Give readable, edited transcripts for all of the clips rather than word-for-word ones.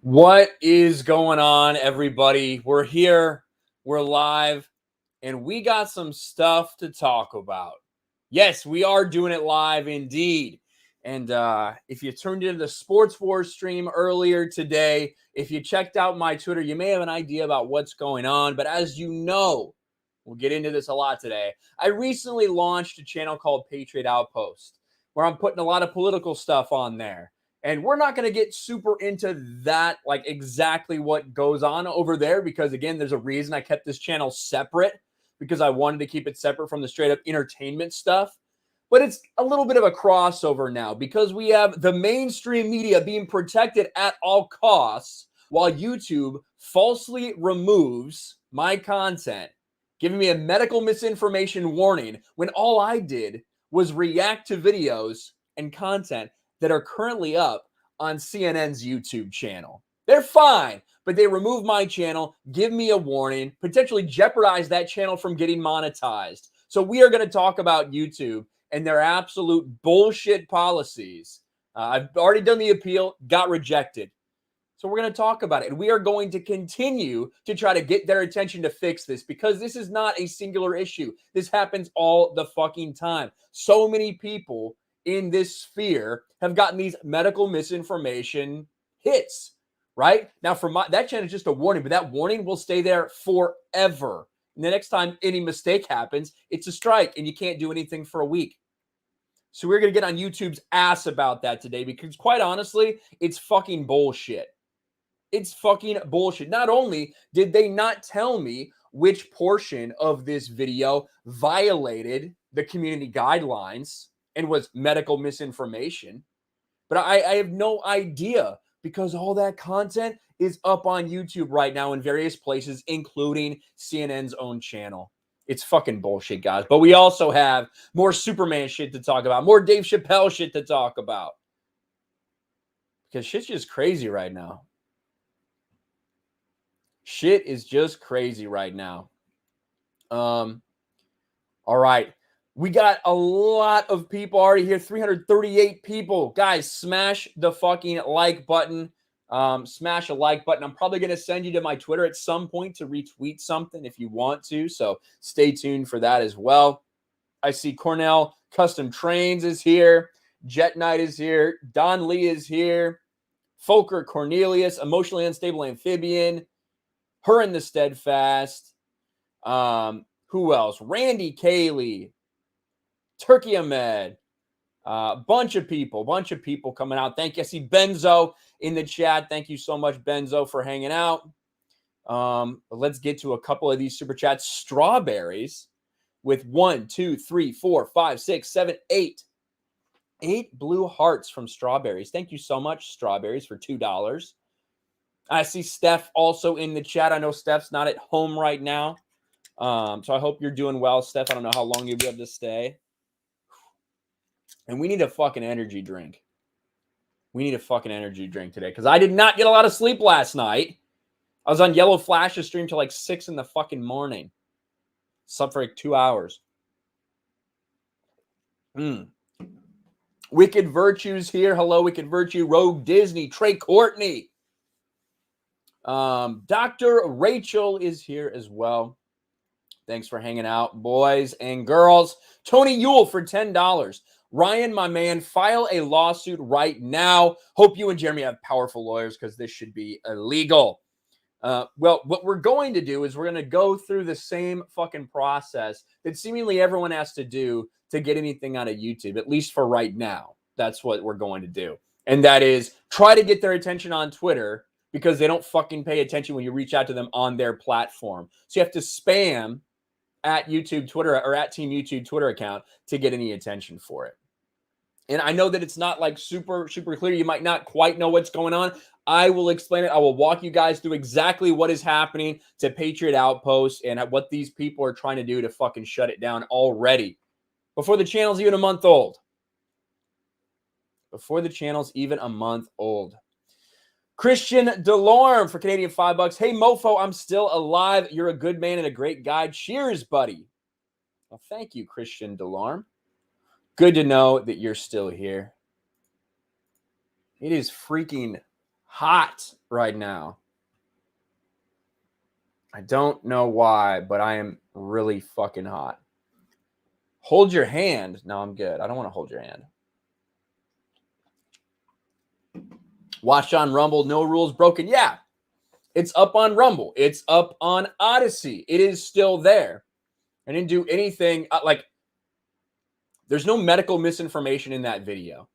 What is going on, everybody? We're here, we're live, and we got some stuff to talk about. Yes, we are doing it live indeed. And if you tuned into the Sports Wars stream earlier today, if you checked out my Twitter, you may have an idea about what's going on. But as you know, we'll get into this a lot today. I recently launched a channel called Patriot Outpost, where I'm putting a lot of political stuff on there. And we're not going to get super into that, like exactly what goes on over there, because again, there's a reason I kept this channel separate, because I wanted to keep it separate from the straight up entertainment stuff. But it's a little bit of a crossover now because we have the mainstream media being protected at all costs while YouTube falsely removes my content, giving me a medical misinformation warning when all I did was react to videos and content that are currently up on CNN's YouTube channel. They're fine, but they remove my channel, give me a warning, potentially jeopardize that channel from getting monetized. So we are going to talk about YouTube and their absolute bullshit policies. I've already done the appeal, got rejected. So we're going to talk about it. And we are going to continue to try to get their attention to fix this, because this is not a singular issue. This happens all the fucking time. So many people in this sphere have gotten these medical misinformation hits, right? Now, for that channel is just a warning, but that warning will stay there forever. And the next time any mistake happens, it's a strike and you can't do anything for a week. So we're going to get on YouTube's ass about that today, because quite honestly, it's fucking bullshit. It's fucking bullshit. Not only did they not tell me which portion of this video violated the community guidelines and was medical misinformation, but I have no idea, because all that content is up on YouTube right now in various places, including CNN's own channel. It's fucking bullshit, guys. But we also have more Superman shit to talk about, more Dave Chappelle shit to talk about, because shit's just crazy right now. Shit is just crazy right now. All right. We got a lot of people already here, 338 people. Guys, smash the fucking like button. Smash a like button. I'm probably going to send you to my Twitter at some point to retweet something if you want to. So stay tuned for that as well. I see Cornell Custom Trains is here. Jet Knight is here. Don Lee is here. Folker Cornelius, Emotionally Unstable Amphibian. Her in the Steadfast. Who else? Randy Cayley. Turkey Ahmed, bunch of people coming out. Thank you. I see Benzo in the chat. Thank you so much, Benzo, for hanging out. Let's get to a couple of these super chats. Strawberries with 1, 2, 3, 4, 5, 6, 7, 8. 8 blue hearts from Strawberries. Thank you so much, Strawberries, for $2. I see Steph also in the chat. I know Steph's not at home right now. So I hope you're doing well, Steph. I don't know how long you'll be able to stay. And we need a fucking energy drink. We need a fucking energy drink today, because I did not get a lot of sleep last night. I was on Yellow Flash's stream till like 6 in the fucking morning. Slept for like 2 hours. Wicked Virtue's here. Hello, Wicked Virtue. Rogue Disney. Trey Courtney. Dr. Rachel is here as well. Thanks for hanging out, boys and girls. Tony Yule for $10. Ryan, my man, file a lawsuit right now. Hope you and Jeremy have powerful lawyers, because this should be illegal. Well, what we're going to do is we're going to go through the same fucking process that seemingly everyone has to do to get anything out of YouTube, at least for right now. That's what we're going to do. And that is try to get their attention on Twitter, because they don't fucking pay attention when you reach out to them on their platform. So you have to spam at YouTube Twitter, or at Team YouTube Twitter account, to get any attention for it. And I know that it's not like super clear. You might not quite know what's going on. I will explain it. I will walk you guys through exactly what is happening to Patriot Outpost and what these people are trying to do to fucking shut it down already, before the channel's even a month old. Before the channel's even a month old. Christian Delorme for Canadian $5. Hey, mofo, I'm still alive. You're a good man and a great guy. Cheers, buddy. Well, thank you, Christian Delorme. Good to know that you're still here. It is freaking hot right now. I don't know why, but I am really fucking hot. Hold your hand. No, I'm good. I don't want to hold your hand. Watch on Rumble. No rules broken. Yeah, it's up on Rumble. It's up on Odyssey. It is still there. I didn't do anything like there's no medical misinformation in that video.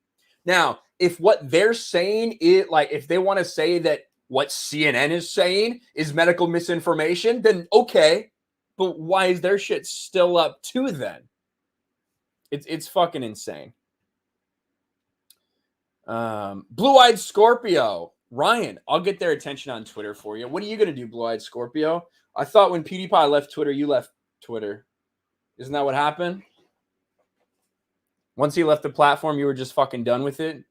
Now, if what they're saying is like, if they want to say that what CNN is saying is medical misinformation, then okay. But why is their shit still up too then? It's fucking insane. Blue-Eyed Scorpio. Ryan, I'll get their attention on Twitter for you. What are you going to do, Blue-Eyed Scorpio? I thought when PewDiePie left Twitter, you left Twitter. Isn't that what happened? Once he left the platform, you were just fucking done with it?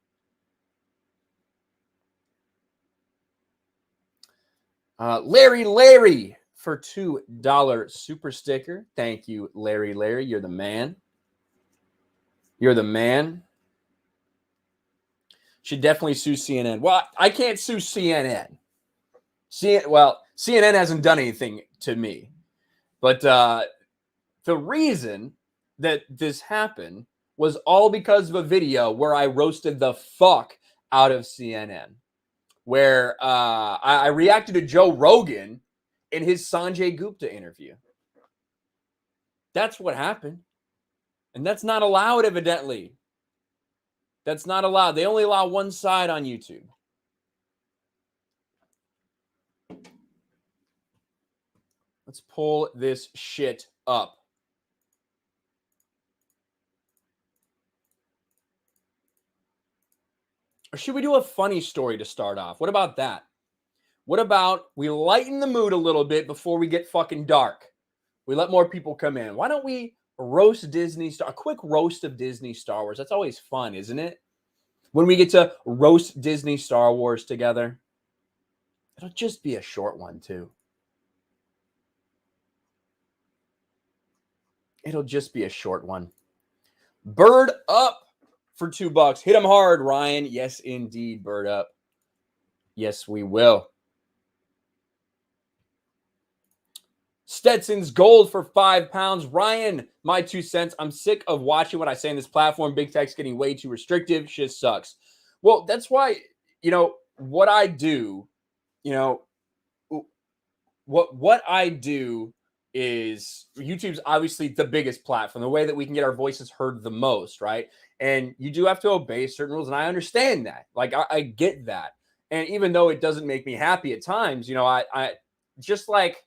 Larry for $2 super sticker. Thank you, Larry. You're the man. You're the man. Should definitely sue CNN. Well, I can't sue CNN. CNN hasn't done anything to me. But the reason that this happened was all because of a video where I roasted the fuck out of CNN. Where I reacted to Joe Rogan in his Sanjay Gupta interview. That's what happened. And that's not allowed, evidently. That's not allowed. They only allow one side on YouTube. Let's pull this shit up. Or should we do a funny story to start off? What about that? What about we lighten the mood a little bit before we get fucking dark? We let more people come in. Why don't we roast Disney Star? A quick roast of Disney Star Wars. That's always fun, isn't it? When we get to roast Disney Star Wars together. It'll just be a short one, too. It'll just be a short one. Bird Up for $2. Hit him hard, Ryan. Yes, indeed, Bird Up. Yes, we will. Stetson's Gold for £5. Ryan, my 2 cents. I'm sick of watching what I say in this platform. Big tech's getting way too restrictive. Shit sucks. Well, that's why, what I do, what I do is YouTube's obviously the biggest platform, the way that we can get our voices heard the most, right? And you do have to obey certain rules, and I understand that. Like, I get that. And even though it doesn't make me happy at times, I just like,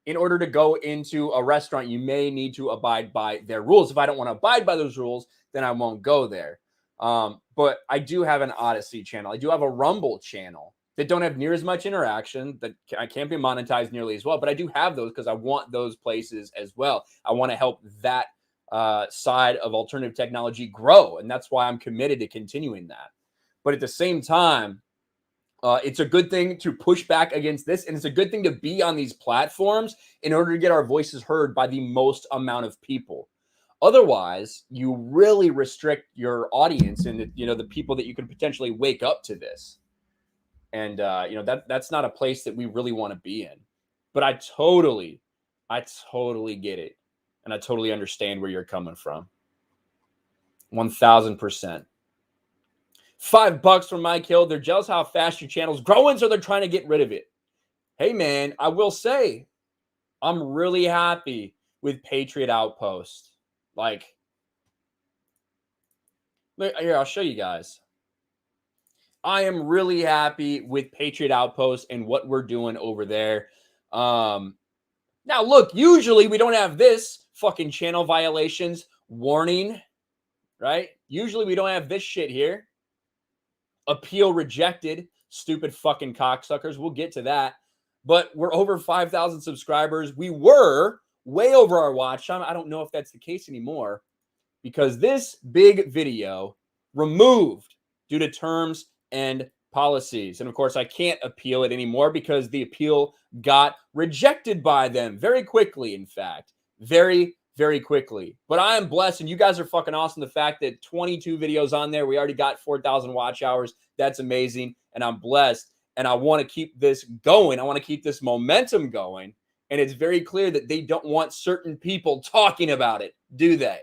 in order to go into a restaurant, you may need to abide by their rules. If I don't want to abide by those rules, then I won't go there. But I do have an Odyssey channel. I do have a Rumble channel that don't have near as much interaction, that I can't be monetized nearly as well. But I do have those because I want those places as well. I want to help that side of alternative technology grow. And that's why I'm committed to continuing that. But at the same time, it's a good thing to push back against this. And it's a good thing to be on these platforms in order to get our voices heard by the most amount of people. Otherwise, you really restrict your audience and the people that you could potentially wake up to this. And that's not a place that we really want to be in. But I totally get it. And I totally understand where you're coming from. 1000%. $5 from Mike Hill. They're jealous how fast your channel's growing, so they're trying to get rid of it. Hey, man, I will say, I'm really happy with Patriot Outpost. Like, here, I'll show you guys. I am really happy with Patriot Outpost and what we're doing over there. Now, look, usually we don't have this fucking channel violations warning, right? Usually we don't have this shit here. Appeal rejected. Stupid fucking cocksuckers. We'll get to that. But we're over 5,000 subscribers. We were way over our watch time. I don't know if that's the case anymore because this big video removed due to terms and policies. And of course, I can't appeal it anymore because the appeal got rejected by them very quickly, in fact. Very very quickly. But I am blessed, and you guys are fucking awesome. The fact that 22 videos on there, we already got 4,000 watch hours. That's amazing, and I'm blessed, and I want to keep this going. I want to keep this momentum going, and it's very clear that they don't want certain people talking about it, do they?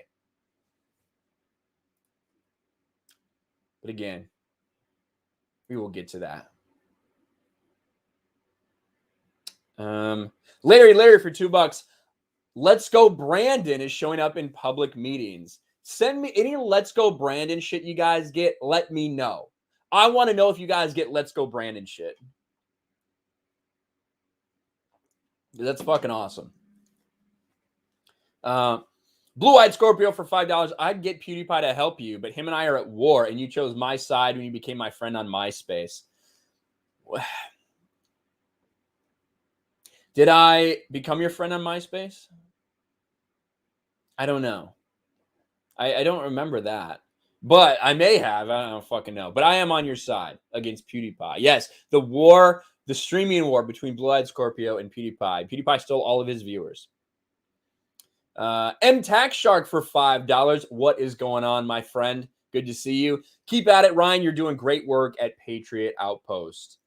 But again, we will get to that. Larry for $2. Let's Go Brandon is showing up in public meetings. Send me any Let's Go Brandon shit you guys get. Let me know. I want to know if you guys get Let's Go Brandon shit. That's fucking awesome. Blue-Eyed Scorpio for $5. I'd get PewDiePie to help you, but him and I are at war, and you chose my side when you became my friend on MySpace. Did I become your friend on MySpace? I don't know. I don't remember that. But I may have. I don't fucking know. But I am on your side against PewDiePie. Yes, the war, the streaming war between Blue-Eyed Scorpio and PewDiePie. PewDiePie stole all of his viewers. M Tax Shark for $5. What is going on, my friend? Good to see you. Keep at it, Ryan. You're doing great work at Patriot Outpost.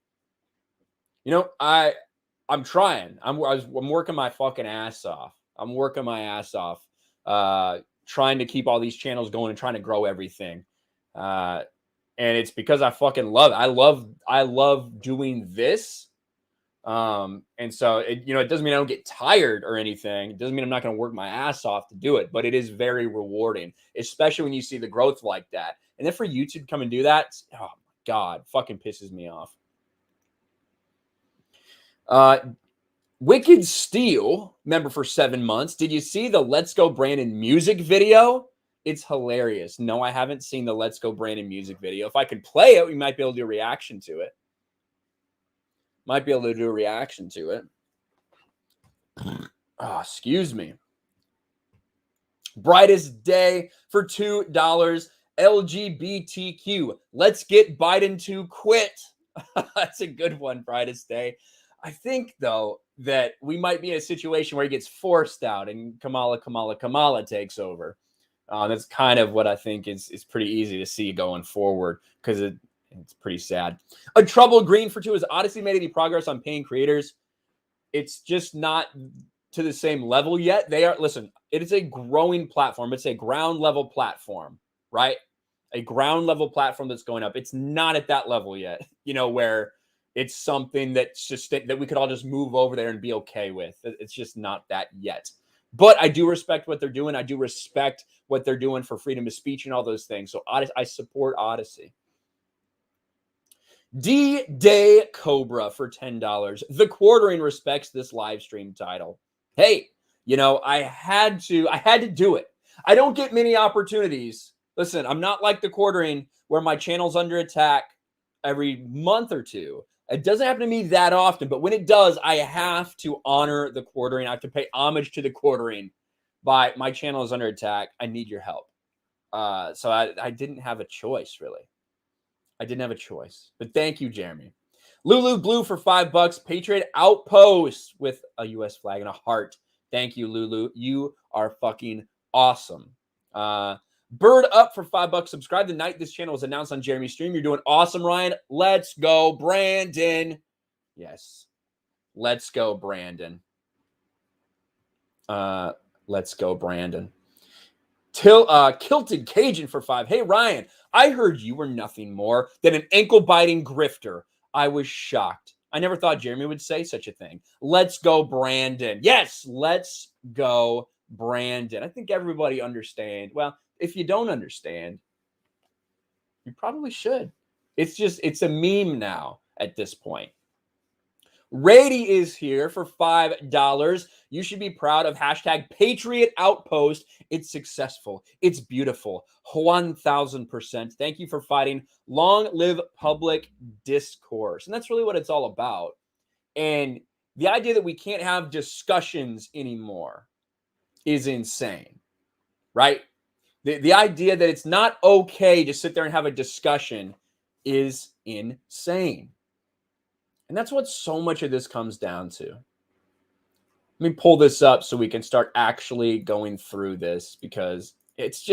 You know, I'm trying. I'm working my fucking ass off. I'm working my ass off, trying to keep all these channels going and trying to grow everything. And it's because I fucking love it. I love doing this. And so it doesn't mean I don't get tired or anything. It doesn't mean I'm not going to work my ass off to do it, but it is very rewarding, especially when you see the growth like that. And then for YouTube to come and do that, oh my God, fucking pisses me off. Wicked Steel, member for 7 months. Did you see the Let's Go Brandon music video? It's hilarious. No, I haven't seen the Let's Go Brandon music video. If I could play it, we might be able to do a reaction to it. Oh, excuse me. Brightest Day for $2. LGBTQ. Let's get Biden to quit. That's a good one, Brightest Day. I think, though, that we might be in a situation where he gets forced out and Kamala takes over. That's kind of what I think is pretty easy to see going forward, because it's pretty sad. A Troubled Green for $2. Has Odyssey made any progress on paying creators? It's just not to the same level yet. Listen, it is a growing platform. It's a ground level platform, right? A ground level platform that's going up. It's not at that level yet, where it's something that's just that we could all just move over there and be okay with. It's just not that yet. But I do respect what they're doing. I do respect what they're doing for freedom of speech and all those things. So I support Odyssey. D-Day Cobra for $10. The Quartering respects this live stream title. Hey, I had to do it. I don't get many opportunities. Listen, I'm not like the Quartering where my channel's under attack every month or two. It doesn't happen to me that often, but when it does, I have to honor the Quartering. I have to pay homage to the Quartering by my channel is under attack. I need your help. So I didn't have a choice, really. I didn't have a choice. But thank you, Jeremy. Lulu Blue for $5. Patriot Outpost with a U.S. flag and a heart. Thank you, Lulu. You are fucking awesome. Bird Up for $5. Subscribe the night this channel was announced on Jeremy's stream. You're doing awesome, Ryan. Let's go, Brandon. Yes. Let's go, Brandon. Let's go, Brandon. Kilted Cajun for $5. Hey, Ryan, I heard you were nothing more than an ankle-biting grifter. I was shocked. I never thought Jeremy would say such a thing. Let's go, Brandon. Yes, let's go, Brandon. I think everybody understands. Well, if you don't understand, you probably should. It's a meme now at this point. Rady is here for $5. You should be proud of hashtag Patriot Outpost. It's successful. It's beautiful. 1,000%. Thank you for fighting. Long live public discourse. And that's really what it's all about. And the idea that we can't have discussions anymore is insane, right? The idea that it's not okay to sit there and have a discussion is insane. And that's what so much of this comes down to. Let me pull this up so we can start actually going through this, because it's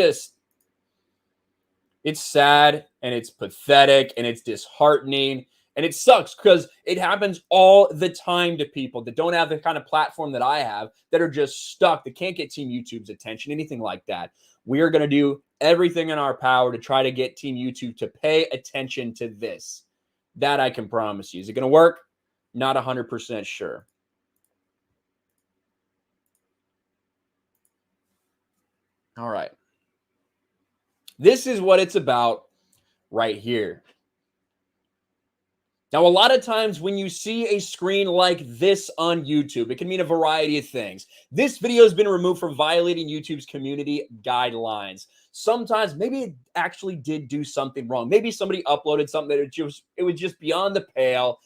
sad and it's pathetic and it's disheartening and it sucks because it happens all the time to people that don't have the kind of platform that I have, that are just stuck, that can't get Team YouTube's attention, anything like that. We are going to do everything in our power to try to get Team YouTube to pay attention to this. That I can promise you. Is it going to work? Not 100% sure. All right. This is what it's about right here. Now, a lot of times when you see a screen like this on YouTube, it can mean a variety of things. This video has been removed for violating YouTube's community guidelines. Sometimes maybe it actually did do something wrong. Maybe somebody uploaded something that it was just beyond the pale,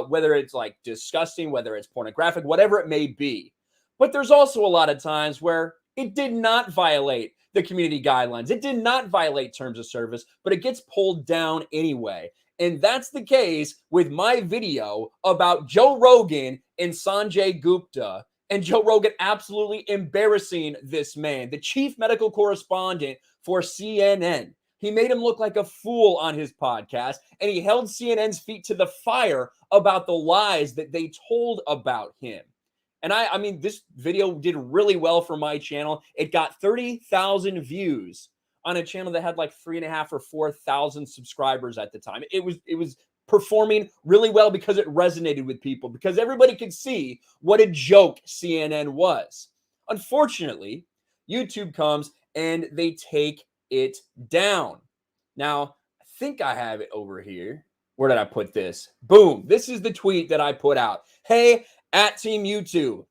whether it's like disgusting, whether it's pornographic, whatever it may be. But there's also a lot of times where it did not violate the community guidelines. It did not violate terms of service, but it gets pulled down anyway. And that's the case with my video about Joe Rogan and Sanjay Gupta, and Joe Rogan absolutely embarrassing this man, the chief medical correspondent for CNN. He made him look like a fool on his podcast, and he held CNN's feet to the fire about the lies that they told about him. And I mean, this video did really well for my channel. It got 30,000 views on a channel that had like 3,500 or 4,000 subscribers at the time. It was performing really well because it resonated with people, because everybody could see what a joke CNN was. Unfortunately, YouTube comes and they take it down. Now, I think I have it over here. Where did I put this? Boom. This is the tweet that I put out. Hey, at Team YouTube,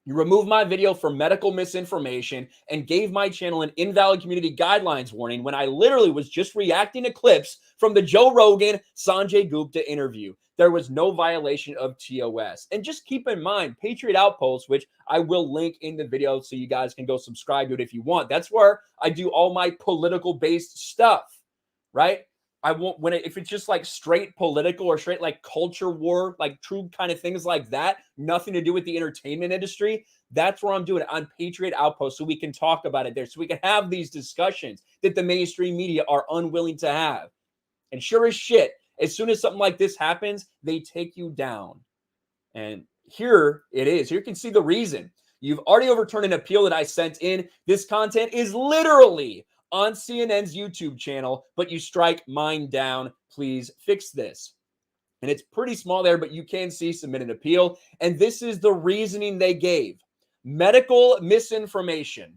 you removed my video for medical misinformation and gave my channel an invalid community guidelines warning when I literally was just reacting to clips from the Joe Rogan, Sanjay Gupta interview. There was no violation of TOS. And just keep in mind, Patriot Outpost, which I will link in the video so you guys can go subscribe to it if you want. That's where I do all my political-based stuff, right? I won't, if it's just like straight political or straight like culture war, like true kind of things like that, nothing to do with the entertainment industry, that's where I'm doing it, on Patriot Outpost, so we can talk about it there, so we can have these discussions that the mainstream media are unwilling to have. And sure as shit, as soon as something like this happens, they take you down. And here it is. Here you can see the reason. You've already overturned an appeal that I sent in. This content is literally on CNN's YouTube channel, but you strike mine down. Please fix this. And it's pretty small there, but you can see submit an appeal. And this is the reasoning they gave. Medical misinformation.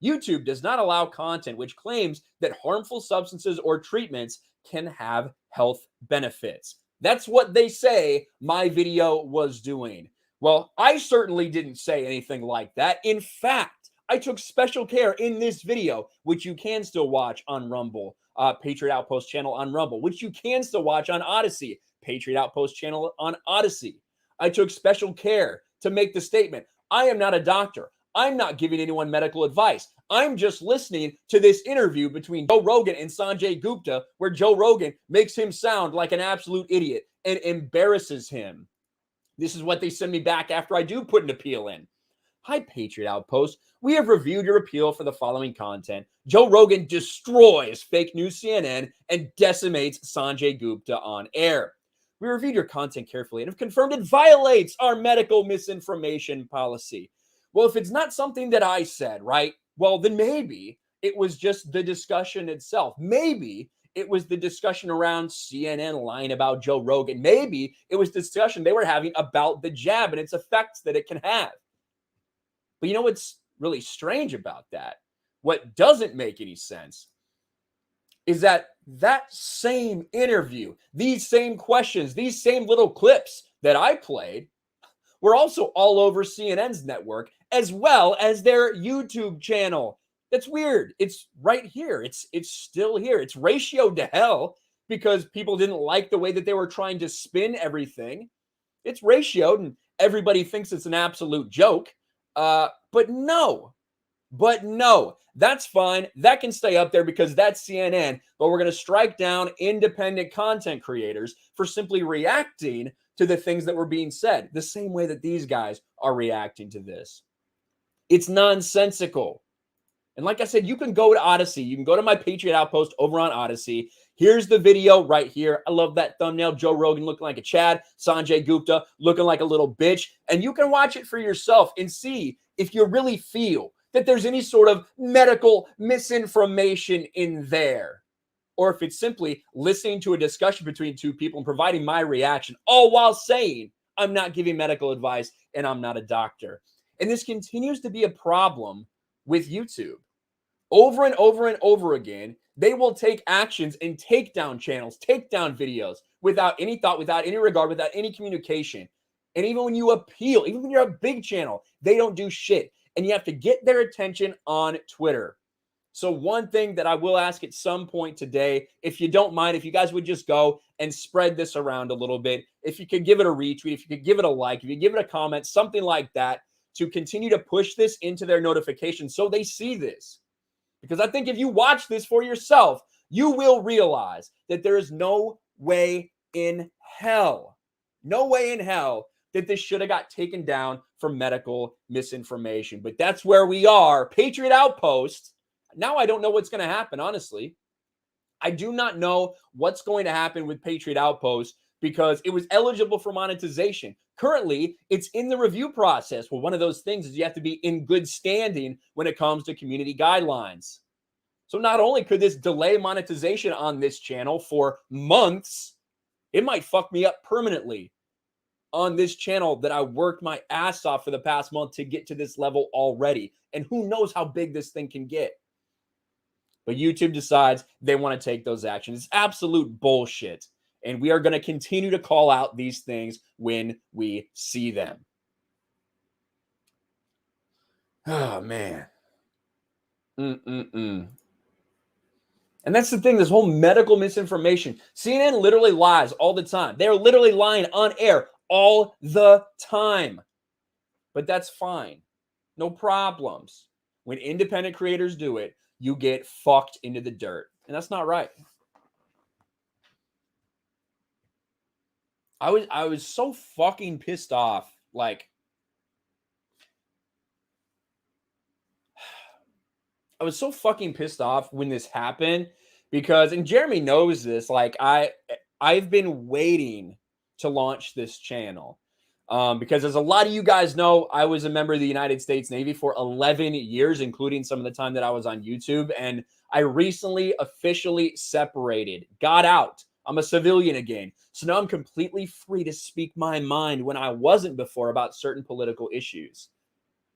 YouTube does not allow content which claims that harmful substances or treatments can have health benefits. That's what they say my video was doing. Well, I certainly didn't say anything like that. In fact, I took special care in this video, which you can still watch on Rumble, Patriot Outpost channel on Rumble, which you can still watch on Odyssey, Patriot Outpost channel on Odyssey. I took special care to make the statement, I am not a doctor. I'm not giving anyone medical advice. I'm just listening to this interview between Joe Rogan and Sanjay Gupta, where Joe Rogan makes him sound like an absolute idiot and embarrasses him. This is what they send me back after I do put an appeal in. Hi, Patriot Outpost. We have reviewed your appeal for the following content. Joe Rogan destroys fake news CNN and decimates Sanjay Gupta on air. We reviewed your content carefully and have confirmed it violates our medical misinformation policy. Well, if it's not something that I said, right? Well, then maybe it was just the discussion itself. Maybe it was the discussion around CNN lying about Joe Rogan. Maybe it was the discussion they were having about the jab and its effects that it can have. But you know what's really strange about that? What doesn't make any sense is that same interview, these same questions, these same little clips that I played were also all over CNN's network, as well as their YouTube channel. That's weird. It's right here. It's still here. It's ratioed to hell because people didn't like the way that they were trying to spin everything. It's ratioed and everybody thinks it's an absolute joke. But no, But no, that's fine. That can stay up there because that's CNN. But we're going to strike down independent content creators for simply reacting to the things that were being said, the same way that these guys are reacting to this. It's nonsensical. And like I said, you can go to Odyssey. You can go to my Patriot Outpost over on Odyssey. Here's the video right here. I love that thumbnail. Joe Rogan looking like a Chad. Sanjay Gupta looking like a little bitch. And you can watch it for yourself and see if you really feel that there's any sort of medical misinformation in there. Or if it's simply listening to a discussion between two people and providing my reaction, all while saying I'm not giving medical advice and I'm not a doctor. And this continues to be a problem with YouTube. Over and over and over again, they will take actions and take down channels, take down videos without any thought, without any regard, without any communication. And even when you appeal, even when you're a big channel, they don't do shit. And you have to get their attention on Twitter. So one thing that I will ask at some point today, if you don't mind, if you guys would just go and spread this around a little bit, if you could give it a retweet, if you could give it a like, if you give it a comment, something like that, to continue to push this into their notifications so they see this. Because I think if you watch this for yourself, you will realize that there is no way in hell that this should have got taken down for medical misinformation. But that's where we are. Patriot Outpost. Now I don't know what's going to happen, honestly. I do not know what's going to happen with Patriot Outpost because it was eligible for monetization. Currently, it's in the review process. Well, one of those things is you have to be in good standing when it comes to community guidelines. So not only could this delay monetization on this channel for months, it might fuck me up permanently on this channel that I worked my ass off for the past month to get to this level already. And who knows how big this thing can get. But YouTube decides they want to take those actions. It's absolute bullshit. And we are going to continue to call out these things when we see them. Oh, man. And that's the thing, this whole medical misinformation. CNN literally lies all the time. They're literally lying on air all the time. But that's fine. No problems. When independent creators do it, you get fucked into the dirt. And that's not right. I was so fucking pissed off. Like, I was so fucking pissed off when this happened because, and Jeremy knows this, like I've been waiting to launch this channel because as a lot of you guys know, I was a member of the United States Navy for 11 years, including some of the time that I was on YouTube. And I recently officially separated, got out. I'm a civilian again. So now I'm completely free to speak my mind when I wasn't before about certain political issues.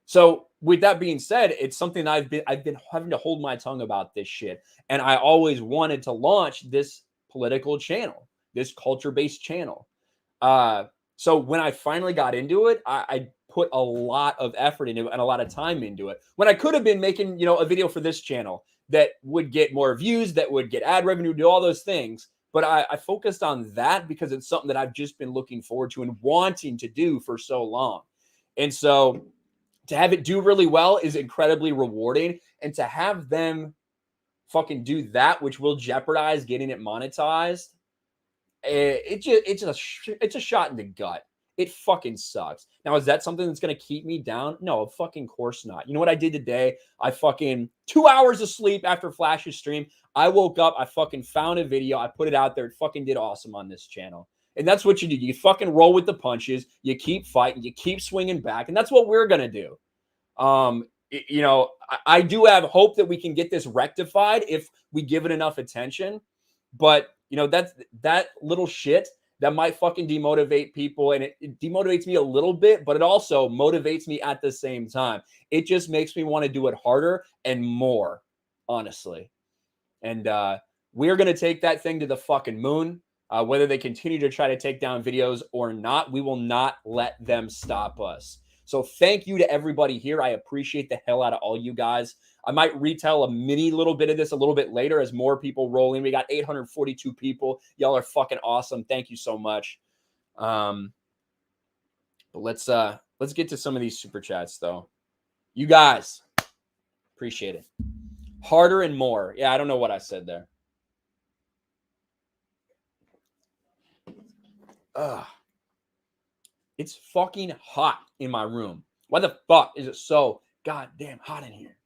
So with that being said, it's something I've been having to hold my tongue about this shit. And I always wanted to launch this political channel, this culture-based channel. So when I finally got into it, I put a lot of effort into it and a lot of time into it. When I could have been making, a video for this channel that would get more views, that would get ad revenue, do all those things. But I focused on that because it's something that I've just been looking forward to and wanting to do for so long. And so to have it do really well is incredibly rewarding. And to have them fucking do that, which will jeopardize getting it monetized, it's a shot in the gut. It fucking sucks. Now, is that something that's going to keep me down? No, of fucking course not. You know what I did today? I fucking 2 hours of sleep after Flash's stream. I woke up. I fucking found a video. I put it out there. It fucking did awesome on this channel. And that's what you do. You fucking roll with the punches. You keep fighting. You keep swinging back. And that's what we're going to do. I do have hope that we can get this rectified if we give it enough attention. But, that's that little shit that might fucking demotivate people. And it demotivates me a little bit, but it also motivates me at the same time. It just makes me want to do it harder and more, honestly. And we're going to take that thing to the fucking moon. Whether they continue to try to take down videos or not, we will not let them stop us. So thank you to everybody here. I appreciate the hell out of all you guys. I might retell a mini little bit of this a little bit later as more people roll in. We got 842 people. Y'all are fucking awesome. Thank you so much. But let's get to some of these super chats though. You guys, Appreciate it. Harder and more. Yeah, I don't know what I said there. Ugh. It's fucking hot in my room. Why the fuck is it so goddamn hot in here?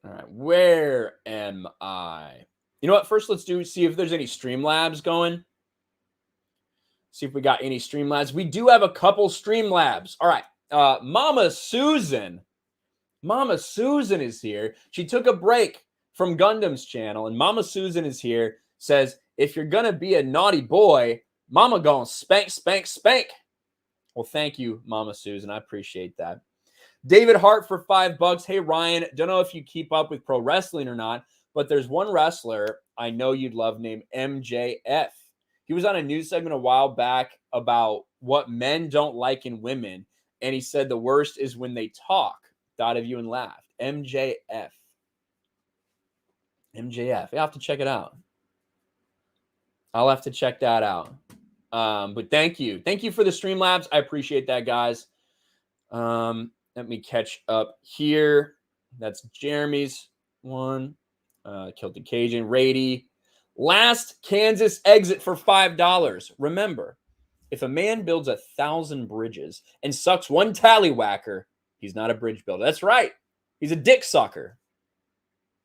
All right, where am I? You know what? First, let's see if there's any Streamlabs going. See if we got any Streamlabs. We do have a couple Streamlabs. All right, Mama Susan. Mama Susan is here. She took a break from Gundam's channel, and Mama Susan is here. Says, if you're gonna be a naughty boy, Mama gonna spank, spank, spank. Well, thank you, Mama Susan. I appreciate that. David Hart for $5. Hey, Ryan, don't know if you keep up with pro wrestling or not, but there's one wrestler I know you'd love named MJF. He was on a news segment a while back about what men don't like in women, and he said the worst is when they talk. Thought of you and laughed. MJF. MJF. I have to check it out. I'll have to check that out. But thank you. Thank you for the Streamlabs. I appreciate that, guys. Let me catch up here. That's Jeremy's one. Killed the Cajun. Rady. Last Kansas exit for $5. Remember, if a man builds 1,000 bridges and sucks one tallywhacker, he's not a bridge builder. That's right. He's a dick sucker.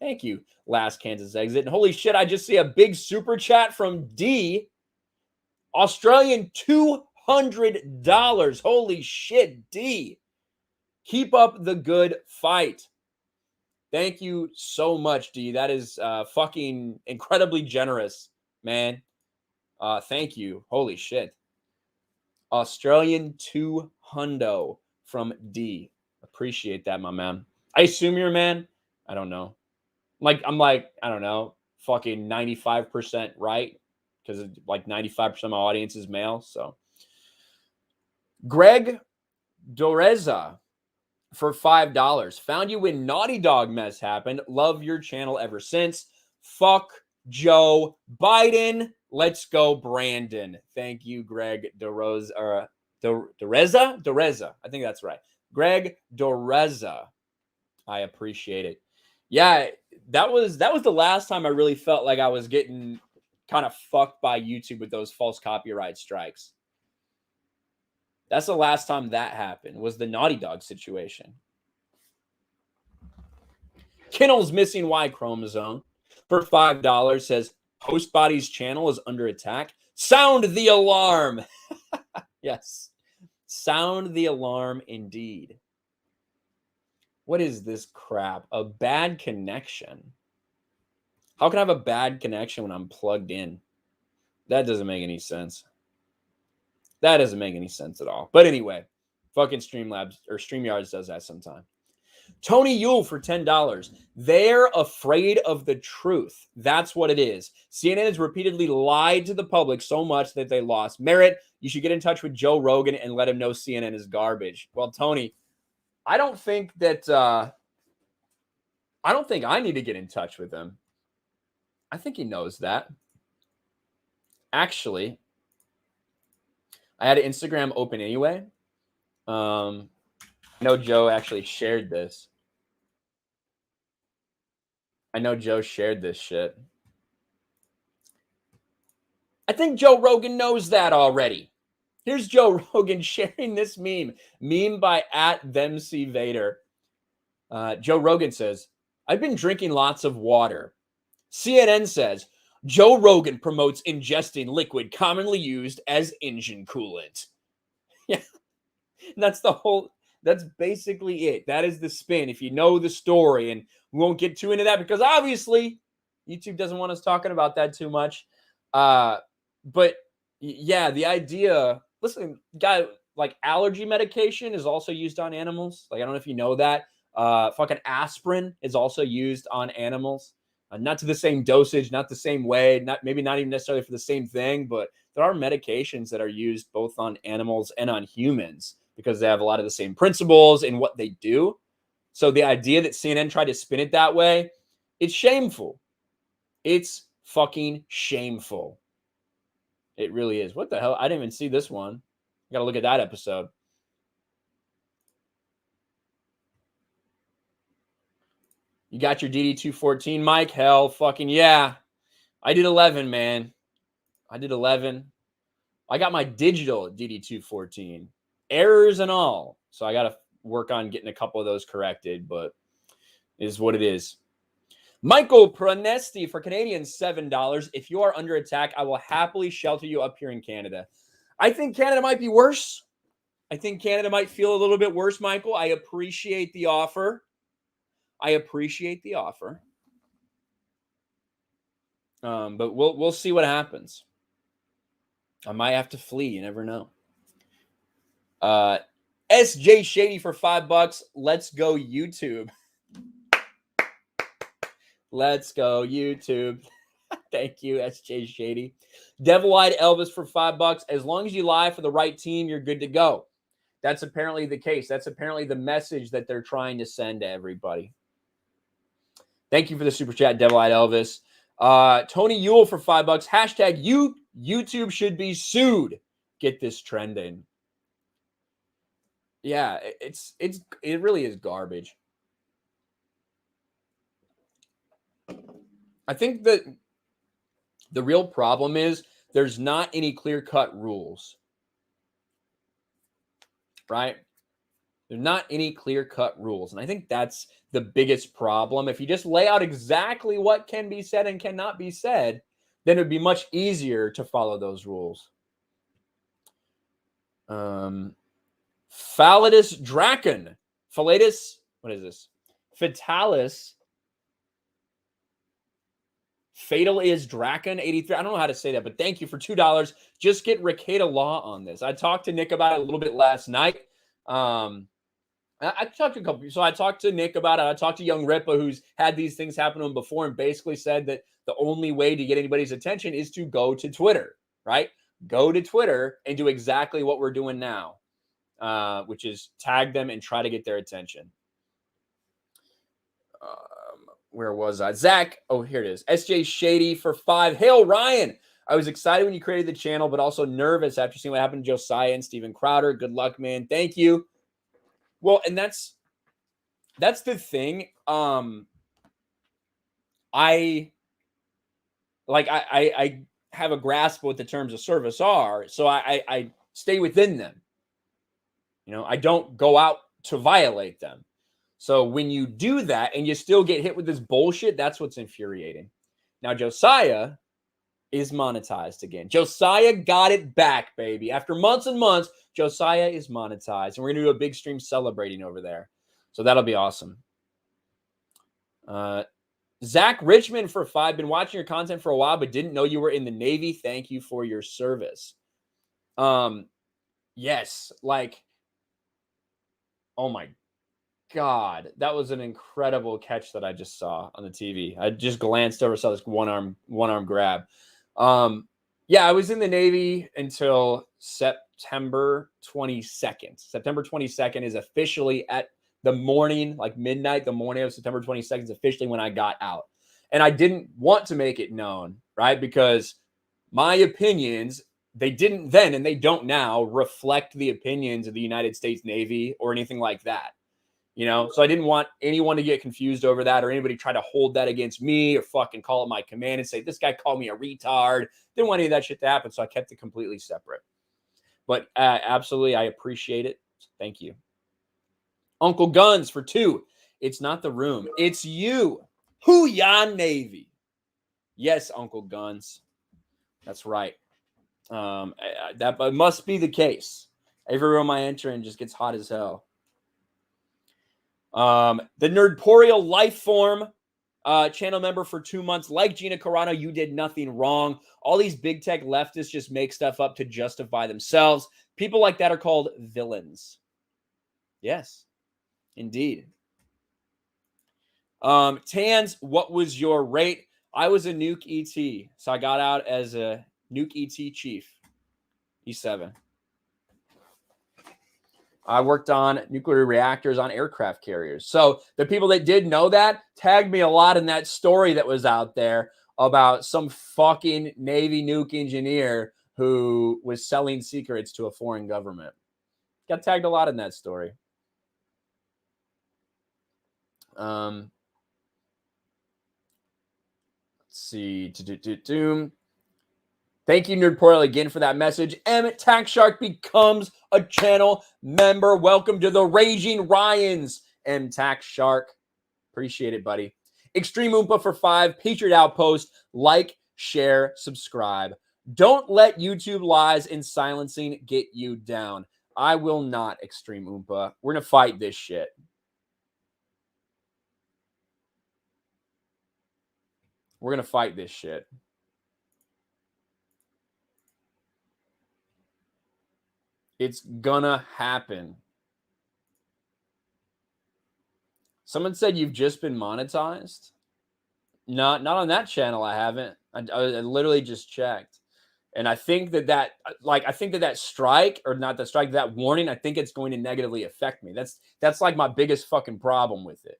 Thank you, Last Kansas exit. And holy shit, I just see a big super chat from D. Australian $200. Holy shit, D. Keep up the good fight. Thank you so much, D. That is fucking incredibly generous, man. Thank you. Holy shit. Australian 200 from D. Appreciate that, my man. I assume you're a man. I don't know. I'm like, I don't know, fucking 95% right. Because like 95% of my audience is male. So Greg Doreza for $5. Found you when Naughty Dog mess happened. Love your channel ever since. Fuck Joe Biden. Let's go, Brandon. Thank you, Greg Doreza. Doreza. I think that's right. Greg Doreza. I appreciate it. Yeah, that was the last time I really felt like I was getting kind of fucked by YouTube with those false copyright strikes. That's the last time that happened, was the Naughty Dog situation. Kinel's missing Y chromosome for $5 says, Host Body's channel is under attack. Sound the alarm. Yes. Sound the alarm indeed. What is this crap? A bad connection. How can I have a bad connection when I'm plugged in? That doesn't make any sense. That doesn't make any sense at all. But anyway, fucking Streamlabs or StreamYards does that sometime. Tony Yule for $10. They're afraid of the truth. That's what it is. CNN has repeatedly lied to the public so much that they lost. Merritt, you should get in touch with Joe Rogan and let him know CNN is garbage. Well, Tony, I don't think I need to get in touch with him. I think he knows that. Actually, I had an Instagram open anyway. I know Joe actually shared this. I know Joe shared this shit. I think Joe Rogan knows that already. Here's Joe Rogan sharing this meme. Meme by @ThemCVader. Joe Rogan says, I've been drinking lots of water. CNN says, Joe Rogan promotes ingesting liquid commonly used as engine coolant. Yeah, that's basically it. That is the spin. If you know the story, and we won't get too into that because obviously YouTube doesn't want us talking about that too much. But yeah, the idea, listen, guy, like allergy medication is also used on animals. Like, I don't know if you know that. Fucking aspirin is also used on animals. Not to the same dosage, not the same way, maybe not even necessarily for the same thing, but there are medications that are used both on animals and on humans because they have a lot of the same principles in what they do. So the idea that CNN tried to spin it that way, it's shameful. It's fucking shameful. It really is. What the hell? I didn't even see this one. Got to look at that episode. You got your DD214, Mike? Hell fucking yeah. I did 11, man. I did 11. I got my digital DD214. Errors and all. So I got to work on getting a couple of those corrected, but it is what it is. Michael Pronesti for Canadian $7. If you are under attack, I will happily shelter you up here in Canada. I think Canada might be worse. I think Canada might feel a little bit worse, Michael. I appreciate the offer. But we'll see what happens. I might have to flee. You never know. SJ Shady for $5. Let's go YouTube. Let's go YouTube. Thank you, SJ Shady. Devil-Eyed Elvis for $5. As long as you lie for the right team, you're good to go. That's apparently the case. That's apparently the message that they're trying to send to everybody. Thank you for the super chat, Devil-Eyed Elvis. Tony Yule for $5. Hashtag YouTube should be sued. Get this trending. Yeah, it really is garbage. I think that the real problem is there's not any clear-cut rules. Right? There's not any clear-cut rules. And I think that's the biggest problem. If you just lay out exactly what can be said and cannot be said, then it would be much easier to follow those rules. Phalatus Draken. Phalatus, what is this? Fatalis. Fatal is Draken 83. I don't know how to say that, but thank you for $2. Just get Ricada Law on this. I talked to Nick about it a little bit last night. I talked to a couple people. So I talked to Nick about it. I talked to Young Ripa, who's had these things happen to him before, and basically said that the only way to get anybody's attention is to go to Twitter, right? Go to Twitter and do exactly what we're doing now, which is tag them and try to get their attention. Where was I? Zach. Oh, here it is. SJ Shady for $5. Hail, Ryan. I was excited when you created the channel, but also nervous after seeing what happened to Josiah and Steven Crowder. Good luck, man. Thank you. Well, and that's the thing. I have a grasp of what the terms of service are, so I stay within them. You know, I don't go out to violate them. So when you do that and you still get hit with this bullshit, that's what's infuriating. Now, Josiah is monetized again. Josiah got it back, baby. After months and months, Josiah is monetized. And we're going to do a big stream celebrating over there. So that'll be awesome. Zach Richmond for $5. Been watching your content for a while, but didn't know you were in the Navy. Thank you for your service. Yes, like, oh my God, that was an incredible catch that I just saw on the TV. I just glanced over, saw this one arm grab. Yeah, I was in the Navy until September 22nd. September 22nd is officially at the morning, like midnight, the morning of September 22nd is officially when I got out. And I didn't want to make it known, right? Because my opinions, they didn't then and they don't now reflect the opinions of the United States Navy or anything like that. You know, so I didn't want anyone to get confused over that or anybody try to hold that against me or fucking call it my command and say, this guy called me a retard. Didn't want any of that shit to happen. So I kept it completely separate. But absolutely, I appreciate it. Thank you. Uncle Guns for $2. It's not the room. It's you. Hoo-ya Navy. Yes, Uncle Guns. That's right. That must be the case. Every room I enter in just gets hot as hell. The Nerdporial Lifeform channel member for 2 months. Like Gina Carano, you did nothing wrong. All these big tech leftists just make stuff up to justify themselves. People like that are called villains. Yes, indeed. Tans, what was your rate? I was a nuke ET, so I got out as a nuke ET chief. E7. I worked on nuclear reactors on aircraft carriers. So the people that did know that tagged me a lot in that story that was out there about some fucking Navy nuke engineer who was selling secrets to a foreign government. Got tagged a lot in that story. see. Thank you, Nerd Portal, again for that message. M Tax Shark becomes a channel member. Welcome to the Raging Ryans, M Tax Shark. Appreciate it, buddy. Extreme Oompa for 5. Patriot Outpost. Like, share, subscribe. Don't let YouTube lies and silencing get you down. I will not, Extreme Oompa. We're going to fight this shit. We're going to fight this shit. It's gonna happen. Someone said you've just been monetized. Not on that channel. I haven't. I literally just checked, and I think that strike, or not the strike, that warning, I think it's going to negatively affect me. That's like my biggest fucking problem with it.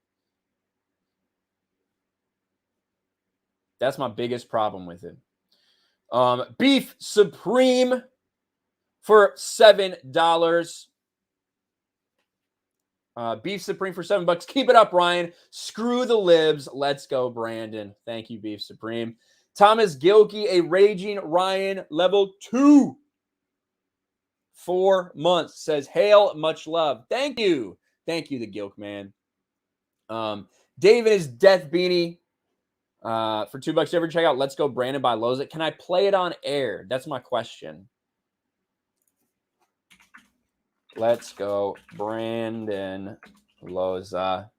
That's my biggest problem with it. Beef Supreme for $7. Beef Supreme for $7. Keep it up, Ryan. Screw the libs. Let's go, Brandon. Thank you, Beef Supreme. Thomas Gilkey, a Raging Ryan level 2. 4 months. Says, hail, much love. Thank you. Thank you, the Gilk man. David is Death Beanie. For $2. Ever check out Let's Go Brandon by Loza? Can I play it on air? That's my question. Let's Go Brandon Loza.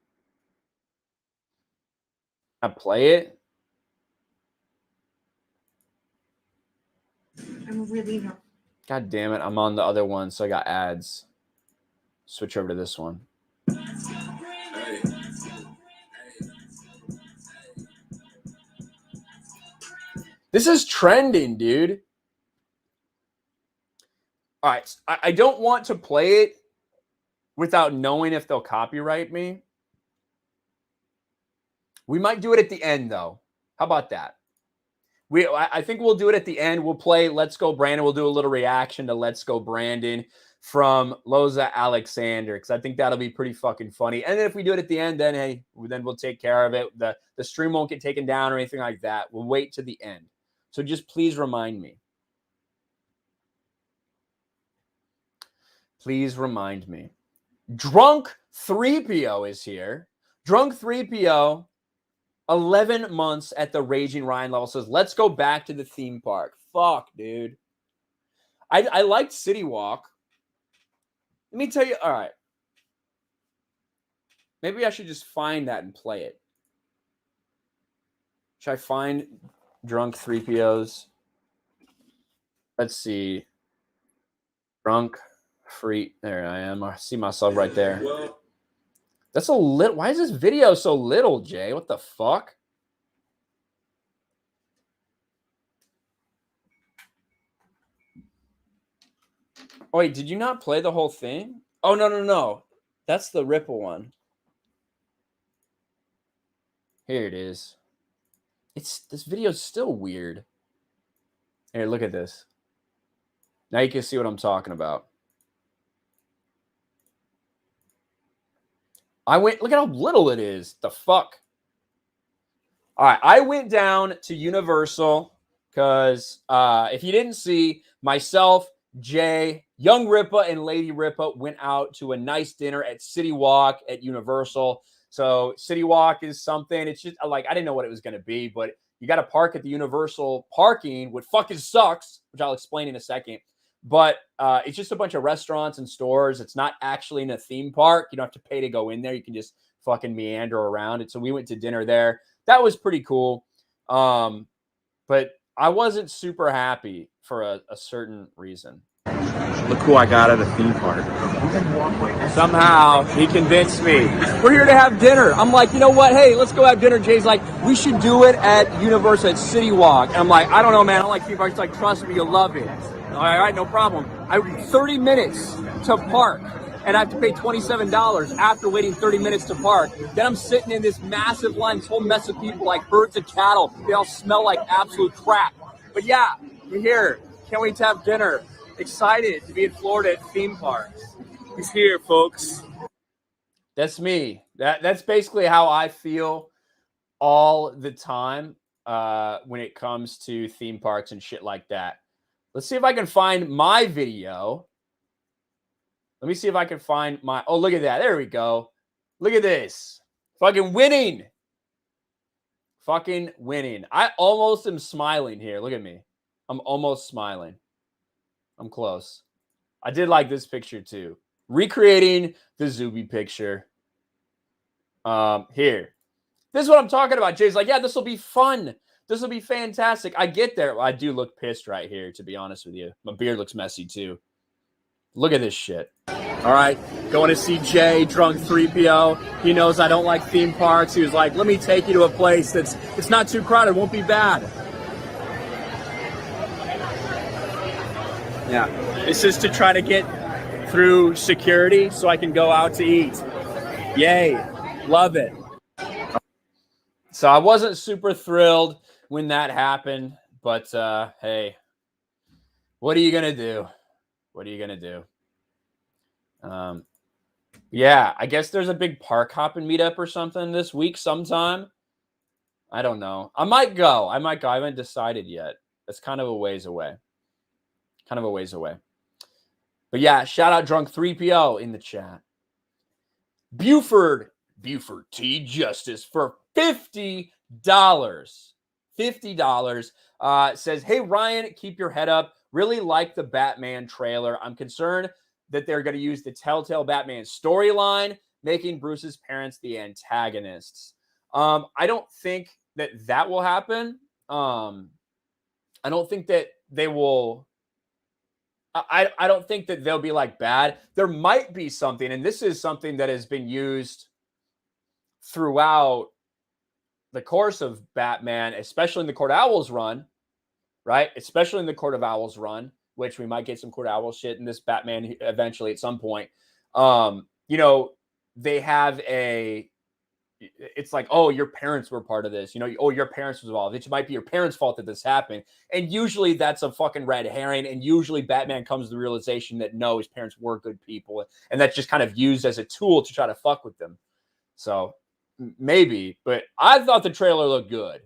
I play it? I'm really not. God damn it. I'm on the other one, so I got ads. Switch over to this one. This is trending, dude. All right. I don't want to play it without knowing if they'll copyright me. We might do it at the end, though. How about that? I think we'll do it at the end. We'll play Let's Go Brandon. We'll do a little reaction to Let's Go Brandon from Loza Alexander, because I think that'll be pretty fucking funny. And then if we do it at the end, then hey, then we'll take care of it. The stream won't get taken down or anything like that. We'll wait to the end. So just please remind me. Please remind me. Drunk 3PO is here. Drunk 3PO, 11 months at the Raging Ryan level, says, let's go back to the theme park. Fuck, dude. I liked City Walk. Let me tell you. All right. Maybe I should just find that and play it. Should I find Drunk 3POs? Let's see. Drunk Free. There I am. I see myself right there. That's a little. Why is this video so little, Jay? What the fuck? Oh, wait, did you not play the whole thing? Oh, no. That's the Ripple one. Here it is. This video's still weird. Here, look at this. Now you can see what I'm talking about. Look at how little it is. The fuck? All right, I went down to Universal because if you didn't see, myself, Jay, Young Ripa, and Lady Ripa went out to a nice dinner at City Walk at Universal. So City Walk is something. It's just like, I didn't know what it was going to be, but you got to park at the Universal parking, which fucking sucks, which I'll explain in a second. But it's just a bunch of restaurants and stores. It's not actually in a theme park. You don't have to pay to go in there. You can just fucking meander around it. So we went to dinner there. That was pretty cool. But I wasn't super happy for a certain reason. Look who I got at a theme park. Somehow he convinced me. We're here to have dinner. I'm like, you know what? Hey, let's go have dinner. Jay's like, we should do it at Universal at City Walk. And I'm like, I don't know, man. I don't like theme parks. He's like, trust me, you'll love it. All right, no problem. 30 minutes to park, and I have to pay $27 after waiting 30 minutes to park. Then I'm sitting in this massive line, this whole mess of people like herds of cattle. They all smell like absolute crap. But yeah, you're here. Can't wait to have dinner. Excited to be in Florida at theme parks. He's here, folks. That's me. That's basically how I feel all the time. when it comes to theme parks and shit like that. Let's see if I can find my video. Let me see if I can find my... Oh, look at that. There we go. Look at this. Fucking winning. Fucking winning. I almost am smiling here. Look at me. I'm almost smiling. I'm close. I did like this picture too. Recreating the Zuby picture. Here. This is what I'm talking about. Jay's like, yeah, this will be fun. This will be fantastic. I get there. Well, I do look pissed right here, to be honest with you. My beard looks messy too. Look at this shit. All right, going to see Jay, drunk 3PO. He knows I don't like theme parks. He was like, let me take you to a place it's not too crowded, won't be bad. Yeah, this is to try to get through security so I can go out to eat. Yay, love it. So I wasn't super thrilled when that happened, but hey, what are you going to do? What are you going to do? Yeah, I guess there's a big park hopping meetup or something this week sometime. I don't know. I might go. I haven't decided yet. It's kind of a ways away. But yeah, shout out Drunk 3PO in the chat. Buford T Justice for $50. $50 says, hey, Ryan, keep your head up. Really like the Batman trailer. I'm concerned that they're going to use the Telltale Batman storyline, making Bruce's parents the antagonists. I don't think that will happen. I don't think that they will. I don't think that they'll be like bad. There might be something, and this is something that has been used throughout the course of Batman, especially in the Court of Owls run, right? Especially in the Court of Owls run, which we might get some Court of Owls shit in this Batman eventually at some point. They have it's like, oh, your parents were part of this. Oh, your parents was involved. It might be your parents' fault that this happened. And usually that's a fucking red herring. And usually Batman comes to the realization that no, his parents were good people. And that's just kind of used as a tool to try to fuck with them. So maybe, but I thought the trailer looked good.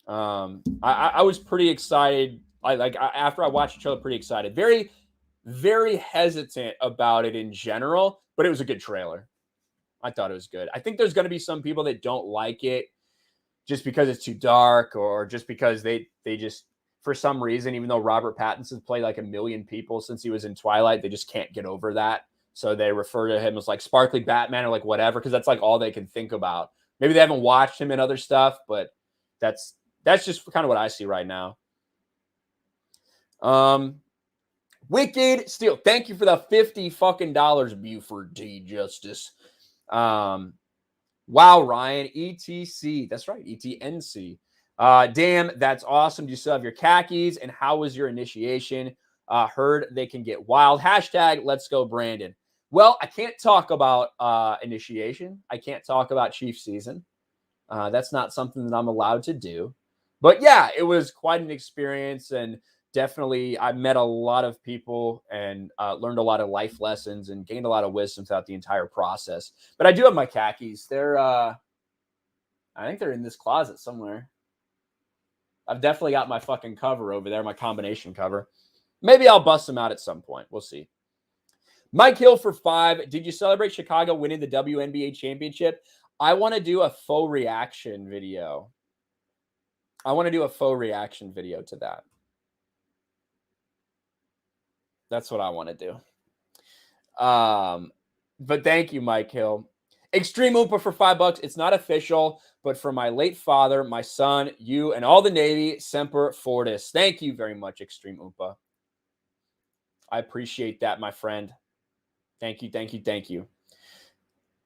I was pretty excited. After I watched the trailer, pretty excited. Very, very hesitant about it in general, but it was a good trailer. I thought it was good. I think there's going to be some people that don't like it just because it's too dark, or just because they just, for some reason, even though Robert Pattinson's played like 1 million people since he was in Twilight, they just can't get over that. So they refer to him as like Sparkly Batman or like whatever, because that's like all they can think about. Maybe they haven't watched him in other stuff, but that's just kind of what I see right now. Wicked Steel, thank you for the $50 fucking Buford T Justice. Wow, Ryan, ETC. That's right, ETNC. Damn, that's awesome. Do you still have your khakis? And how was your initiation? Heard they can get wild. Hashtag let's go, Brandon. Well, I can't talk about initiation. I can't talk about Chief Season. That's not something that I'm allowed to do. But yeah, it was quite an experience, and definitely I met a lot of people and learned a lot of life lessons and gained a lot of wisdom throughout the entire process. But I do have my khakis. They're, I think they're in this closet somewhere. I've definitely got my fucking cover over there, my combination cover. Maybe I'll bust them out at some point. We'll see. Mike Hill for 5. Did you celebrate Chicago winning the WNBA championship? I want to do a faux reaction video. I want to do a faux reaction video to that. That's what I want to do. But thank you, Mike Hill. Extreme Oompa for $5. It's not official, but for my late father, my son, you, and all the Navy, Semper Fortis. Thank you very much, Extreme Oompa. I appreciate that, my friend. Thank you, thank you, thank you.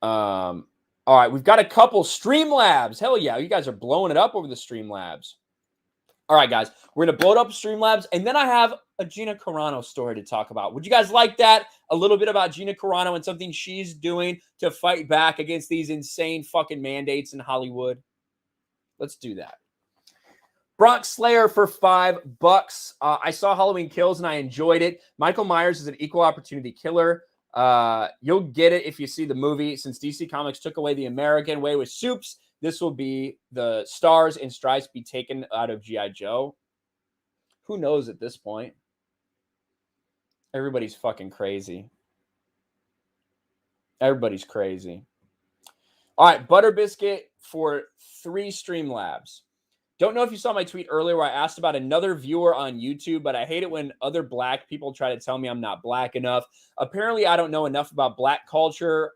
All right, we've got a couple Streamlabs. Hell yeah, you guys are blowing it up over the Streamlabs. All right, guys, we're going to blow it up Streamlabs, and then I have a Gina Carano story to talk about. Would you guys like that? A little bit about Gina Carano and something she's doing to fight back against these insane fucking mandates in Hollywood? Let's do that. Bronx Slayer for $5. I saw Halloween Kills, and I enjoyed it. Michael Myers is an equal opportunity killer. You'll get it if you see the movie. Since DC Comics took away the American way with Supes, this will be the stars and stripes be taken out of G.I. Joe. Who knows at this point? Everybody's fucking crazy. Everybody's crazy. All right, Butter Biscuit for 3 Streamlabs. Don't know if you saw my tweet earlier where I asked about another viewer on YouTube, but I hate it when other black people try to tell me I'm not black enough. Apparently, I don't know enough about black culture,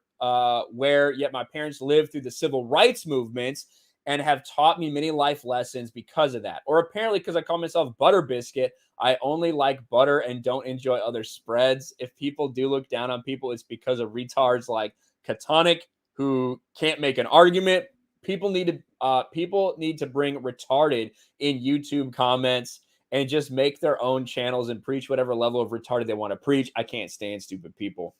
where yet my parents lived through the civil rights movements and have taught me many life lessons because of that. Or apparently, because I call myself Butter Biscuit, I only like butter and don't enjoy other spreads. If people do look down on people, it's because of retards like Catonic who can't make an argument. People need to bring retarded in YouTube comments and just make their own channels and preach whatever level of retarded they want to preach. I can't stand stupid people.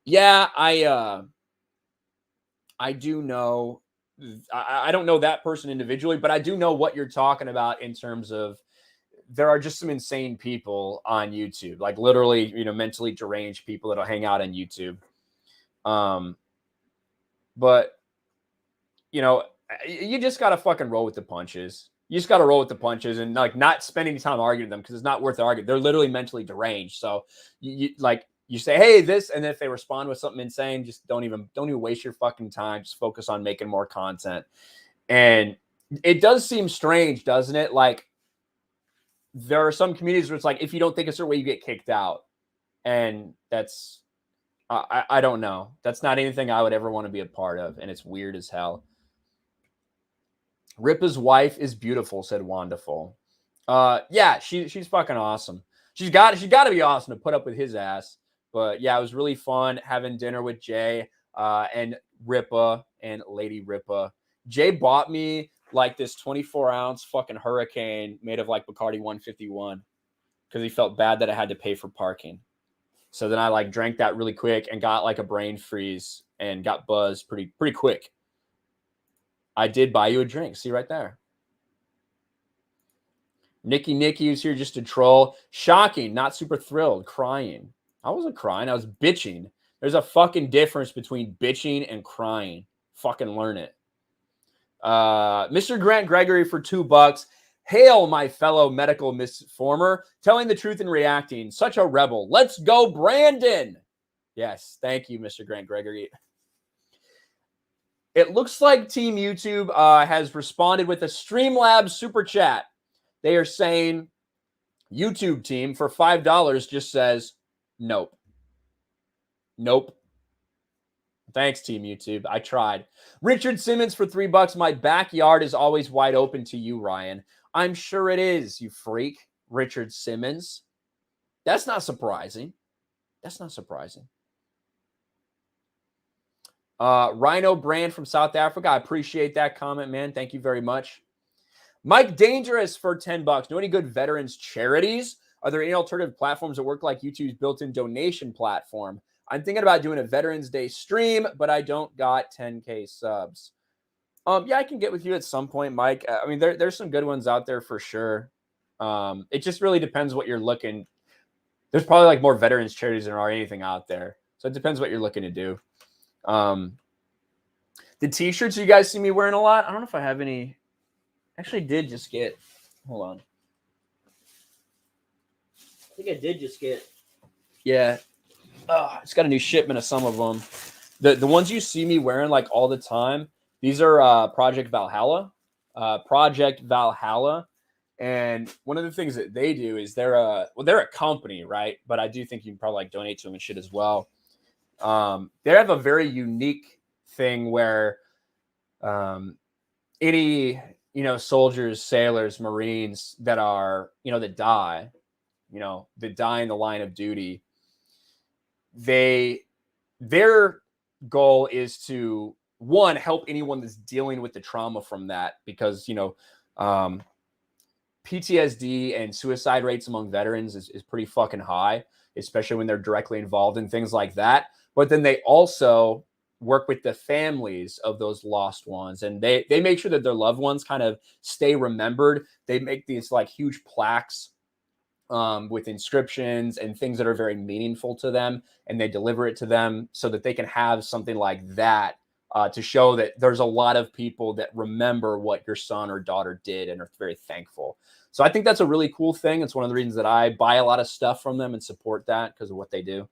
Yeah, I do know. I don't know that person individually, but I do know what you're talking about in terms of there are just some insane people on YouTube, like literally, mentally deranged people that'll hang out on YouTube. But you just got to fucking roll with the punches. You just got to roll with the punches and like not spend any time arguing them because it's not worth arguing. They're literally mentally deranged. So you say, hey, this, and then if they respond with something insane, just don't even waste your fucking time. Just focus on making more content. And it does seem strange, doesn't it? Like there are some communities where it's like, if you don't think a certain way, you get kicked out. And that's, I don't know. That's not anything I would ever want to be a part of. And it's weird as hell. Ripa's wife is beautiful, said Wonderful. Yeah, she's fucking awesome. She's got to be awesome to put up with his ass. But yeah, it was really fun having dinner with Jay and Ripa and Lady Ripa. Jay bought me like this 24-ounce fucking Hurricane made of like Bacardi 151 because he felt bad that I had to pay for parking. So then I like drank that really quick and got like a brain freeze and got buzzed pretty quick. I did buy you a drink. See right there. Nikki was here just to troll. Shocking. Not super thrilled. Crying. I wasn't crying. I was bitching. There's a fucking difference between bitching and crying. Fucking learn it. Mr. Grant Gregory for $2. Hail, my fellow medical misformer. Telling the truth and reacting. Such a rebel. Let's go, Brandon. Yes. Thank you, Mr. Grant Gregory. It looks like Team YouTube has responded with a Streamlabs super chat. They are saying YouTube team for $5 just says nope. Nope. Thanks, Team YouTube. I tried. Richard Simmons for $3. My backyard is always wide open to you, Ryan. I'm sure it is, you freak. Richard Simmons. That's not surprising. That's not surprising. Rhino Brand from South Africa. I appreciate that comment, man. Thank you very much. Mike Dangerous for $10. Know any good veterans charities? Are there any alternative platforms that work like YouTube's built-in donation platform? I'm thinking about doing a Veterans Day stream, but I don't got 10K subs. Yeah, I can get with you at some point, Mike. I mean, there's some good ones out there for sure. It just really depends what you're looking. There's probably like more veterans charities than there are anything out there. So it depends what you're looking to do. The t-shirts you guys see me wearing a lot. I don't know if I have any. Actually did just get, hold on. I think I did just get, yeah. It's got a new shipment of some of them. The ones you see me wearing like all the time, these are Project Valhalla. And one of the things that they do is they're a company, right? But I do think you can probably like donate to them and shit as well. They have a very unique thing where any, soldiers, sailors, Marines that are, that die in the line of duty, their goal is to, one, help anyone that's dealing with the trauma from that, because, PTSD and suicide rates among veterans is pretty fucking high, especially when they're directly involved in things like that. But then they also work with the families of those lost ones, and they make sure that their loved ones kind of stay remembered. They make these like huge plaques with inscriptions and things that are very meaningful to them, and they deliver it to them so that they can have something like that to show that there's a lot of people that remember what your son or daughter did and are very thankful. So I think that's a really cool thing. It's one of the reasons that I buy a lot of stuff from them and support that because of what they do.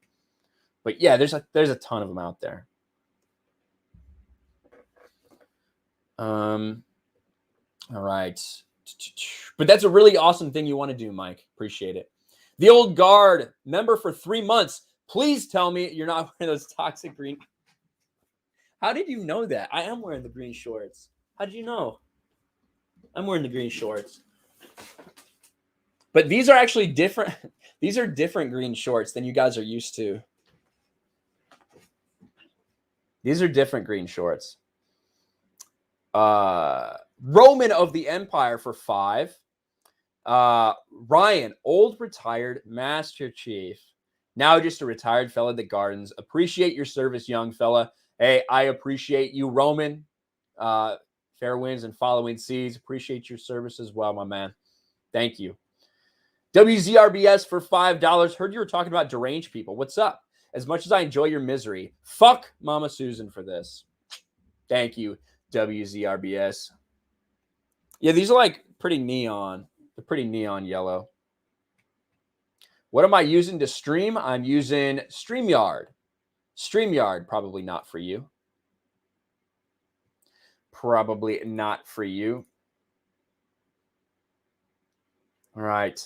But yeah, there's a ton of them out there. All right. But that's a really awesome thing you want to do, Mike. Appreciate it. The Old Guard, member for 3 months. Please tell me you're not wearing those toxic green. How did you know that? I am wearing the green shorts. How did you know? I'm wearing the green shorts. But these are actually different. These are different green shorts than you guys are used to. These are different green shorts. Roman of the Empire for 5. Ryan, old retired Master Chief. Now just a retired fella that gardens. Appreciate your service, young fella. Hey, I appreciate you, Roman. Fair winds and following seas. Appreciate your service as well, my man. Thank you. WZRBS for $5. Heard you were talking about deranged people. What's up? As much as I enjoy your misery, fuck Mama Susan for this. Thank you, WZRBS. Yeah, these are like pretty neon. They're pretty neon yellow. What am I using to stream? I'm using StreamYard. StreamYard, probably not for you. Probably not for you. All right.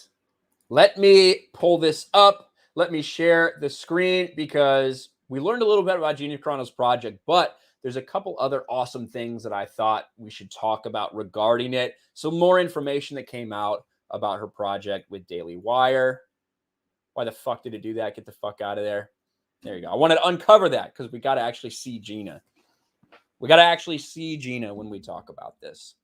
Let me pull this up. Let me share the screen because we learned a little bit about Gina Carano's project, but there's a couple other awesome things that I thought we should talk about regarding it. Some more information that came out about her project with Daily Wire. Why the fuck did it do that? Get the fuck out of there. There you go. I wanted to uncover that because we got to actually see Gina. We got to actually see Gina when we talk about this.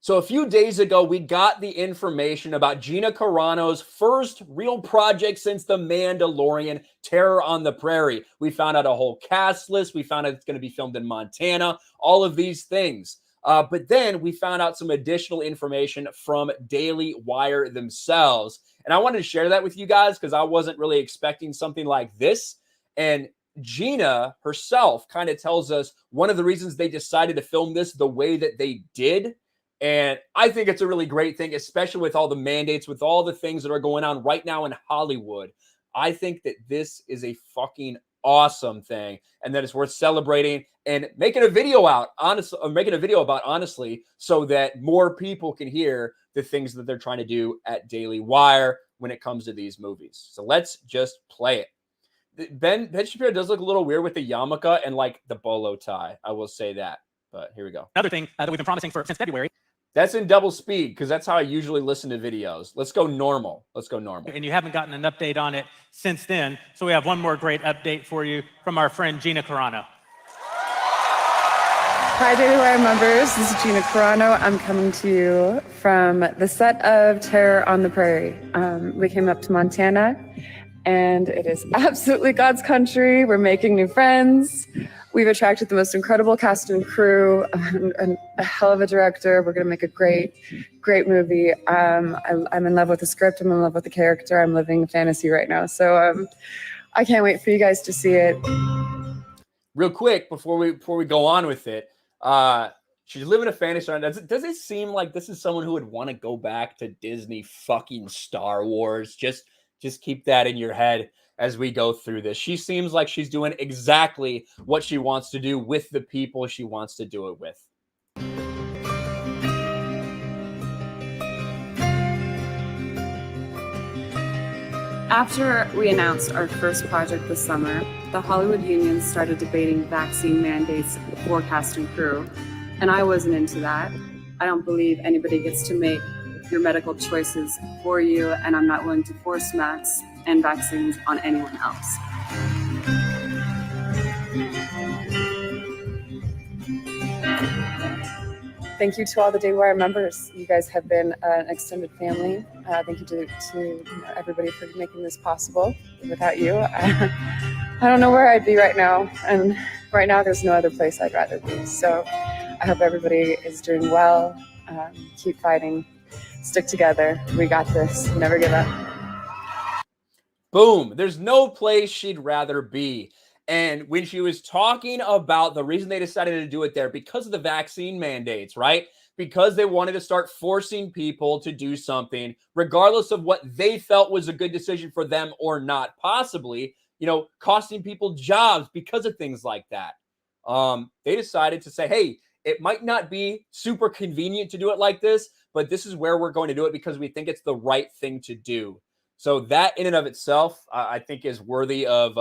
So a few days ago, we got the information about Gina Carano's first real project since The Mandalorian, Terror on the Prairie. We found out a whole cast list. We found out it's going to be filmed in Montana, all of these things. But then we found out some additional information from Daily Wire themselves. And I wanted to share that with you guys because I wasn't really expecting something like this. And Gina herself kind of tells us one of the reasons they decided to film this the way that they did. And I think it's a really great thing, especially with all the mandates, with all the things that are going on right now in Hollywood. I think that this is a fucking awesome thing and that it's worth celebrating and making a video out, honestly, so that more people can hear the things that they're trying to do at Daily Wire when it comes to these movies. So let's just play it. Ben Shapiro does look a little weird with the yarmulke and like the bolo tie. I will say that. But here we go. Another thing that we've been promising since February. That's in double speed because that's how I usually listen to videos. Let's go normal. Let's go normal. And you haven't gotten an update on it since then. So we have one more great update for you from our friend Gina Carano. Hi, Daily Wire members. This is Gina Carano. I'm coming to you from the set of Terror on the Prairie. We came up to Montana, and it is absolutely God's country. We're making new friends. We've attracted the most incredible cast and crew, and a hell of a director. We're going to make a great, great movie. I'm in love with the script. I'm in love with the character. I'm living fantasy right now. So I can't wait for you guys to see it. Real quick, before we go on with it, she's living a fantasy. Does it seem like this is someone who would want to go back to Disney fucking Star Wars? Just keep that in your head as we go through this. She seems like she's doing exactly what she wants to do with the people she wants to do it with. After we announced our first project this summer, the Hollywood unions started debating vaccine mandates for cast and crew, and I wasn't into that. I don't believe anybody gets to make your medical choices for you, and I'm not willing to force masks and vaccines on anyone else. Thank you to all the Daily Wire members. You guys have been an extended family. Thank you to everybody for making this possible. Without you, I don't know where I'd be right now. And right now, there's no other place I'd rather be. So I hope everybody is doing well. Keep fighting. Stick together. We got this. Never give up. Boom. There's no place she'd rather be. And when she was talking about the reason they decided to do it there, because of the vaccine mandates, right? Because they wanted to start forcing people to do something, regardless of what they felt was a good decision for them or not, possibly, costing people jobs because of things like that. They decided to say, hey, it might not be super convenient to do it like this, but this is where we're going to do it because we think it's the right thing to do. So that in and of itself, I think is worthy of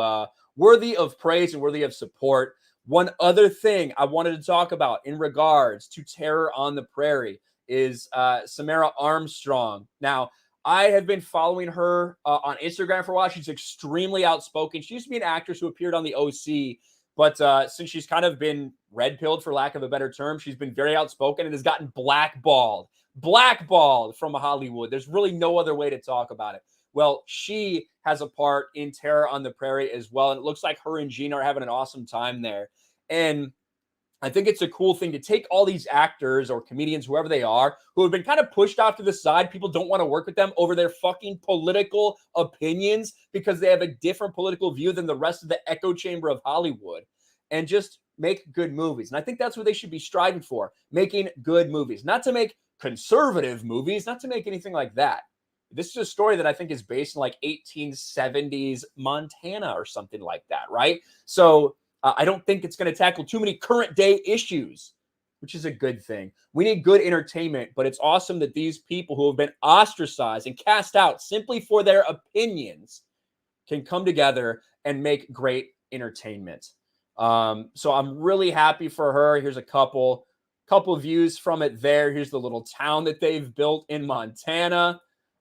praise and worthy of support. One other thing I wanted to talk about in regards to Terror on the Prairie is Samara Armstrong. Now, I have been following her on Instagram for a while. She's extremely outspoken. She used to be an actress who appeared on the OC, but since she's kind of been red-pilled, for lack of a better term, she's been very outspoken and has gotten blackballed from Hollywood. There's really no other way to talk about it. Well, she has a part in Terror on the Prairie as well, and it looks like her and Gina are having an awesome time there. And I think it's a cool thing to take all these actors or comedians, whoever they are, who have been kind of pushed off to the side. People don't want to work with them over their fucking political opinions because they have a different political view than the rest of the echo chamber of Hollywood, and just make good movies. And I think that's what they should be striving for, making good movies, not to make conservative movies, not to make anything like that. This is a story that I think is based in like 1870s Montana or something like that, right? So I don't think it's going to tackle too many current day issues, which is a good thing. We need good entertainment, but it's awesome that these people who have been ostracized and cast out simply for their opinions can come together and make great entertainment. So I'm really happy for her. Here's a couple views from it there. Here's the little town that they've built in Montana.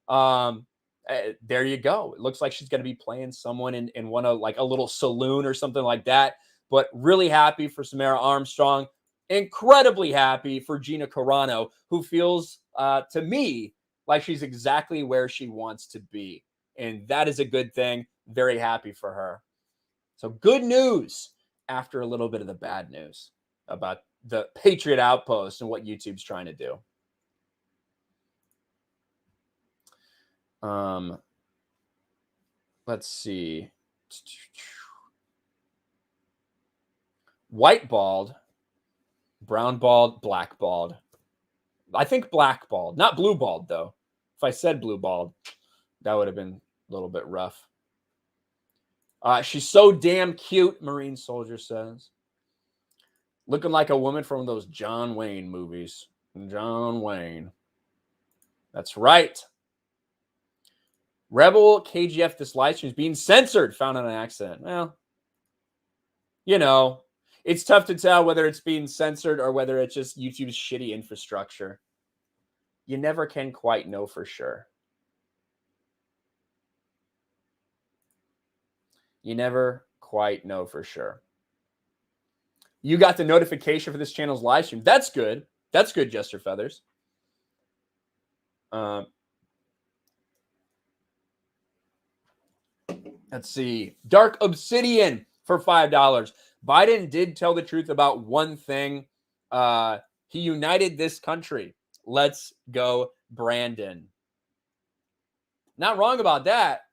There you go. It looks like she's going to be playing someone in one of like a little saloon or something like that. But really happy for Samara Armstrong. Incredibly happy for Gina Carano, who feels to me like she's exactly where she wants to be. And that is a good thing. Very happy for her. So good news after a little bit of the bad news about the Patriot Outpost and what YouTube's trying to do. Let's see. White bald, brown bald, black bald. I think black bald, not blue bald though. If I said blue bald, that would have been a little bit rough. She's so damn cute, Marine Soldier says. Looking like a woman from those John Wayne movies. John Wayne. That's right. Rebel KGF, this live stream is being censored, found on an accident. Well, it's tough to tell whether it's being censored or whether it's just YouTube's shitty infrastructure. You never can quite know for sure. You never quite know for sure. You got the notification for this channel's live stream. That's good. That's good, Jester Feathers. Let's see. Dark Obsidian for $5. Biden did tell the truth about one thing. He united this country. Let's go, Brandon. Not wrong about that.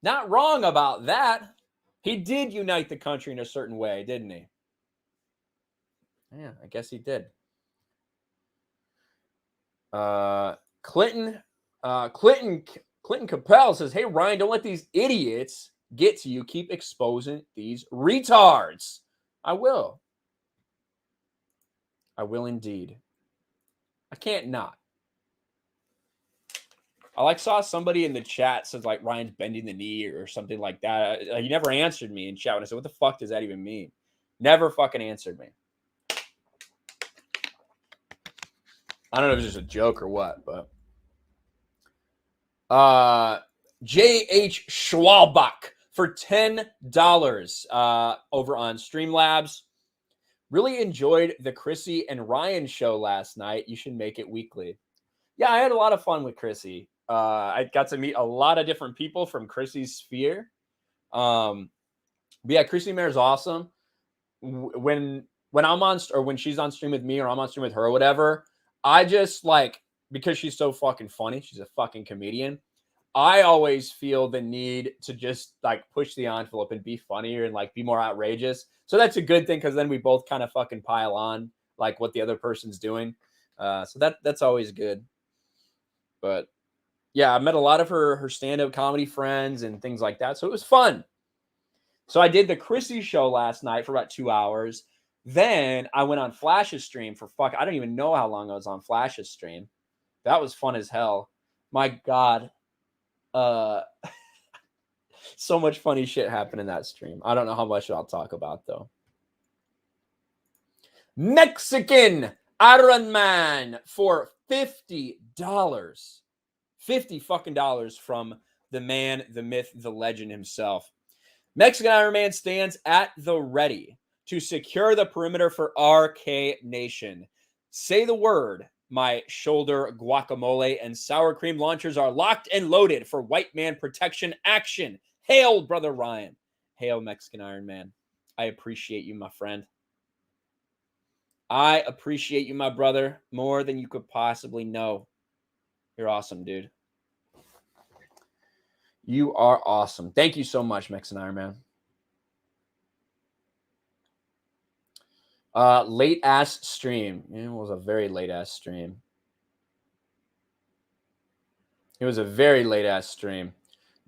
Not wrong about that. He did unite the country in a certain way, didn't he? Yeah, I guess he did. Clinton Chappelle says, hey, Ryan, don't let these idiots get to you. Keep exposing these retards. I will. I will indeed. I can't not. I saw somebody in the chat says like Ryan's bending the knee or something like that. He never answered me in chat. And I said, what the fuck does that even mean? Never fucking answered me. I don't know if it's just a joke or what, but J.H. Schwalbach for $10 over on Streamlabs. Really enjoyed the Chrissy and Ryan show last night. You should make it weekly. Yeah, I had a lot of fun with Chrissy. I got to meet a lot of different people from Chrissy's sphere. But yeah, Chrissy Mayer is awesome. When I'm on, or when she's on stream with me, or I'm on stream with her, or whatever, I just because she's so fucking funny. She's a fucking comedian. I always feel the need to just like push the envelope and be funnier and like be more outrageous. So that's a good thing because then we both kind of fucking pile on like what the other person's doing. So that's always good. But yeah, I met a lot of her stand-up comedy friends and things like that. So it was fun. So I did the Chrissy show last night for about 2 hours. Then I went on Flash's stream for I don't even know how long I was on Flash's stream. That was fun as hell. My God. So much funny shit happened in that stream. I don't know how much I'll talk about though. Mexican Iron Man for $50. $50 fucking dollars from the man, the myth, the legend himself. Mexican Iron Man stands at the ready to secure the perimeter for RK Nation. Say the word. My shoulder guacamole and sour cream launchers are locked and loaded for white man protection action. Hail, Brother Ryan. Hail, Mexican Iron Man. I appreciate you, my friend. I appreciate you, my brother, more than you could possibly know. You're awesome, dude. You are awesome. Thank you so much, Mexican Iron Man. Late ass stream. It was a very late ass stream. It was a very late ass stream.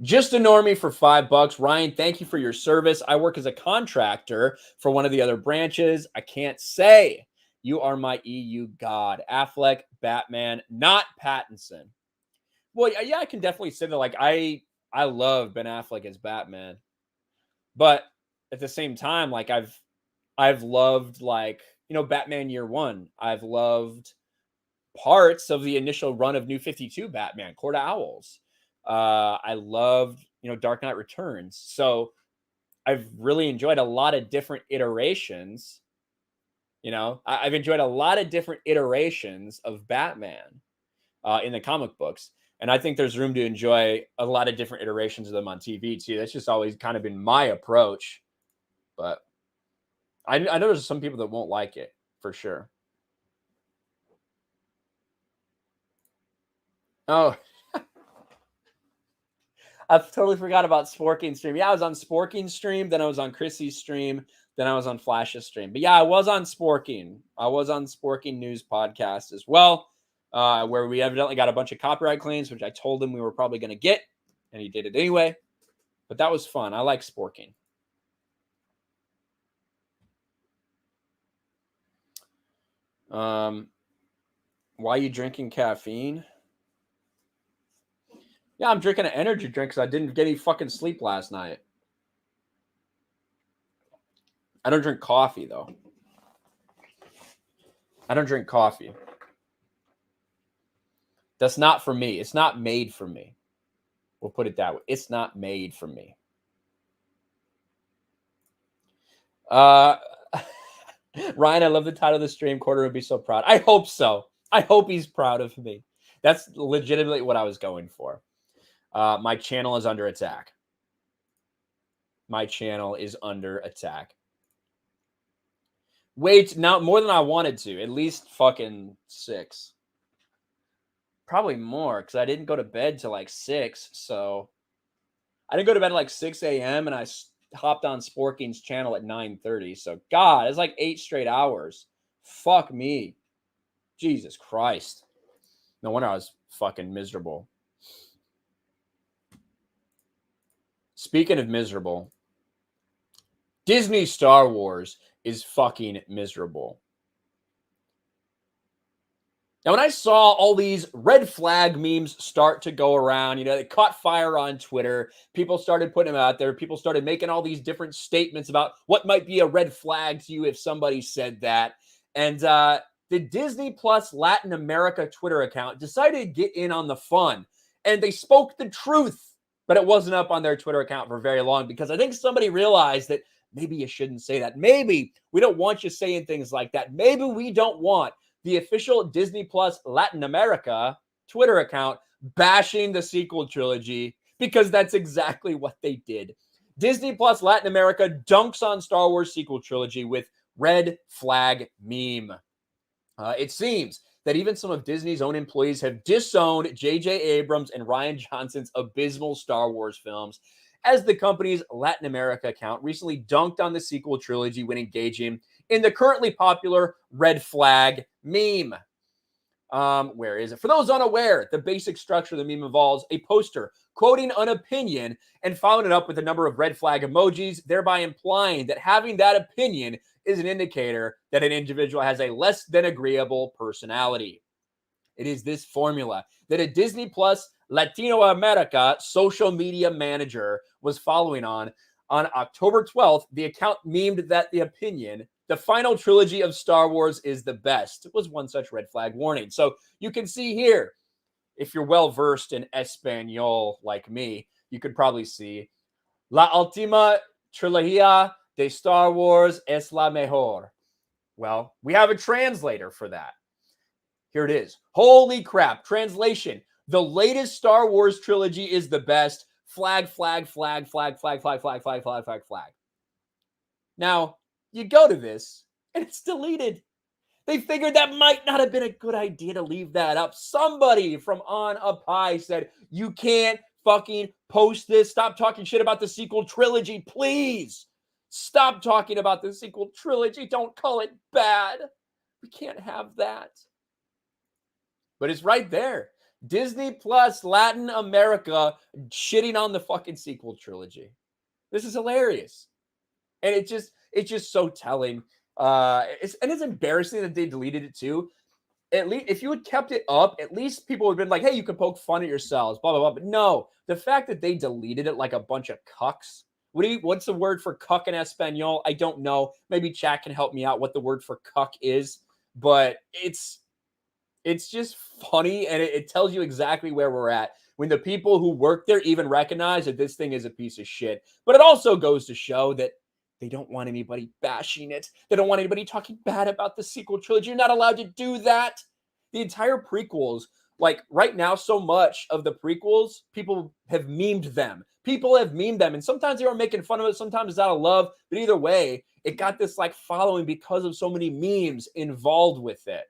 Just a normie for $5. Ryan, thank you for your service. I work as a contractor for one of the other branches. I can't say you are my EU god. Affleck, Batman, not Pattinson. Well, yeah, I can definitely say that. Like, I love Ben Affleck as Batman, but at the same time, like I've loved, like, you know, Batman Year One. I've loved parts of the initial run of New 52 Batman, Court of Owls. I loved, you know, Dark Knight Returns. So I've really enjoyed a lot of different iterations. You know, I've enjoyed a lot of different iterations of Batman in the comic books. And I think there's room to enjoy a lot of different iterations of them on TV too. That's just always kind of been my approach. But I know there's some people that won't like it for sure. Oh, I totally forgot about Sporking's stream. Yeah, I was on Sporking's stream, then I was on Chrissy's stream, then I was on Flash's stream. But yeah, I was on Sporking. I was on Sporking News podcast as well, where we evidently got a bunch of copyright claims, which I told him we were probably going to get, and he did it anyway. But that was fun. I like Sporking. Why are you drinking caffeine? Yeah, I'm drinking an energy drink because I didn't get any fucking sleep last night. I don't drink coffee, though. I don't drink coffee. That's not for me. It's not made for me. We'll put it that way. It's not made for me. Ryan, I love the title of the stream. Quarter would be so proud. I hope so. I hope he's proud of me. That's legitimately what I was going for. My channel is under attack. My channel is under attack. Wait, now more than I wanted to. At least fucking 6. Probably more, because I didn't go to bed till like 6. So I didn't go to bed at like 6 a.m. and I hopped on Sporking's channel at 9:30. So God, it's like 8 straight hours. Fuck me. Jesus Christ. No wonder I was fucking miserable. Speaking of miserable, Disney Star Wars is fucking miserable. Now, when I saw all these red flag memes start to go around, you know, they caught fire on Twitter. People started putting them out there. People started making all these different statements about what might be a red flag to you if somebody said that. And the Disney Plus Latin America Twitter account decided to get in on the fun. And they spoke the truth. But it wasn't up on their Twitter account for very long because I think somebody realized that maybe you shouldn't say that. Maybe we don't want you saying things like that. Maybe we don't want the official Disney Plus Latin America Twitter account bashing the sequel trilogy, because that's exactly what they did. Disney Plus Latin America dunks on Star Wars sequel trilogy with red flag meme. It seems that even some of Disney's own employees have disowned J.J. Abrams and Rian Johnson's abysmal Star Wars films, as the company's Latin America account recently dunked on the sequel trilogy when engaging in the currently popular red flag meme. Where is it? For those unaware, the basic structure of the meme involves a poster quoting an opinion and following it up with a number of red flag emojis, thereby implying that having that opinion is an indicator that an individual has a less than agreeable personality. It is this formula that a Disney Plus Latino America social media manager was following on October 12th. The account memed that the opinion, the final trilogy of Star Wars is the best, was one such red flag warning. So you can see here, if you're well versed in Espanol like me, you could probably see La Última Trilogía de Star Wars es la mejor. Well, we have a translator for that. Here it is. Holy crap. Translation. The latest Star Wars trilogy is the best. Flag, flag, flag, flag, flag, flag, flag, flag, flag, flag, flag. Now, you go to this, and it's deleted. They figured that might not have been a good idea to leave that up. Somebody from On Up High said, you can't fucking post this. Stop talking shit about the sequel trilogy, please. Stop talking about the sequel trilogy. Don't call it bad. We can't have that. But it's right there. Disney Plus Latin America shitting on the fucking sequel trilogy. This is hilarious. And it's just so telling. It's embarrassing that they deleted it too. At least if you had kept it up, at least people would have been like, hey, you can poke fun at yourselves, blah, blah, blah. But no, the fact that they deleted it like a bunch of cucks. What's the word for cuck in Espanol? I don't know. Maybe chat can help me out what the word for cuck is. But it's just funny, and it tells you exactly where we're at when the people who work there even recognize that this thing is a piece of shit. But it also goes to show that they don't want anybody bashing it. They don't want anybody talking bad about the sequel trilogy. You're not allowed to do that. The entire prequels, like right now, so much of the prequels, people have memed them. People have memed them, and sometimes they were making fun of it. Sometimes it's out of love. But either way, it got this like following because of so many memes involved with it.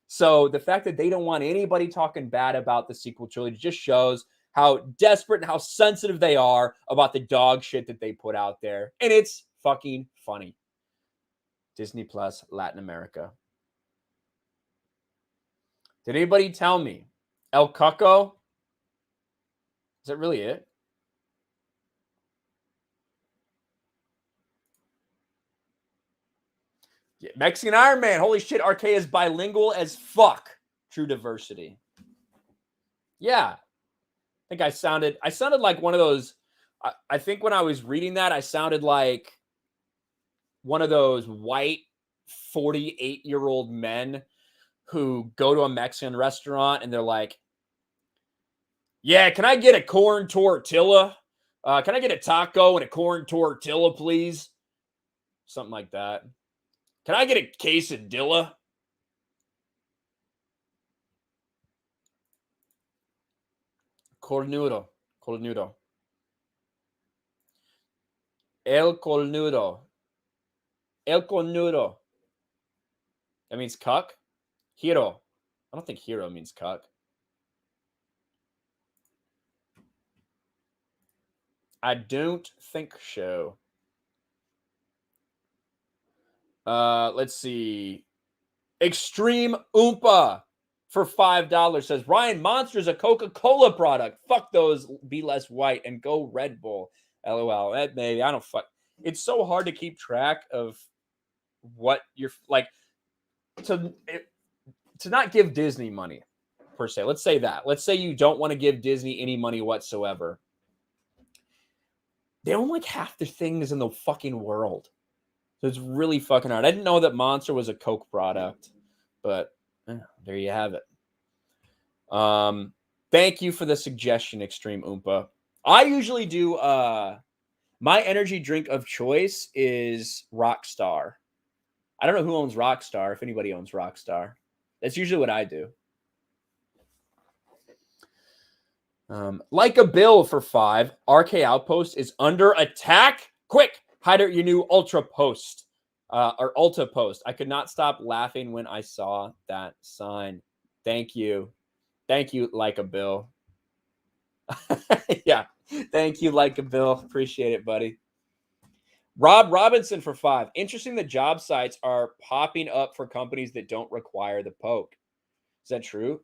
So the fact that they don't want anybody talking bad about the sequel trilogy just shows how desperate and how sensitive they are about the dog shit that they put out there. And it's fucking funny. Disney Plus Latin America. Did anybody tell me El Cuco? Is that really it? Yeah, Mexican Iron Man. Holy shit, RK is bilingual as fuck. True diversity. Yeah. I think I sounded like one of those. I think when I was reading that, I sounded like one of those white 48-year-old men who go to a Mexican restaurant and they're like, yeah, can I get a corn tortilla? Can I get a taco and a corn tortilla, please? Something like that. Can I get a quesadilla? Cornudo. El cornudo. That means cuck. Hero. I don't think hero means cuck. I don't think so. Let's see. Extreme Oompa for $5 says, Ryan, Monster's a Coca-Cola product. Fuck those. Be less white and go Red Bull. LOL. That maybe. I don't fuck. It's so hard to keep track of what you're like to not give Disney money per se. Let's say that. Let's say you don't want to give Disney any money whatsoever. They own like half the things in the fucking world. So it's really fucking hard. I didn't know that Monster was a Coke product, but there you have it. Thank you for the suggestion, Extreme Oompa. I usually do, my energy drink of choice is Rockstar. I don't know who owns Rockstar, if anybody owns Rockstar. That's usually what I do. Like a bill for $5. RK Outpost is under attack. Quick! Hide out your new Ultra Post. or Ulta Post. I could not stop laughing when I saw that sign. Thank you. Thank you, Like a Bill. Yeah. Thank you, Like a Bill. Appreciate it, buddy. Rob Robinson for 5. Interesting that job sites are popping up for companies that don't require the poke. Is that true?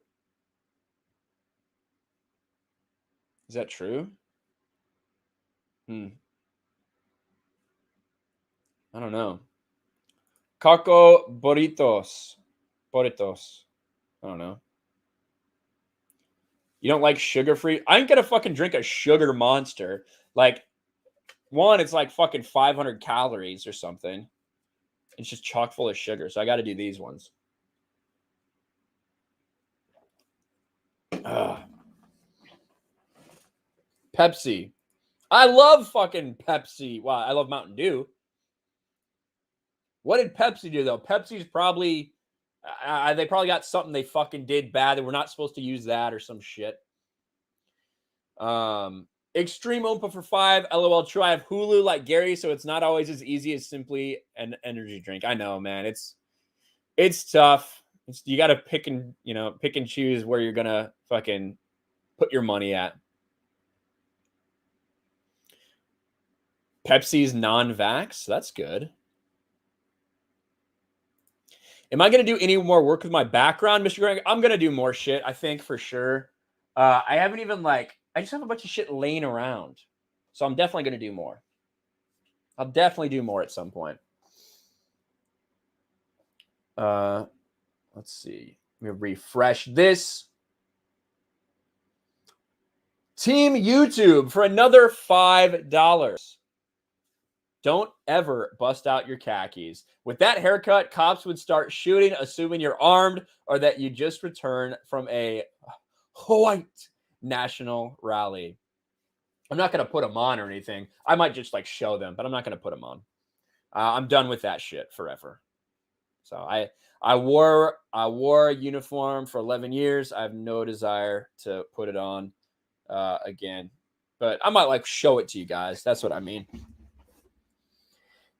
Is that true? I don't know. Coco Burritos. Burritos. I don't know. You don't like sugar-free? I ain't gonna fucking drink a sugar monster. Like, one, it's like fucking 500 calories or something. It's just chock full of sugar. So I got to do these ones. Pepsi. I love fucking Pepsi. Wow, I love Mountain Dew. What did Pepsi do, though? Pepsi's probably... they probably got something they fucking did bad that we're not supposed to use that or some shit. Extreme Opa for 5. LOL, true. I have Hulu like Gary, so it's not always as easy as simply an energy drink. I know, man. It's tough. You got to pick and choose where you're gonna fucking put your money at. Pepsi's non-vax. That's good. Am I going to do any more work with my background, Mr. Greg? I'm going to do more shit, I think, for sure. I haven't even, I just have a bunch of shit laying around. So I'm definitely going to do more. I'll definitely do more at some point. Let's see. Let me refresh this. Team YouTube for another $5. Don't ever bust out your khakis. With that haircut, cops would start shooting, assuming you're armed or that you just returned from a white national rally. I'm not going to put them on or anything. I might just show them, but I'm not going to put them on. I'm done with that shit forever. So I wore a uniform for 11 years. I have no desire to put it on again, but I might show it to you guys. That's what I mean.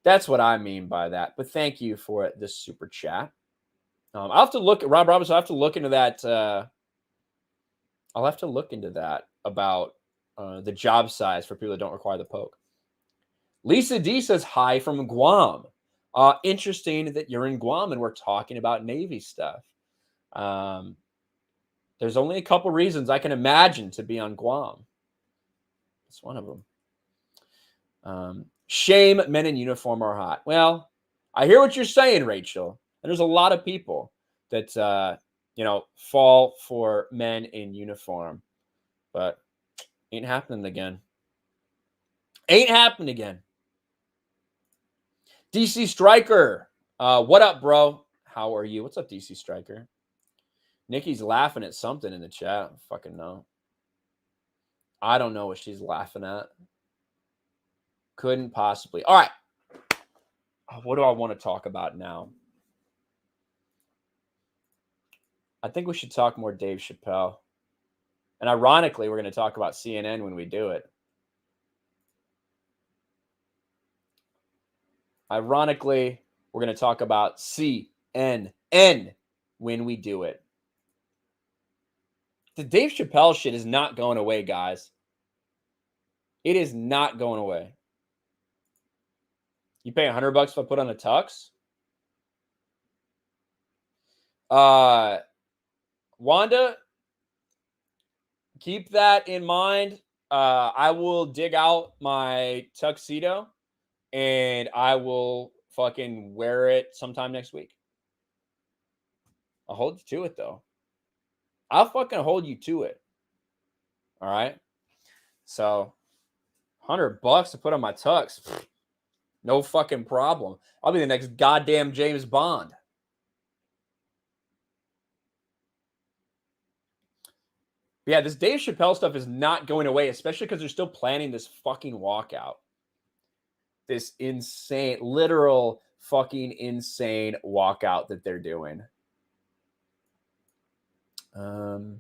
That's what I mean by that. But thank you for this super chat. I'll have to look at Rob Roberts. I'll have to look into that. I'll have to look into that about the job size for people that don't require the poke. Lisa D says hi from Guam. Interesting that you're in Guam and we're talking about Navy stuff. There's only a couple reasons I can imagine to be on Guam. That's one of them. Shame men in uniform are hot. Well, I hear what you're saying, Rachel. And there's a lot of people that, fall for men in uniform. But ain't happening again. Ain't happening again. DC Striker. What up, bro? How are you? What's up, DC Striker? Nikki's laughing at something in the chat. I don't fucking know. I don't know what she's laughing at. Couldn't possibly. All right. What do I want to talk about now? I think we should talk more Dave Chappelle. And ironically, we're going to talk about CNN when we do it. Ironically, we're going to talk about CNN when we do it. The Dave Chappelle shit is not going away, guys. It is not going away. You pay $100 if I put on a tux? Wanda, keep that in mind. I will dig out my tuxedo and I will fucking wear it sometime next week. I'll hold you to it, though. I'll fucking hold you to it. All right? So, $100 to put on my tux. No fucking problem. I'll be the next goddamn James Bond. But yeah, this Dave Chappelle stuff is not going away, especially because they're still planning this fucking walkout. This insane, literal fucking insane walkout that they're doing. All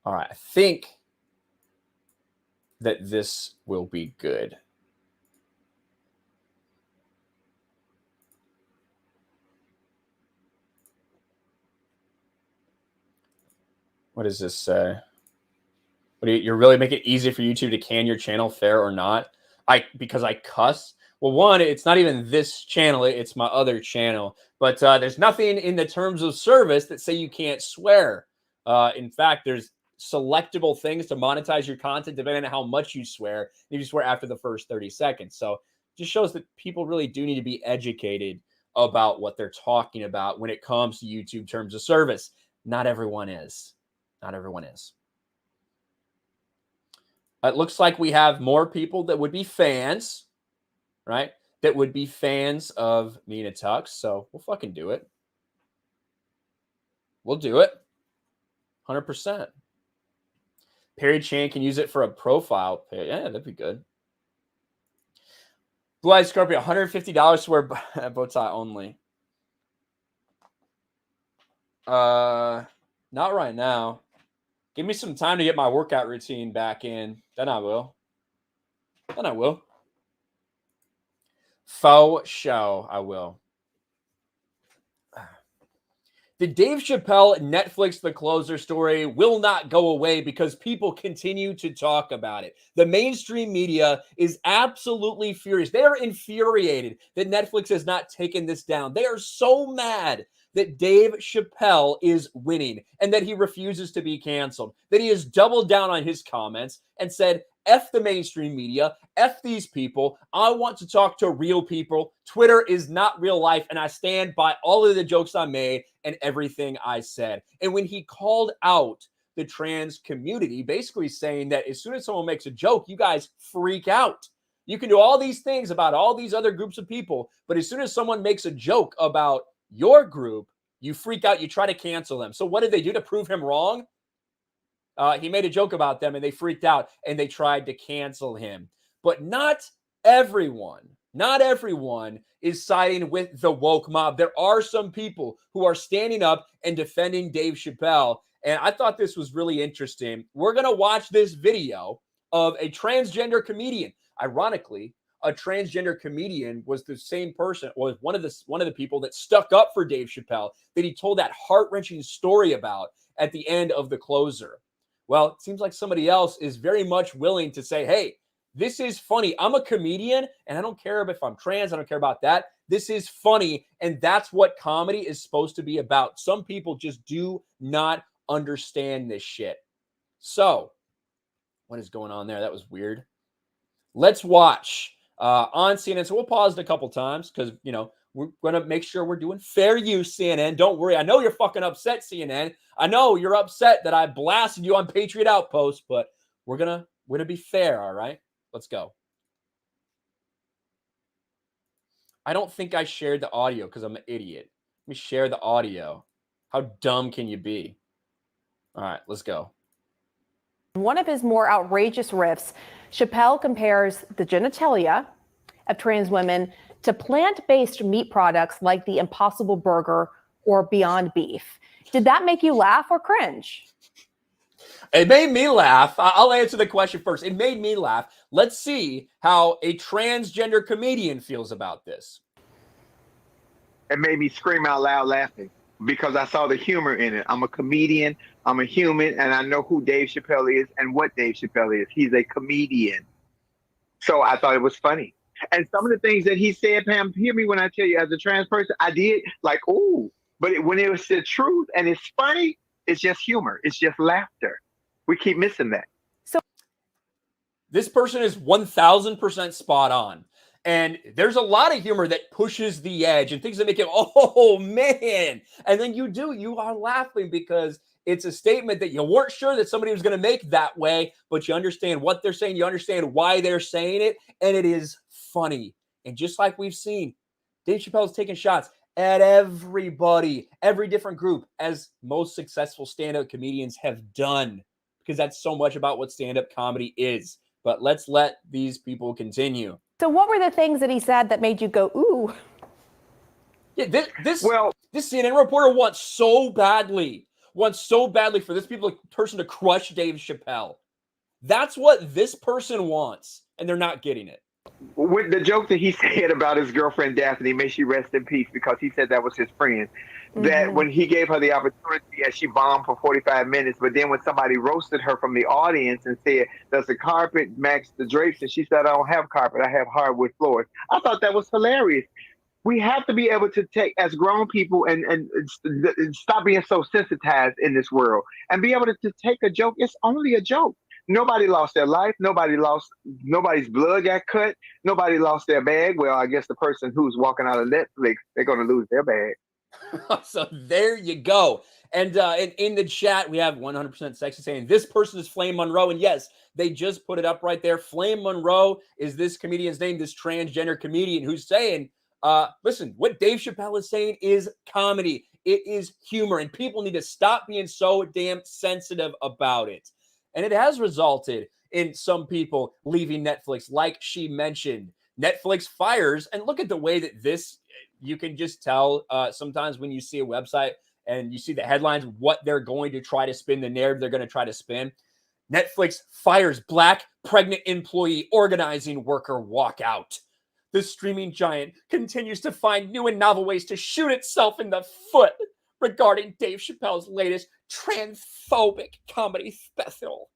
right, I think that this will be good. What does this say? You're really making it easy for YouTube to can your channel, fair or not? Because I cuss. Well, one, it's not even this channel; it's my other channel. But there's nothing in the terms of service that say you can't swear. In fact, there's selectable things to monetize your content depending on how much you swear. If you swear after the first 30 seconds, so it just shows that people really do need to be educated about what they're talking about when it comes to YouTube terms of service. Not everyone is. Not everyone is. It looks like we have more people that would be fans, right? That would be fans of Nina Tux. So we'll fucking do it. We'll do it. 100%. Perry Chan can use it for a profile. Yeah, that'd be good. Blue Eyed Scorpio, $150 to wear bow tie only. Not right now. Give me some time to get my workout routine back in. Then I will. Faux show. I will. The Dave Chappelle Netflix The Closer story will not go away because people continue to talk about it. The mainstream media is absolutely furious. They are infuriated that Netflix has not taken this down. They are so mad that Dave Chappelle is winning and that he refuses to be canceled, that he has doubled down on his comments and said, F the mainstream media, F these people. I want to talk to real people. Twitter is not real life, and I stand by all of the jokes I made and everything I said. And when he called out the trans community, basically saying that as soon as someone makes a joke, you guys freak out. You can do all these things about all these other groups of people, but as soon as someone makes a joke about your group, you freak out, you try to cancel them. So what did they do to prove him wrong? He made a joke about them and they freaked out and they tried to cancel him. But not everyone is siding with the woke mob. There are some people who are standing up and defending Dave Chappelle. And I thought this was really interesting. We're going to watch this video of a transgender comedian. Ironically, a transgender comedian was the same person, was one of the people that stuck up for Dave Chappelle that he told that heart-wrenching story about at the end of The Closer. Well, it seems like somebody else is very much willing to say, hey, this is funny. I'm a comedian, and I don't care if I'm trans. I don't care about that. This is funny, and that's what comedy is supposed to be about. Some people just do not understand this shit. So, what is going on there? That was weird. Let's watch on CNN. So we'll pause it a couple times because, you know, we're going to make sure we're doing fair use, CNN. Don't worry. I know you're fucking upset, CNN. I know you're upset that I blasted you on Patriot Outpost, but we're going to be fair, all right? Let's go. I don't think I shared the audio because I'm an idiot. Let me share the audio. How dumb can you be? All right, let's go. One of his more outrageous riffs, Chappelle compares the genitalia of trans women to plant-based meat products like the Impossible Burger or Beyond Beef. Did that make you laugh or cringe? It made me laugh. I'll answer the question first. It made me laugh. Let's see how a transgender comedian feels about this. It made me scream out loud laughing because I saw the humor in it. I'm a comedian, I'm a human, and I know who Dave Chappelle is and what Dave Chappelle is. He's a comedian. So I thought it was funny. And some of the things that he said, Pam, hear me when I tell you, as a trans person, I did like, ooh. But when it was the truth and it's funny, it's just humor. It's just laughter. We keep missing that. So this person is 1000% spot on. And there's a lot of humor that pushes the edge and things that make it, oh, man. And then you are laughing because it's a statement that you weren't sure that somebody was going to make that way, but you understand what they're saying. You understand why they're saying it. And it is funny. And just like we've seen, Dave Chappelle's taking shots at everybody, every different group, as most successful stand-up comedians have done, because that's so much about what stand-up comedy is. But let's let these people continue. So what were the things that he said that made you go, ooh? Yeah, this CNN reporter wants so badly for this person to crush Dave Chappelle. That's what this person wants, and they're not getting it. With the joke that he said about his girlfriend Daphne, may she rest in peace, because he said that was his friend. that when he gave her the opportunity and she bombed for 45 minutes, but then when somebody roasted her from the audience and said, does the carpet match the drapes? And she said, I don't have carpet, I have hardwood floors. I thought that was hilarious. We have to be able to take, as grown people, and stop being so sensitized in this world and be able to take a joke. It's only a joke. Nobody lost their life. Nobody's blood got cut. Nobody lost their bag. Well, I guess the person who's walking out of Netflix, they're going to lose their bag. So there you go. And in the chat, we have 100% Sexy saying this person is Flame Monroe. And yes, they just put it up right there. Flame Monroe is this comedian's name, this transgender comedian who's saying, listen, what Dave Chappelle is saying is comedy. It is humor. And people need to stop being so damn sensitive about it. And it has resulted in some people leaving Netflix, like she mentioned. Netflix fires, and look at the way that this, you can just tell sometimes when you see a website and you see the headlines, what they're going to try to spin, the narrative they're going to try to spin. Netflix fires Black pregnant employee organizing worker walkout. The streaming giant continues to find new and novel ways to shoot itself in the foot regarding Dave Chappelle's latest transphobic comedy special.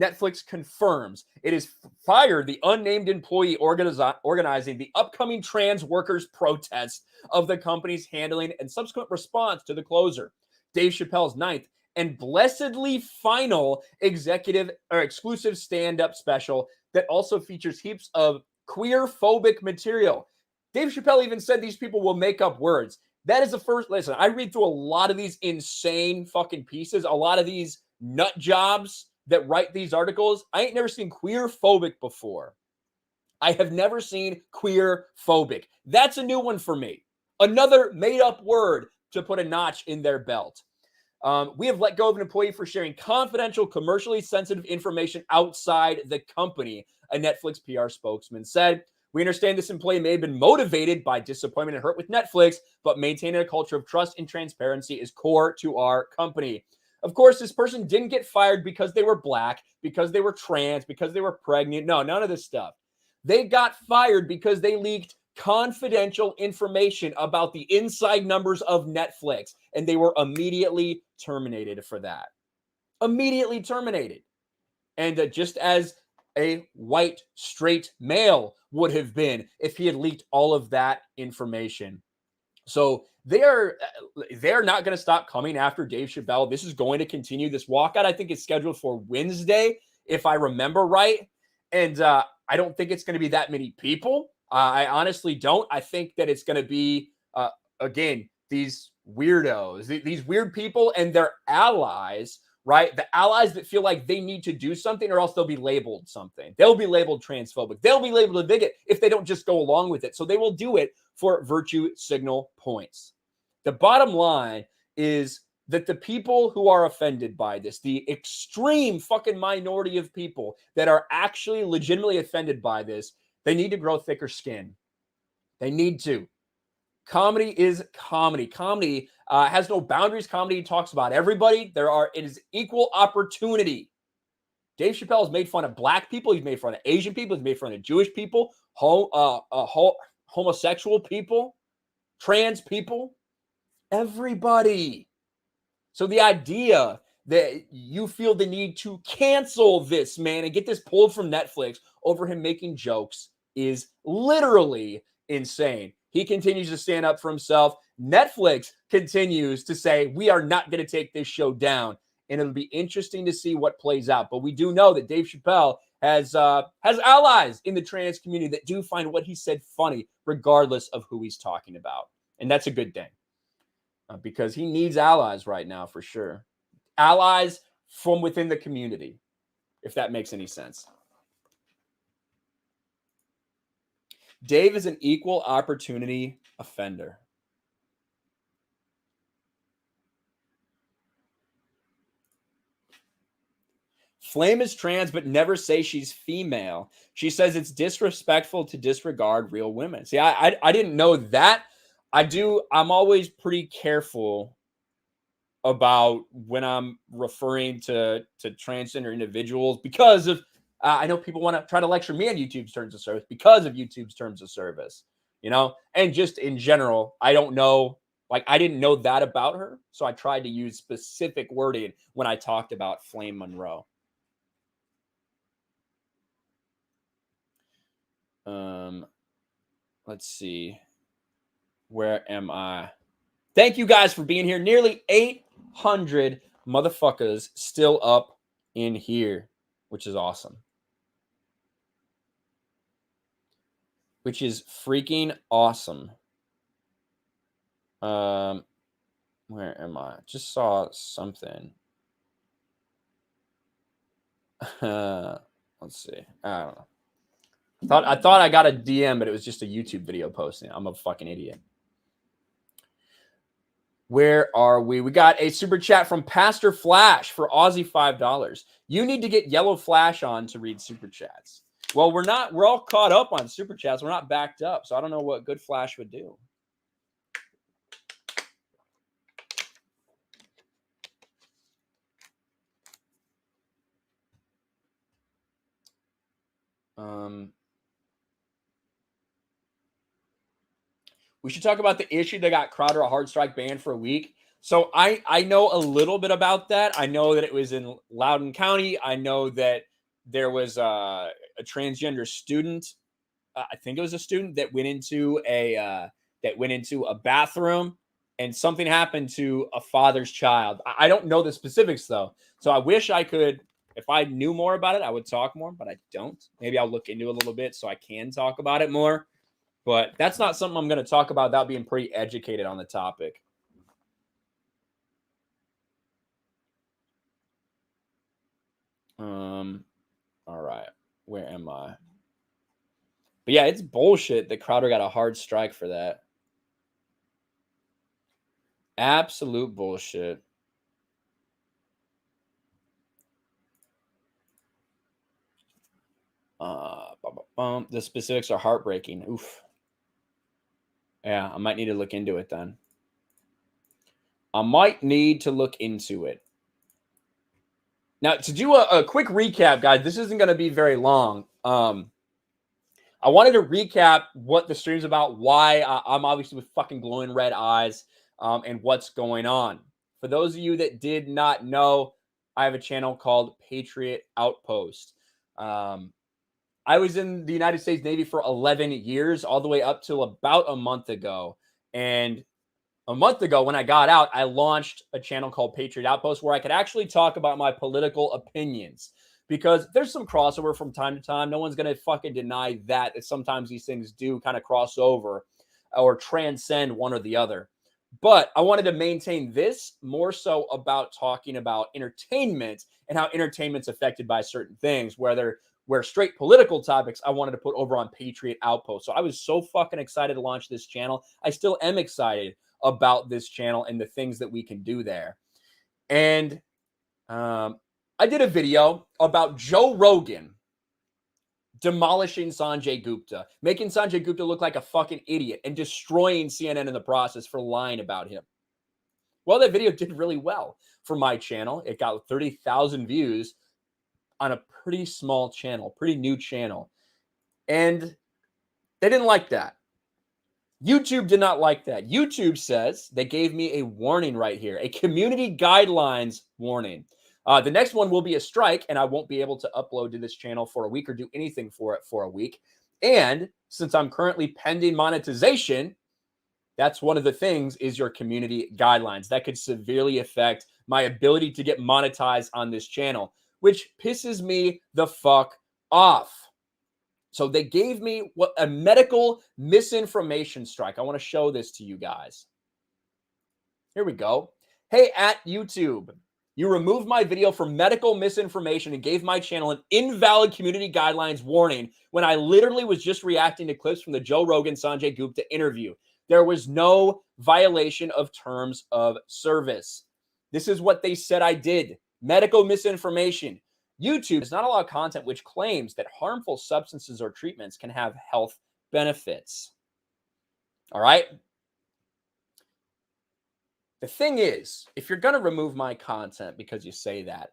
Netflix confirms it has fired the unnamed employee organizing the upcoming trans workers' protest of the company's handling and subsequent response to the closure. Dave Chappelle's ninth and blessedly final executive or exclusive stand-up special that also features heaps of queer-phobic material. Dave Chappelle even said these people will make up words. That is the first. Listen, I read through a lot of these insane fucking pieces, a lot of these nut jobs that write these articles. I ain't never seen queer phobic before. I have never seen queer phobic. That's a new one for me. Another made up word to put a notch in their belt. We have let go of an employee for sharing confidential, commercially sensitive information outside the company, a Netflix PR spokesman said. We understand this employee may have been motivated by disappointment and hurt with Netflix, but maintaining a culture of trust and transparency is core to our company. Of course, this person didn't get fired because they were Black, because they were trans, because they were pregnant. No, none of this stuff. They got fired because they leaked confidential information about the inside numbers of Netflix, and they were immediately terminated for that. Immediately terminated. And just as a white, straight male would have been if he had leaked all of that information. So they are not going to stop coming after Dave Chappelle. This is going to continue. This walkout, I think, is scheduled for Wednesday, if I remember right. And I don't think it's going to be that many people. I honestly don't. I think that it's going to be, again, these weirdos, these weird people and their allies, right? The allies that feel like they need to do something or else they'll be labeled something. They'll be labeled transphobic. They'll be labeled a bigot if they don't just go along with it. So they will do it for virtue signal points. The bottom line is that the people who are offended by this, the extreme fucking minority of people that are actually legitimately offended by this, they need to grow thicker skin. They need to. Comedy is comedy. Comedy has no boundaries. Comedy talks about everybody. It is equal opportunity. Dave Chappelle has made fun of Black people. He's made fun of Asian people. He's made fun of Jewish people, homosexual people, trans people, everybody. So the idea that you feel the need to cancel this man and get this pulled from Netflix over him making jokes is literally insane. He continues to stand up for himself. Netflix continues to say, we are not going to take this show down. And it'll be interesting to see what plays out. But we do know that Dave Chappelle has allies in the trans community that do find what he said funny, regardless of who he's talking about. And that's a good thing because he needs allies right now for sure. Allies from within the community, if that makes any sense. Dave is an equal opportunity offender. Flame is trans, but never say she's female. She says it's disrespectful to disregard real women. See, I didn't know that. I'm always pretty careful about when I'm referring to transgender individuals because of, I know people want to try to lecture me on YouTube's terms of service because of YouTube's terms of service, and just in general, I don't know Like, I didn't know that about her, so I tried to use specific wording when I talked about Flame Monroe. Let's see. Where am I? Thank you guys for being here. Nearly 800 motherfuckers still up in here, which is awesome. Which is freaking awesome. Where am I? Just saw something. Let's see. I don't know. I thought I got a DM, but it was just a YouTube video posting. I'm a fucking idiot. Where are we? We got a super chat from Pastor Flash for Aussie $5. You need to get Yellow Flash on to read super chats. Well, we're all caught up on super chats. We're not backed up, so I don't know what good Flash would do. We should talk about the issue that got Crowder a hard strike ban for a week. So I know a little bit about that. I know that it was in Loudoun County. I know that there was a transgender student. I think it was a student that went into a bathroom and something happened to a father's child. I don't know the specifics though. So I wish I could. If I knew more about it, I would talk more, but I don't. Maybe I'll look into it a little bit so I can talk about it more. But that's not something I'm going to talk about without being pretty educated on the topic. All right. Where am I? But yeah, it's bullshit that Crowder got a hard strike for that. Absolute bullshit. The specifics are heartbreaking. Oof. Yeah, I might need to look into it then. I might need to look into it. Now, to do a quick recap, guys, this isn't going to be very long. I wanted to recap what the stream's about, why I'm obviously with fucking glowing red eyes, and what's going on. For those of you that did not know, I have a channel called Patriot Outpost. I was in the United States Navy for 11 years, all the way up till about a month ago. And a month ago, when I got out, I launched a channel called Patriot Outpost where I could actually talk about my political opinions, because there's some crossover from time to time. No one's going to fucking deny that sometimes these things do kind of cross over or transcend one or the other. But I wanted to maintain this more so about talking about entertainment and how entertainment's affected by certain things, where straight political topics I wanted to put over on Patriot Outpost. So I was so fucking excited to launch this channel. I still am excited about this channel and the things that we can do there. And I did a video about Joe Rogan demolishing Sanjay Gupta, making Sanjay Gupta look like a fucking idiot and destroying CNN in the process for lying about him. Well, that video did really well for my channel. It got 30,000 views on a pretty small channel, pretty new channel. And they didn't like that. YouTube did not like that. YouTube says they gave me a warning right here, a community guidelines warning. The next one will be a strike, and I won't be able to upload to this channel for a week or do anything for it for a week. And since I'm currently pending monetization, that's one of the things is your community guidelines. That could severely affect my ability to get monetized on this channel, which pisses me the fuck off. So they gave me a medical misinformation strike. I want to show this to you guys. Here we go. Hey, at YouTube, you removed my video for medical misinformation and gave my channel an invalid community guidelines warning when I literally was just reacting to clips from the Joe Rogan Sanjay Gupta interview. There was no violation of terms of service. This is what they said I did. Medical misinformation. YouTube does not allow content which claims that harmful substances or treatments can have health benefits. All right? The thing is, if you're going to remove my content because you say that,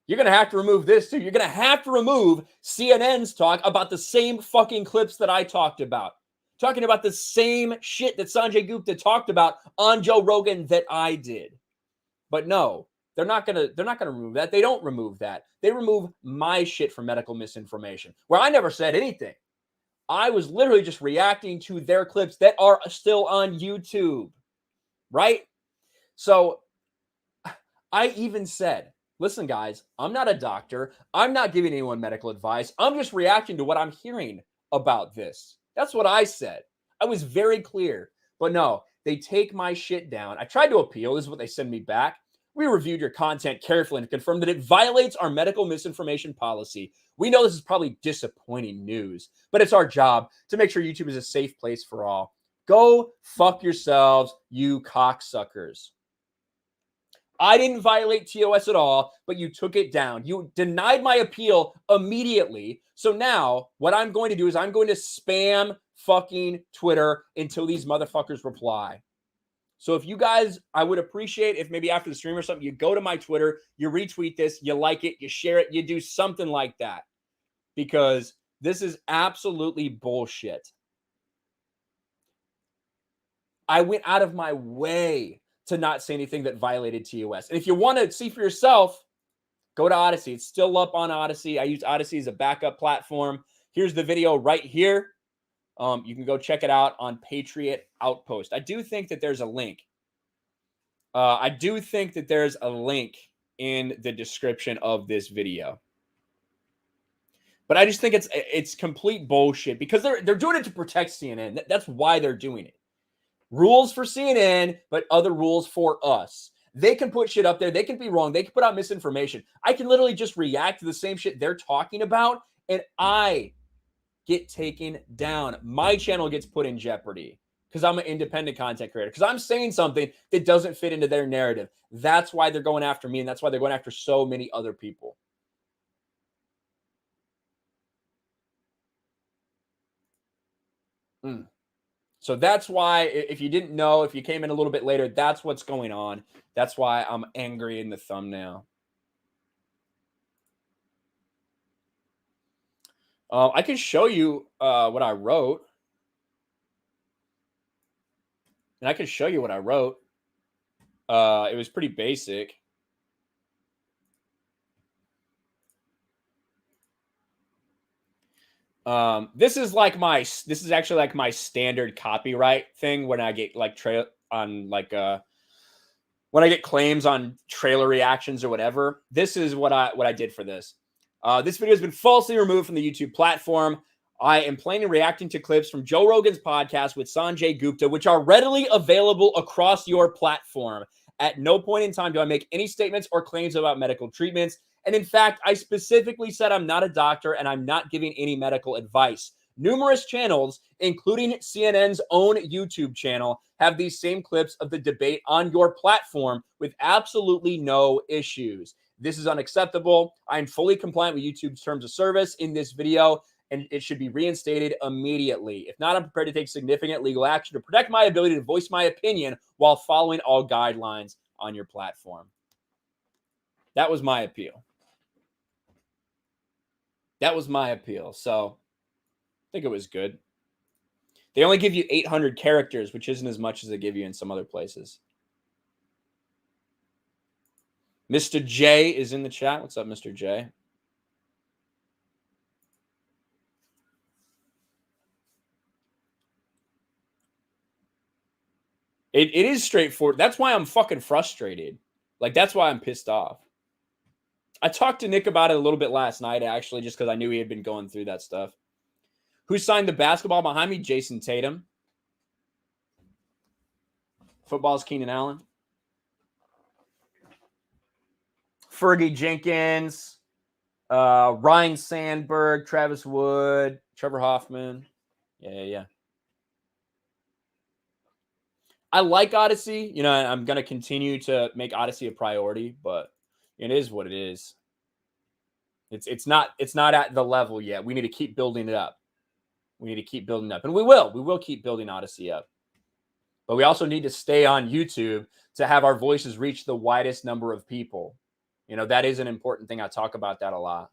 you're going to have to remove this too. You're going to have to remove CNN's talk about the same fucking clips that I talked about talking about the same shit that Sanjay Gupta talked about on Joe Rogan that I did. But no, they're not gonna remove that. They don't remove that. They remove my shit for medical misinformation, where I never said anything. I was literally just reacting to their clips that are still on YouTube, right? So I even said, listen, guys, I'm not a doctor. I'm not giving anyone medical advice. I'm just reacting to what I'm hearing about this. That's what I said. I was very clear. But no, they take my shit down. I tried to appeal. This is what they send me back. We reviewed your content carefully and confirmed that it violates our medical misinformation policy. We know this is probably disappointing news, but it's our job to make sure YouTube is a safe place for all. Go fuck yourselves, you cocksuckers. I didn't violate TOS at all, but you took it down. You denied my appeal immediately. So now what I'm going to do is I'm going to spam fucking Twitter until these motherfuckers reply. So if you guys, I would appreciate if maybe after the stream or something, you go to my Twitter, you retweet this, you like it, you share it, you do something like that. Because this is absolutely bullshit. I went out of my way to not say anything that violated TOS. And if you want to see for yourself, go to Odyssey. It's still up on Odyssey. I use Odyssey as a backup platform. Here's the video right here. You can go check it out on Patriot Outpost. I do think that there's a link. I do think that there's a link in the description of this video. But I just think it's complete bullshit because they're doing it to protect CNN. That's why they're doing it. Rules for CNN, but other rules for us. They can put shit up there. They can be wrong. They can put out misinformation. I can literally just react to the same shit they're talking about, and I get taken down. My channel gets put in jeopardy because I'm an independent content creator, because I'm saying something that doesn't fit into their narrative. That's why they're going after me, and that's why they're going after so many other people. So that's why, if you didn't know, if you came in a little bit later, that's what's going on. That's why I'm angry in the thumbnail. I can show you what I wrote. And I can show you what I wrote. It was pretty basic. This is actually like my standard copyright thing when I get like when I get claims on trailer reactions or whatever. This is what I did for this. This video has been falsely removed from the YouTube platform. I am planning reacting to clips from Joe Rogan's podcast with Sanjay Gupta, which are readily available across your platform. At no point in time do I make any statements or claims about medical treatments. And in fact, I specifically said I'm not a doctor and I'm not giving any medical advice. Numerous channels, including CNN's own YouTube channel, have these same clips of the debate on your platform with absolutely no issues. This is unacceptable. I am fully compliant with YouTube's terms of service in this video, and it should be reinstated immediately. If not, I'm prepared to take significant legal action to protect my ability to voice my opinion while following all guidelines on your platform. That was my appeal. That was my appeal. So I think it was good. They only give you 800 characters, which isn't as much as they give you in some other places. Mr. J is in the chat. What's up, Mr. J? It is straightforward. That's why I'm fucking frustrated. Like, that's why I'm pissed off. I talked to Nick about it a little bit last night, actually, just because I knew he had been going through that stuff. Who signed the basketball behind me? Jason Tatum. Football's Keenan Allen. Fergie Jenkins. Ryan Sandberg. Travis Wood. Trevor Hoffman. Yeah. I like Odyssey. You know, I'm going to continue to make Odyssey a priority, but it is what it is. It's not at the level yet. We need to keep building it up. We need to keep building up. And we will. We will keep building Odyssey up. But we also need to stay on YouTube to have our voices reach the widest number of people. You know, that is an important thing. I talk about that a lot.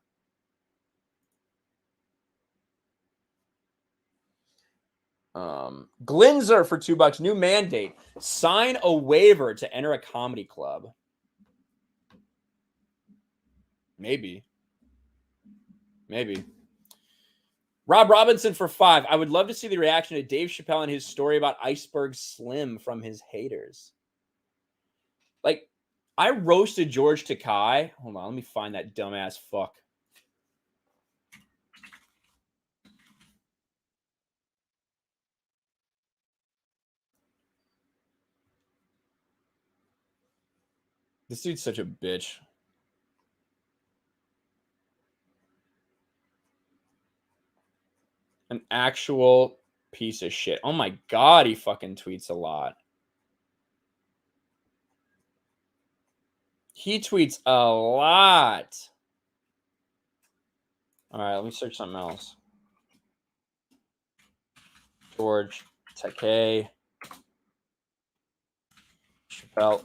Glinzer for $2. New mandate. Sign a waiver to enter a comedy club. Maybe. Rob Robinson for $5. I would love to see the reaction to Dave Chappelle and his story about Iceberg Slim from his haters. Like, I roasted George Takei. Hold on, let me find that dumbass fuck. This dude's such a bitch. An actual piece of shit. Oh my God, he fucking tweets a lot. He tweets a lot. All right, let me search something else. George Takei. Chappelle.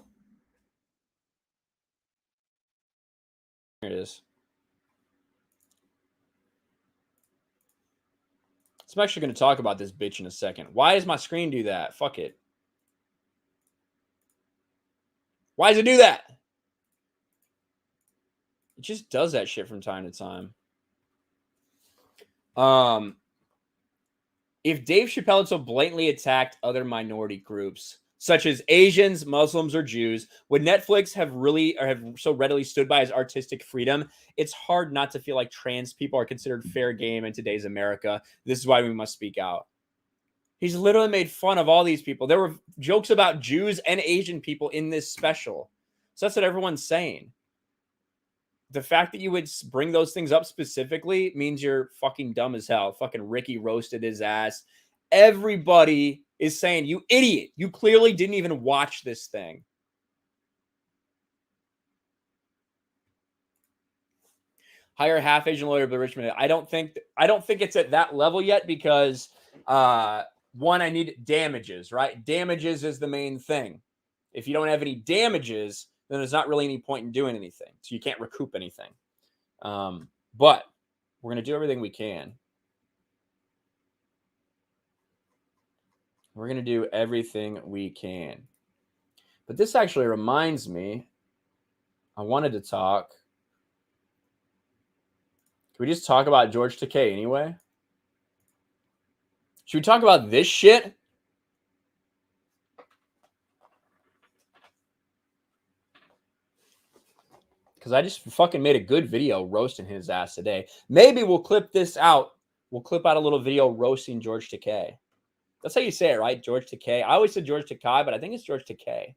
Here it is. So I'm actually going to talk about this bitch in a second. Why does my screen do that? Fuck it. Why does it do that? It just does that shit from time to time. If Dave Chappelle had so blatantly attacked other minority groups, such as Asians, Muslims, or Jews, would Netflix have so readily stood by his artistic freedom? It's hard not to feel like trans people are considered fair game in today's America. This is why we must speak out. He's literally made fun of all these people. There were jokes about Jews and Asian people in this special. So that's what everyone's saying. The fact that you would bring those things up specifically means you're fucking dumb as hell. Fucking Ricky roasted his ass. Everybody is saying, you idiot. You clearly didn't even watch this thing. Hire half-Asian lawyer, but Richmond. I don't think it's at that level yet because, one, I need damages, right? Damages is the main thing. If you don't have any damages, then there's not really any point in doing anything. So you can't recoup anything. But we're going to do everything we can. We're going to do everything we can. But this actually reminds me, I wanted to talk. Can we just talk about George Takei anyway? Should we talk about this shit? Because I just fucking made a good video roasting his ass today. Maybe we'll clip this out. We'll clip out a little video roasting George Takei. That's how you say it, right? George Takei. I always said George Takei, but I think it's George Takei.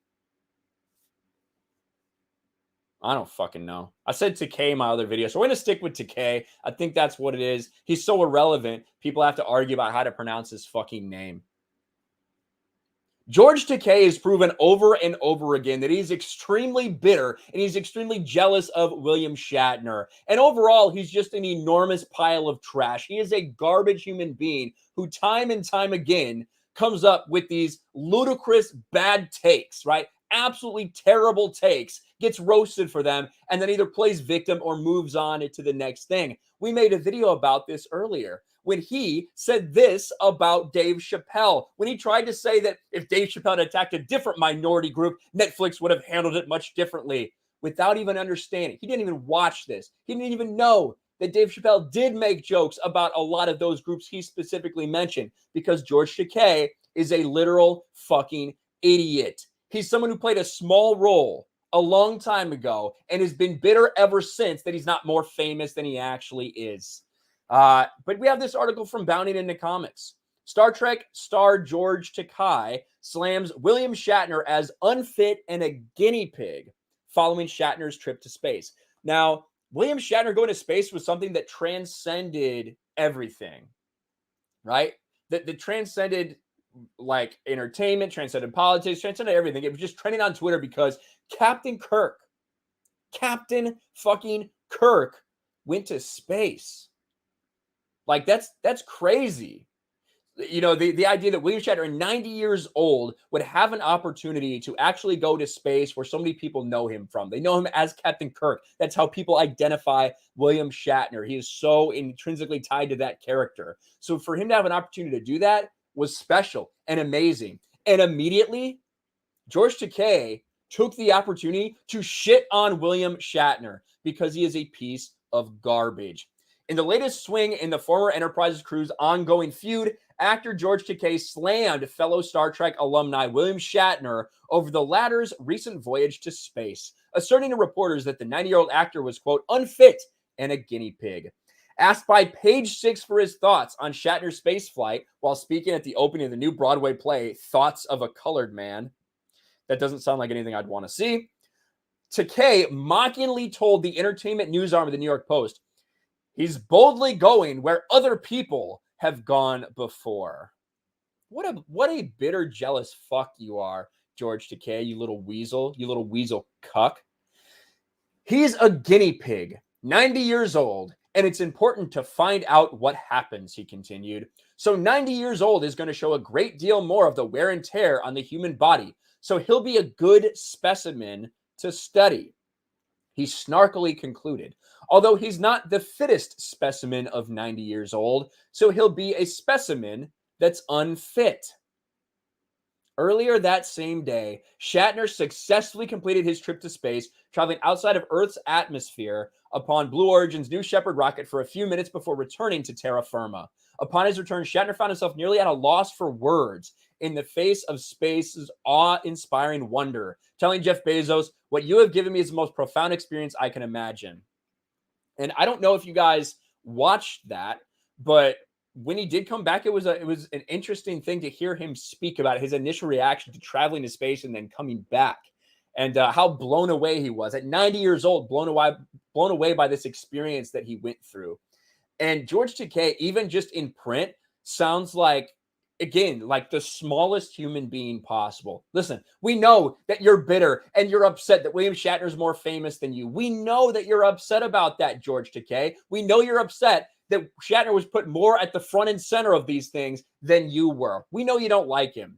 I don't fucking know. I said Takei in my other video, so we're going to stick with Takei. I think that's what it is. He's so irrelevant, people have to argue about how to pronounce his fucking name. George Takei has proven over and over again that he's extremely bitter and he's extremely jealous of William Shatner. And overall, he's just an enormous pile of trash. He is a garbage human being who time and time again comes up with these ludicrous bad takes, right? Absolutely terrible takes, gets roasted for them, and then either plays victim or moves on to the next thing. We made a video about this earlier when he said this about Dave Chappelle, when he tried to say that if Dave Chappelle had attacked a different minority group, Netflix would have handled it much differently without even understanding. He didn't even watch this. He didn't even know that Dave Chappelle did make jokes about a lot of those groups he specifically mentioned because George Takei is a literal fucking idiot. He's someone who played a small role a long time ago and has been bitter ever since that he's not more famous than he actually is. But we have this article from Bounding into Comics. Star Trek star George Takei slams William Shatner as unfit and a guinea pig following Shatner's trip to space. Now, William Shatner going to space was something that transcended everything, right? That transcended like entertainment, transcended politics, transcended everything. It was just trending on Twitter because Captain fucking Kirk went to space. Like that's crazy. You know, the idea that William Shatner, 90 years old, would have an opportunity to actually go to space where so many people know him from. They know him as Captain Kirk. That's how people identify William Shatner. He is so intrinsically tied to that character. So for him to have an opportunity to do that was special and amazing. And immediately, George Takei took the opportunity to shit on William Shatner because he is a piece of garbage. In the latest swing in the former Enterprise crew's ongoing feud, actor George Takei slammed fellow Star Trek alumni William Shatner over the latter's recent voyage to space, asserting to reporters that the 90-year-old actor was, quote, unfit and a guinea pig. Asked by Page Six for his thoughts on Shatner's space flight while speaking at the opening of the new Broadway play, Thoughts of a Colored Man, that doesn't sound like anything I'd want to see, Takei mockingly told the entertainment news arm of the New York Post, he's boldly going where other people have gone before. What a bitter, jealous fuck you are, George Takei, you little weasel cuck. He's a guinea pig, 90 years old, and it's important to find out what happens, he continued. So 90 years old is going to show a great deal more of the wear and tear on the human body, so he'll be a good specimen to study. He snarkily concluded, although he's not the fittest specimen of 90 years old, so he'll be a specimen that's unfit. Earlier that same day, Shatner successfully completed his trip to space, traveling outside of Earth's atmosphere upon Blue Origin's New Shepard rocket for a few minutes before returning to terra firma. Upon his return, Shatner found himself nearly at a loss for words in the face of space's awe-inspiring wonder, telling Jeff Bezos, what you have given me is the most profound experience I can imagine. And I don't know if you guys watched that, but when he did come back, it was an interesting thing to hear him speak about his initial reaction to traveling to space and then coming back, and how blown away he was at 90 years old, blown away by this experience that he went through. And George Takei, even just in print, sounds like, again, like the smallest human being possible. Listen, we know that you're bitter and you're upset that William Shatner is more famous than you. We know that you're upset about that, George Takei. We know you're upset that Shatner was put more at the front and center of these things than you were. We know you don't like him.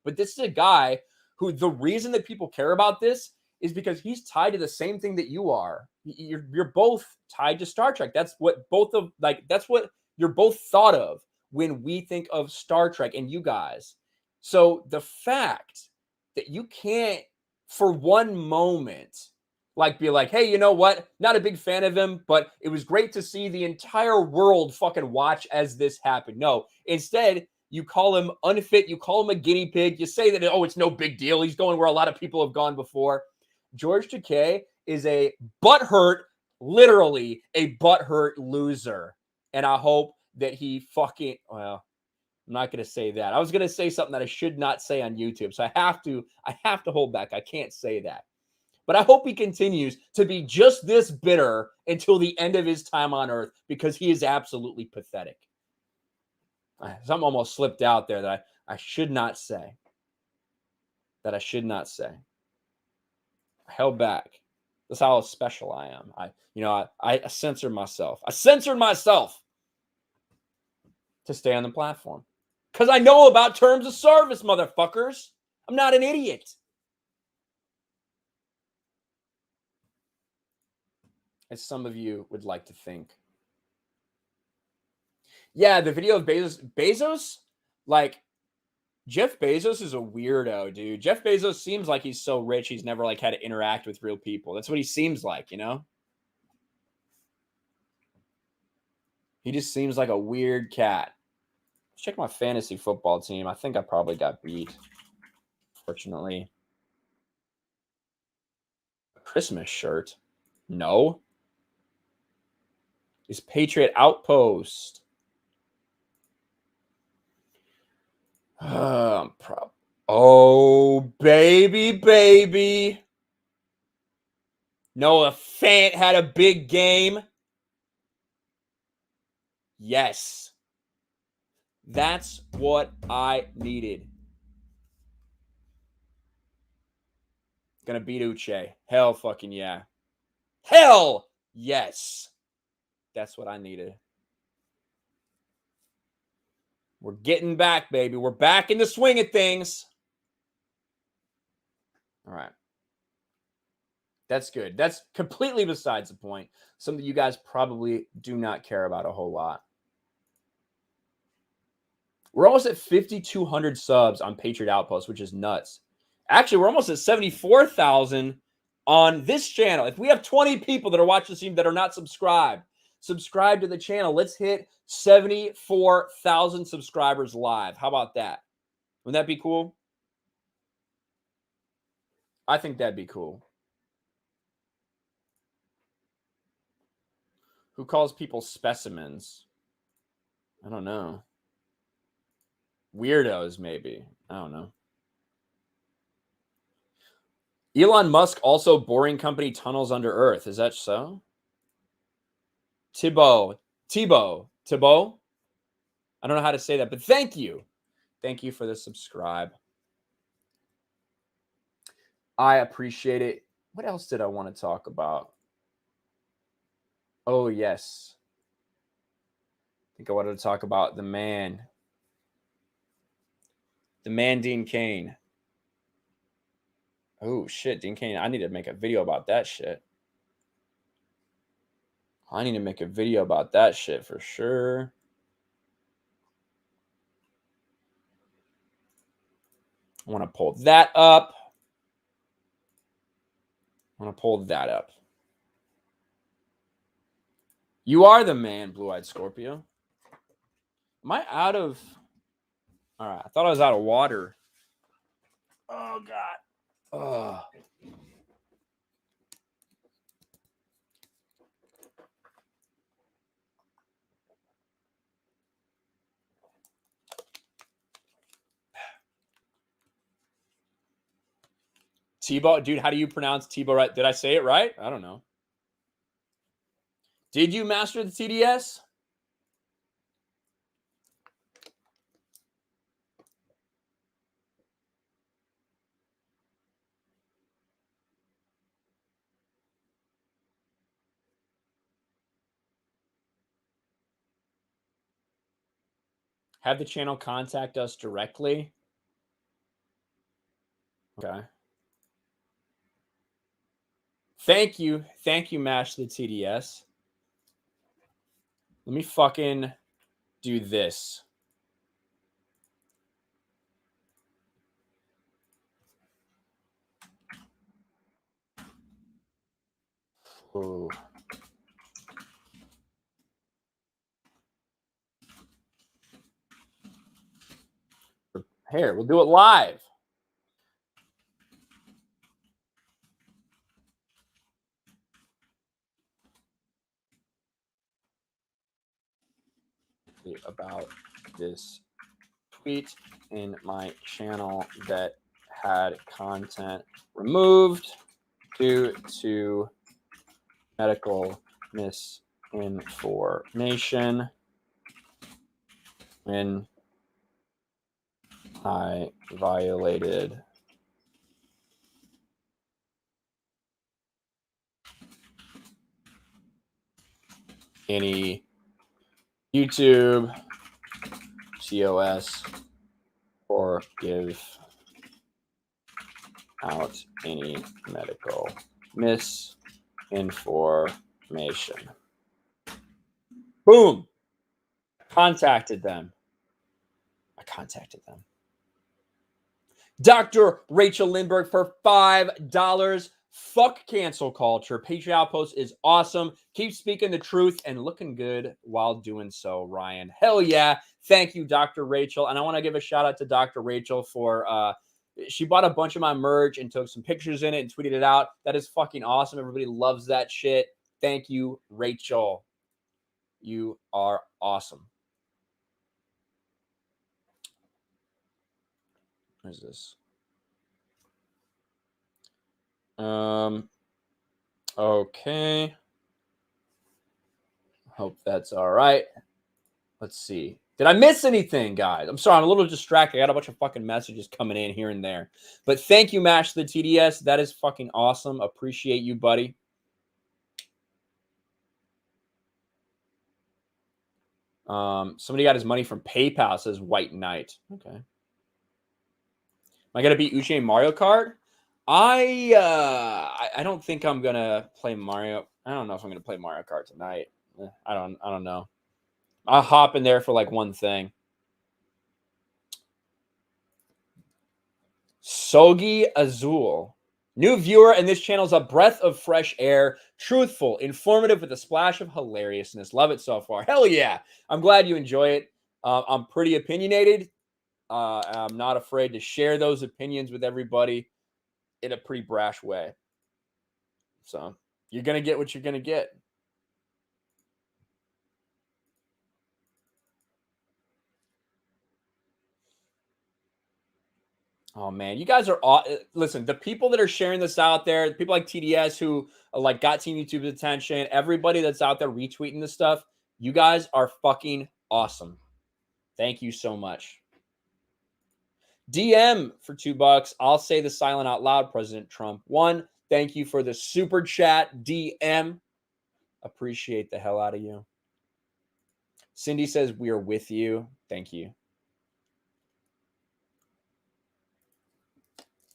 But this is a guy who, the reason that people care about this is because he's tied to the same thing that you are. You're both tied to Star Trek. That's what you're both thought of when we think of Star Trek and you guys. So the fact that you can't for one moment be like, hey, you know what? Not a big fan of him, but it was great to see the entire world fucking watch as this happened. No, instead, you call him unfit. You call him a guinea pig. You say that, oh, it's no big deal. He's going where a lot of people have gone before. George Takei is a butthurt, literally a butthurt loser. And I hope that he fucking, well, I'm not going to say that. I was going to say something that I should not say on YouTube. So I have to hold back. I can't say that. But I hope he continues to be just this bitter until the end of his time on Earth, because he is absolutely pathetic. Something almost slipped out there that I should not say. I held back. That's how special I am. I censored myself. I censored myself to stay on the platform because I know about terms of service, motherfuckers. I'm not an idiot. As some of you would like to think. Yeah, the video of Bezos, like, Jeff Bezos is a weirdo, dude. Jeff Bezos seems like he's so rich, he's never, had to interact with real people. That's what he seems like, you know? He just seems like a weird cat. Let's check my fantasy football team. I think I probably got beat, fortunately. A Christmas shirt? No. Is Patriot Outpost. Oh, baby. Noah Fant had a big game. Yes. That's what I needed. Gonna beat Uche. Hell fucking yeah. Hell yes. That's what I needed. We're getting back, baby. We're back in the swing of things. All right. That's good. That's completely besides the point. Something you guys probably do not care about a whole lot. We're almost at 5,200 subs on Patriot Outpost, which is nuts. Actually, we're almost at 74,000 on this channel. If we have 20 people that are watching the stream that are not subscribed, subscribe to the channel. Let's hit 74,000 subscribers live. How about that? Wouldn't that be cool? I think that'd be cool. Who calls people specimens? I don't know. Weirdos, maybe. I don't know. Elon Musk also boring company tunnels under Earth. Is that so? Thibaut. I don't know how to say that, but thank you. Thank you for the subscribe. I appreciate it. What else did I want to talk about? Oh, yes. I think I wanted to talk about the man. The man, Dean Cain. Oh, shit, Dean Cain. I need to make a video about that shit. I need to make a video about that shit for sure. I want to pull that up. You are the man, Blue-Eyed Scorpio. Am I out of... All right, I thought I was out of water. Oh, God. Oh. Tebow, dude, how do you pronounce Tebow right? Did I say it right? I don't know. Did you master the TDS? Have the channel contact us directly. Okay. Thank you. Thank you, Mash the TDS. Let me fucking do this. Ooh. Here, we'll do it live. About this tweet in my channel that had content removed due to medical misinformation when I violated any YouTube, COS, or give out any medical misinformation. Boom. Contacted them. I contacted them. Dr. Rachel Lindbergh for $5. Fuck cancel culture. Patriot Outpost is awesome. Keep speaking the truth and looking good while doing so, Ryan. Hell yeah. Thank you, Dr. Rachel. And I want to give a shout out to Dr. Rachel for, she bought a bunch of my merch and took some pictures in it and tweeted it out. That is fucking awesome. Everybody loves that shit. Thank you, Rachel. You are awesome. What is this? Okay. Hope that's all right. Let's see. Did I miss anything, guys? I'm sorry. I'm a little distracted. I got a bunch of fucking messages coming in here and there. But thank you, Mash the TDS. That is fucking awesome. Appreciate you, buddy. Somebody got his money from PayPal, says White Knight. Okay. Am I going to beat Uche in Mario Kart? I don't think I'm going to play Mario. I don't know if I'm going to play Mario Kart tonight. I don't know. I'll hop in there for like one thing. Sogi Azul. New viewer, and this channel is a breath of fresh air. Truthful, informative, with a splash of hilariousness. Love it so far. Hell yeah. I'm glad you enjoy it. I'm pretty opinionated. I'm not afraid to share those opinions with everybody in a pretty brash way. So you're going to get what you're going to get. Oh man, you guys are all, listen, the people that are sharing this out there, the people like TDS who like got Team YouTube's attention, everybody that's out there retweeting this stuff, you guys are fucking awesome. Thank you so much. DM for $2. I'll say the silent out loud. President Trump won. Thank you for the super chat, DM. Appreciate the hell out of you. Cindy says we are with you. Thank you.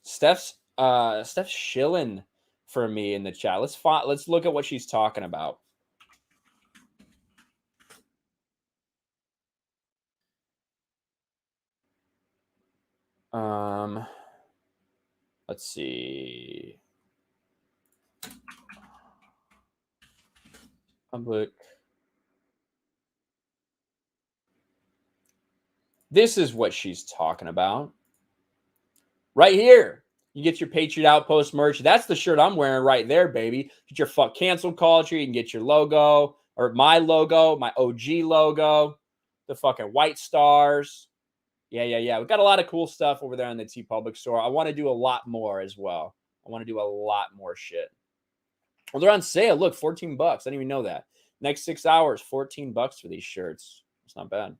Steph's shilling for me in the chat. Let's look at what she's talking about. Let's see. Public. This is what she's talking about. Right here. You get your Patriot Outpost merch. That's the shirt I'm wearing right there, baby. Get your fuck cancel culture. You can get your logo, or my logo, my OG logo, the fucking white stars. Yeah. We've got a lot of cool stuff over there on the TeePublic store. I want to do a lot more as well. I want to do a lot more shit. Well, they're on sale. Look, $14. I didn't even know that. Next 6 hours, $14 for these shirts. It's not bad.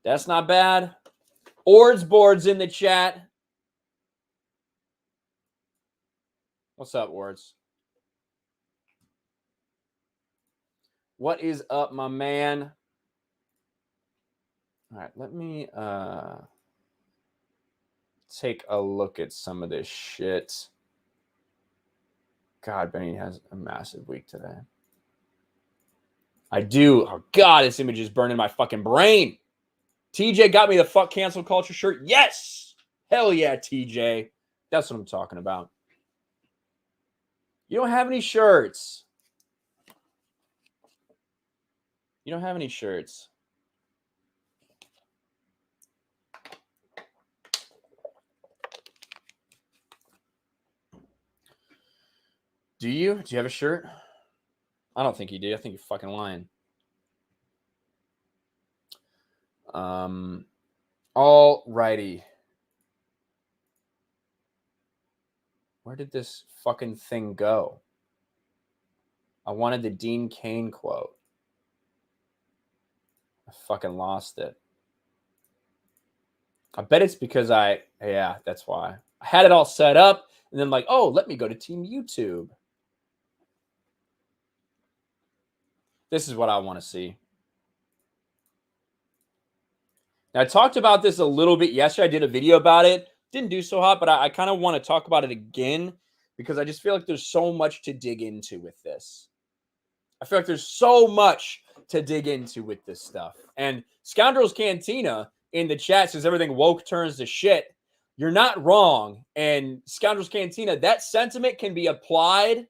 That's not bad. Board's in the chat. What's up, Words? What is up, my man? All right, let me take a look at some of this shit. God, Benny has a massive week today. I do. Oh, God, this image is burning my fucking brain. TJ got me the fuck cancel culture shirt. Yes. Hell yeah, TJ. That's what I'm talking about. You don't have any shirts. You don't have any shirts. Do you? Do you have a shirt? I don't think you do. I think you're fucking lying. All righty. Where did this fucking thing go? I wanted the Dean Cain quote. I fucking lost it. I bet it's because yeah, that's why. I had it all set up and then like, oh, let me go to Team YouTube. This is what I want to see. Now, I talked about this a little bit yesterday. I did a video about it. Didn't do so hot, but I kind of want to talk about it again because I just feel like there's so much to dig into with this. I feel like there's so much to dig into with this stuff. And Scoundrels Cantina in the chat says everything woke turns to shit. You're not wrong. And Scoundrels Cantina, that sentiment can be applied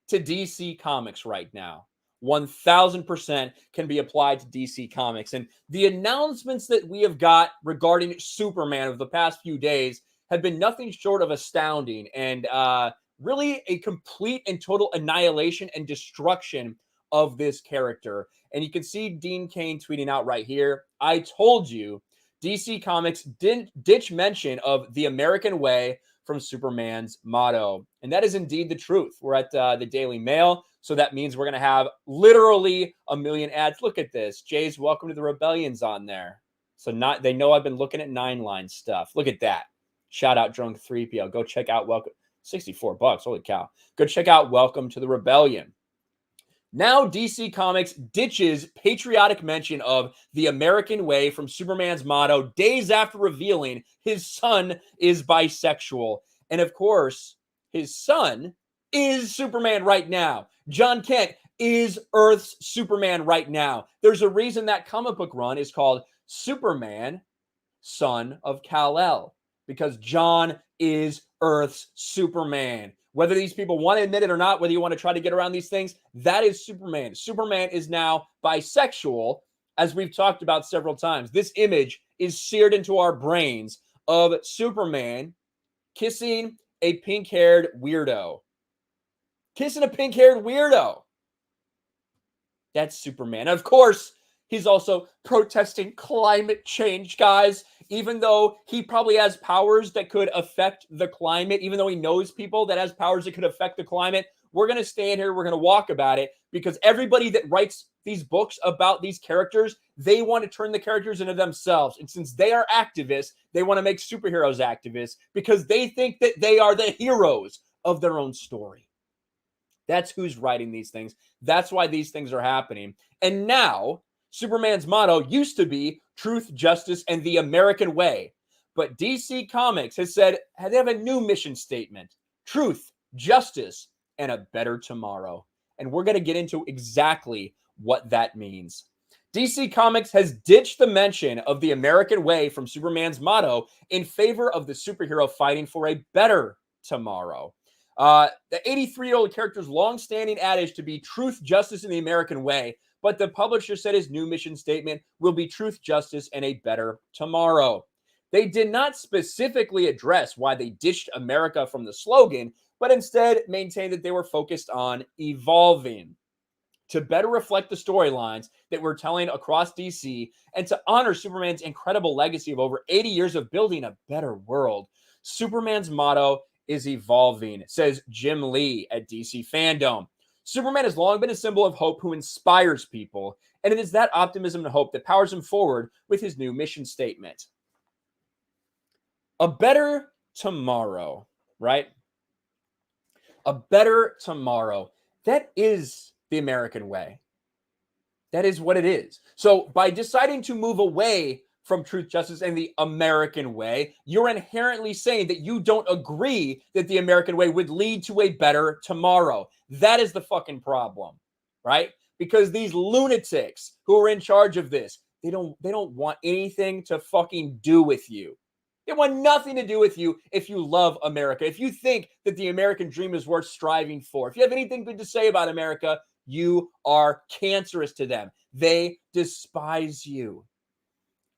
to DC Comics right now. 1000% can be applied to DC Comics. And the announcements that we have got regarding Superman of the past few days have been nothing short of astounding and really a complete and total annihilation and destruction of this character. And you can see Dean Cain tweeting out right here, I told you DC Comics didn't ditch mention of the American way from Superman's motto. And that is indeed the truth. We're at the Daily Mail. So that means we're going to have literally a million ads. Look at this. Jay's Welcome to the Rebellion's on there. So they know I've been looking at 9line stuff. Look at that. Shout out Drunk 3PL. Go check out Welcome. $64. Holy cow. Go check out Welcome to the Rebellion. Now DC Comics ditches patriotic mention of the American way from Superman's motto days after revealing his son is bisexual. And of course, his son is Superman right now. John Kent is Earth's Superman right now. There's a reason that comic book run is called Superman son of Kal-El, because John is Earth's Superman. Whether these people want to admit it or not, whether you want to try to get around these things, that is Superman. Superman is now bisexual, as we've talked about several times. This image is seared into our brains of Superman kissing a pink-haired weirdo. Kissing a pink-haired weirdo. That's Superman. Of course, he's also protesting climate change, guys. Even though he probably has powers that could affect the climate, even though he knows people that has powers that could affect the climate, we're going to stand here, we're going to walk about it, because everybody that writes these books about these characters, they want to turn the characters into themselves. And since they are activists, they want to make superheroes activists because they think that they are the heroes of their own story. That's who's writing these things. That's why these things are happening. And now, Superman's motto used to be truth, justice, and the American way. But DC Comics has said they have a new mission statement: truth, justice, and a better tomorrow. And we're going to get into exactly what that means. DC Comics has ditched the mention of the American way from Superman's motto in favor of the superhero fighting for a better tomorrow. The 83-year-old character's long-standing adage to be truth, justice, and the American way, but the publisher said his new mission statement will be truth, justice, and a better tomorrow. They did not specifically address why they ditched America from the slogan, but instead maintained that they were focused on evolving to better reflect the storylines that we're telling across DC and to honor Superman's incredible legacy of over 80 years of building a better world. Superman's motto is evolving, says Jim Lee at DC Fandom. Superman has long been a symbol of hope who inspires people, and it is that optimism and hope that powers him forward with his new mission statement. A better tomorrow, right? A better tomorrow. That is the American way. That is what it is. So by deciding to move away from truth, justice, and the American way, you're inherently saying that you don't agree that the American way would lead to a better tomorrow. That is the fucking problem, right? Because these lunatics who are in charge of this, they don't want anything to fucking do with you. They want nothing to do with you if you love America. If you think that the American dream is worth striving for, if you have anything good to say about America, you are cancerous to them. They despise you.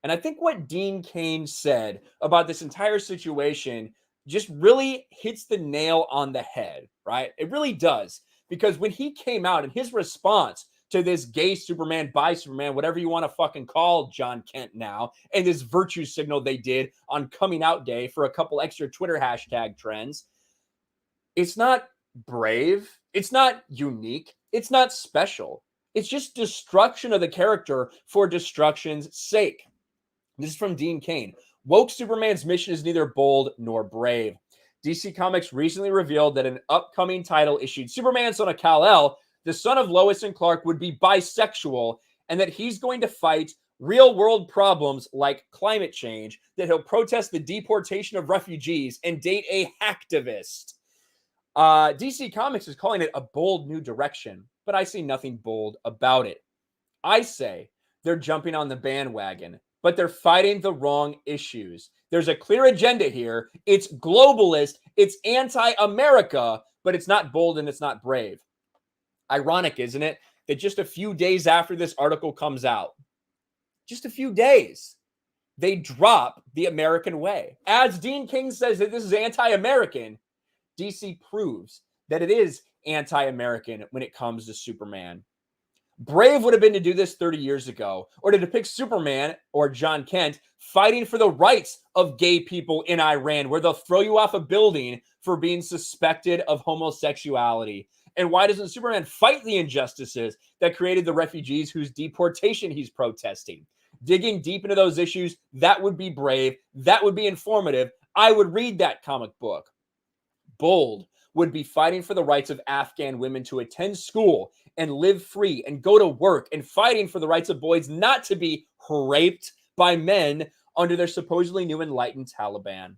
And I think what Dean Cain said about this entire situation just really hits the nail on the head, right? It really does. Because when he came out and his response to this gay Superman, bi Superman, whatever you want to fucking call John Kent now, and this virtue signal they did on coming out day for a couple extra Twitter hashtag trends, it's not brave. It's not unique. It's not special. It's just destruction of the character for destruction's sake. This is from Dean Cain. Woke Superman's mission is neither bold nor brave. DC Comics recently revealed that an upcoming title issued Superman, son of Kal-El, the son of Lois and Clark, would be bisexual, and that he's going to fight real-world problems like climate change, that he'll protest the deportation of refugees and date a hacktivist. DC Comics is calling it a bold new direction, but I see nothing bold about it. I say they're jumping on the bandwagon, but they're fighting the wrong issues. There's a clear agenda here. It's globalist, it's anti-America, but it's not bold and it's not brave. Ironic, isn't it, that just a few days after this article comes out, just a few days, they drop the American way. As Dean Cain says that this is anti-American, DC proves that it is anti-American when it comes to Superman. Brave would have been to do this 30 years ago, or to depict Superman or John Kent fighting for the rights of gay people in Iran, where they'll throw you off a building for being suspected of homosexuality. And why doesn't Superman fight the injustices that created the refugees whose deportation he's protesting? Digging deep into those issues, that would be brave. That would be informative. I would read that comic book. Bold would be fighting for the rights of Afghan women to attend school and live free and go to work, and fighting for the rights of boys not to be raped by men under their supposedly new enlightened Taliban.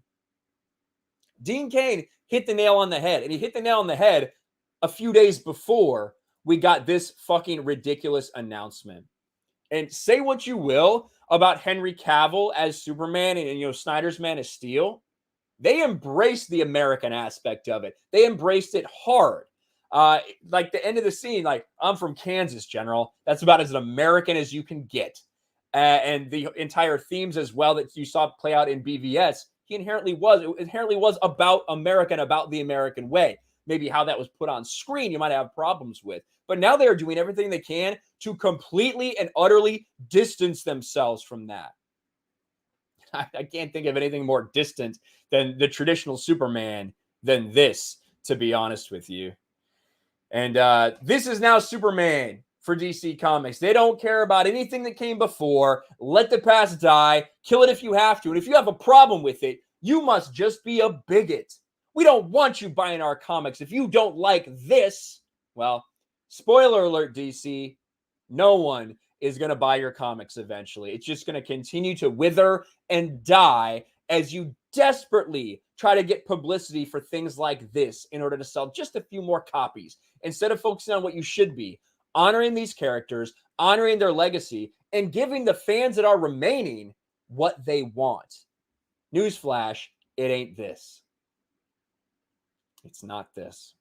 Dean Cain hit the nail on the head, and he hit the nail on the head a few days before we got this fucking ridiculous announcement. And say what you will about Henry Cavill as Superman and Snyder's Man of Steel. They embraced the American aspect of it. They embraced it hard. Like the end of the scene, like, I'm from Kansas, General. That's about as American as you can get. And the entire themes as well that you saw play out in BVS, it inherently was about America and about the American way. Maybe how that was put on screen, you might have problems with. But now they are doing everything they can to completely and utterly distance themselves from that. I can't think of anything more distant than the traditional Superman than this, to be honest with you. And this is now Superman for DC Comics. They don't care about anything that came before. Let the past die. Kill it if you have to. And if you have a problem with it, you must just be a bigot. We don't want you buying our comics. If you don't like this, well, spoiler alert, DC, no one is going to buy your comics eventually. It's just going to continue to wither and die as you desperately try to get publicity for things like this in order to sell just a few more copies, instead of focusing on what you should be, honoring these characters, honoring their legacy, and giving the fans that are remaining what they want. Newsflash, it ain't this. It's not this.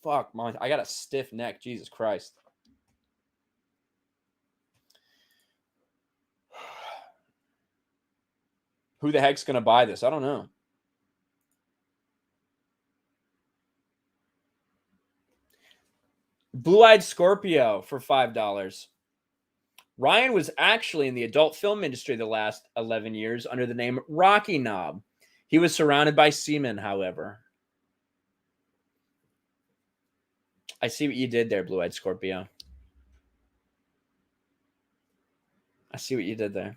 Fuck, man. I got a stiff neck. Jesus Christ. Who the heck's going to buy this? I don't know. Blue-Eyed Scorpio for $5. Ryan was actually in the adult film industry the last 11 years under the name Rocky Knob. He was surrounded by seamen, however. I see what you did there, Blue-Eyed Scorpio. I see what you did there.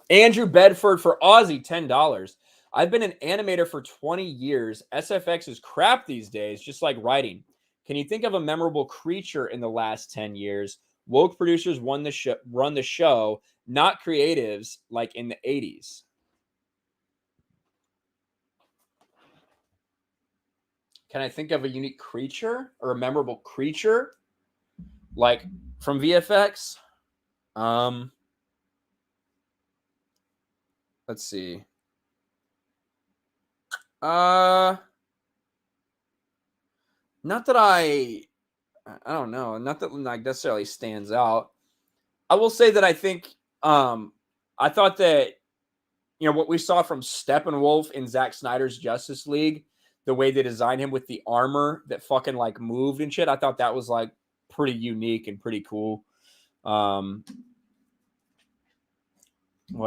Andrew Bedford for Aussie, $10. I've been an animator for 20 years. SFX is crap these days, just like writing. Can you think of a memorable creature in the last 10 years? Woke producers run the show, not creatives like in the 80s. Can I think of a unique creature or a memorable creature like from VFX? Let's see. Not that I don't know. Not that like necessarily stands out. I will say that I think I thought that what we saw from Steppenwolf in Zack Snyder's Justice League, the way they designed him with the armor that fucking like moved and shit, I thought that was like pretty unique and pretty cool. What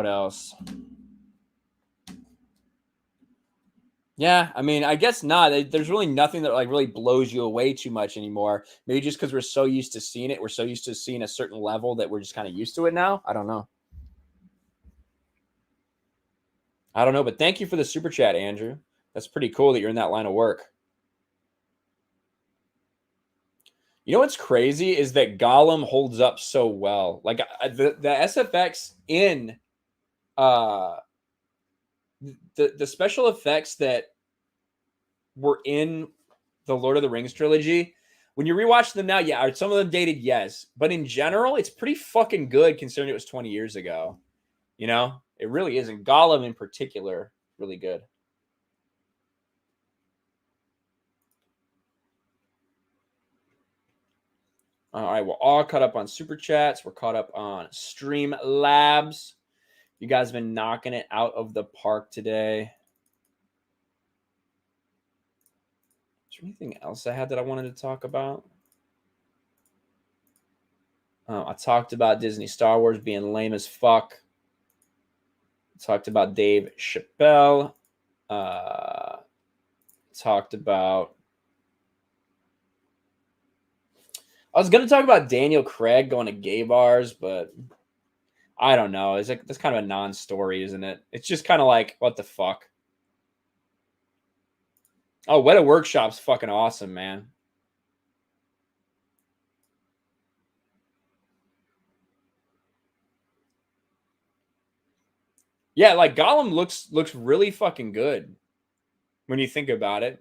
else? Yeah, I mean, I guess not. There's really nothing that like really blows you away too much anymore. Maybe just because we're so used to seeing it. We're so used to seeing a certain level that we're just kind of used to it now. I don't know. But thank you for the super chat, Andrew. That's pretty cool that you're in that line of work. You know what's crazy is that Gollum holds up so well. Like the SFX in the special effects that were in the Lord of the Rings trilogy, when you rewatch them now, yeah, are some of them dated? Yes. But in general, it's pretty fucking good considering it was 20 years ago. It really is. And Gollum in particular, really good. All right, we're all caught up on Super Chats. We're caught up on Stream Labs. You guys have been knocking it out of the park today. Is there anything else I had that I wanted to talk about? I talked about Disney Star Wars being lame as fuck. I talked about Dave Chappelle. Talked about... I was going to talk about Daniel Craig going to gay bars, but I don't know. It's like that's kind of a non-story, isn't it? It's just kind of like, what the fuck? Oh, Weta Workshop's fucking awesome, man. Yeah, like Gollum looks really fucking good when you think about it.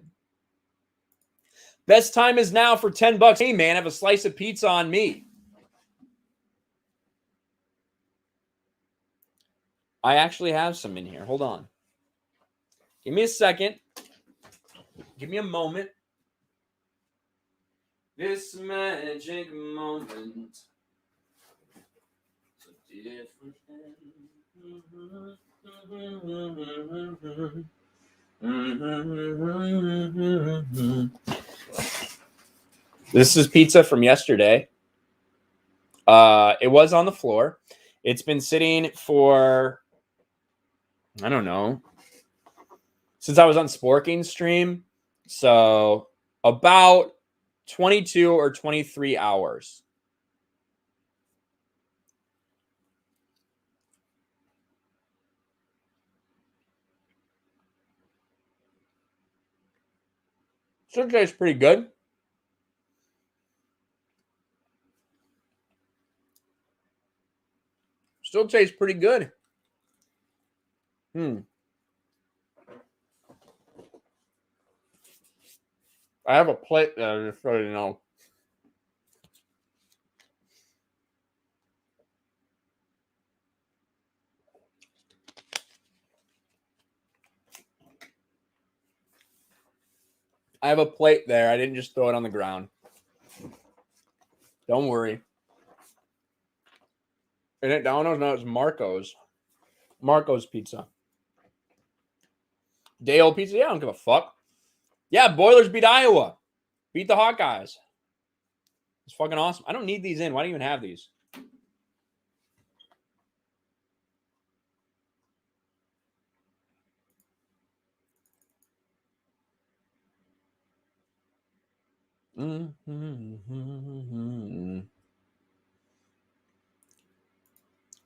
Best time is now for $10. Hey, man, have a slice of pizza on me. I actually have some in here. Hold on. Give me a second. Give me a moment. This magic moment. This is pizza from yesterday. It was on the floor. It's been sitting for, I don't know, since I was on Sporking's stream. So about 22 or 23 hours. Still tastes pretty good. Still tastes pretty good. I have a plate there, just so you know. I have a plate there. I didn't just throw it on the ground. Don't worry. Is it Domino's? No, it's Marco's. Marco's Pizza. Day old pizza? Yeah, I don't give a fuck. Yeah, Boilers beat Iowa. Beat the Hawkeyes. It's fucking awesome. I don't need these in. Why do you even have these?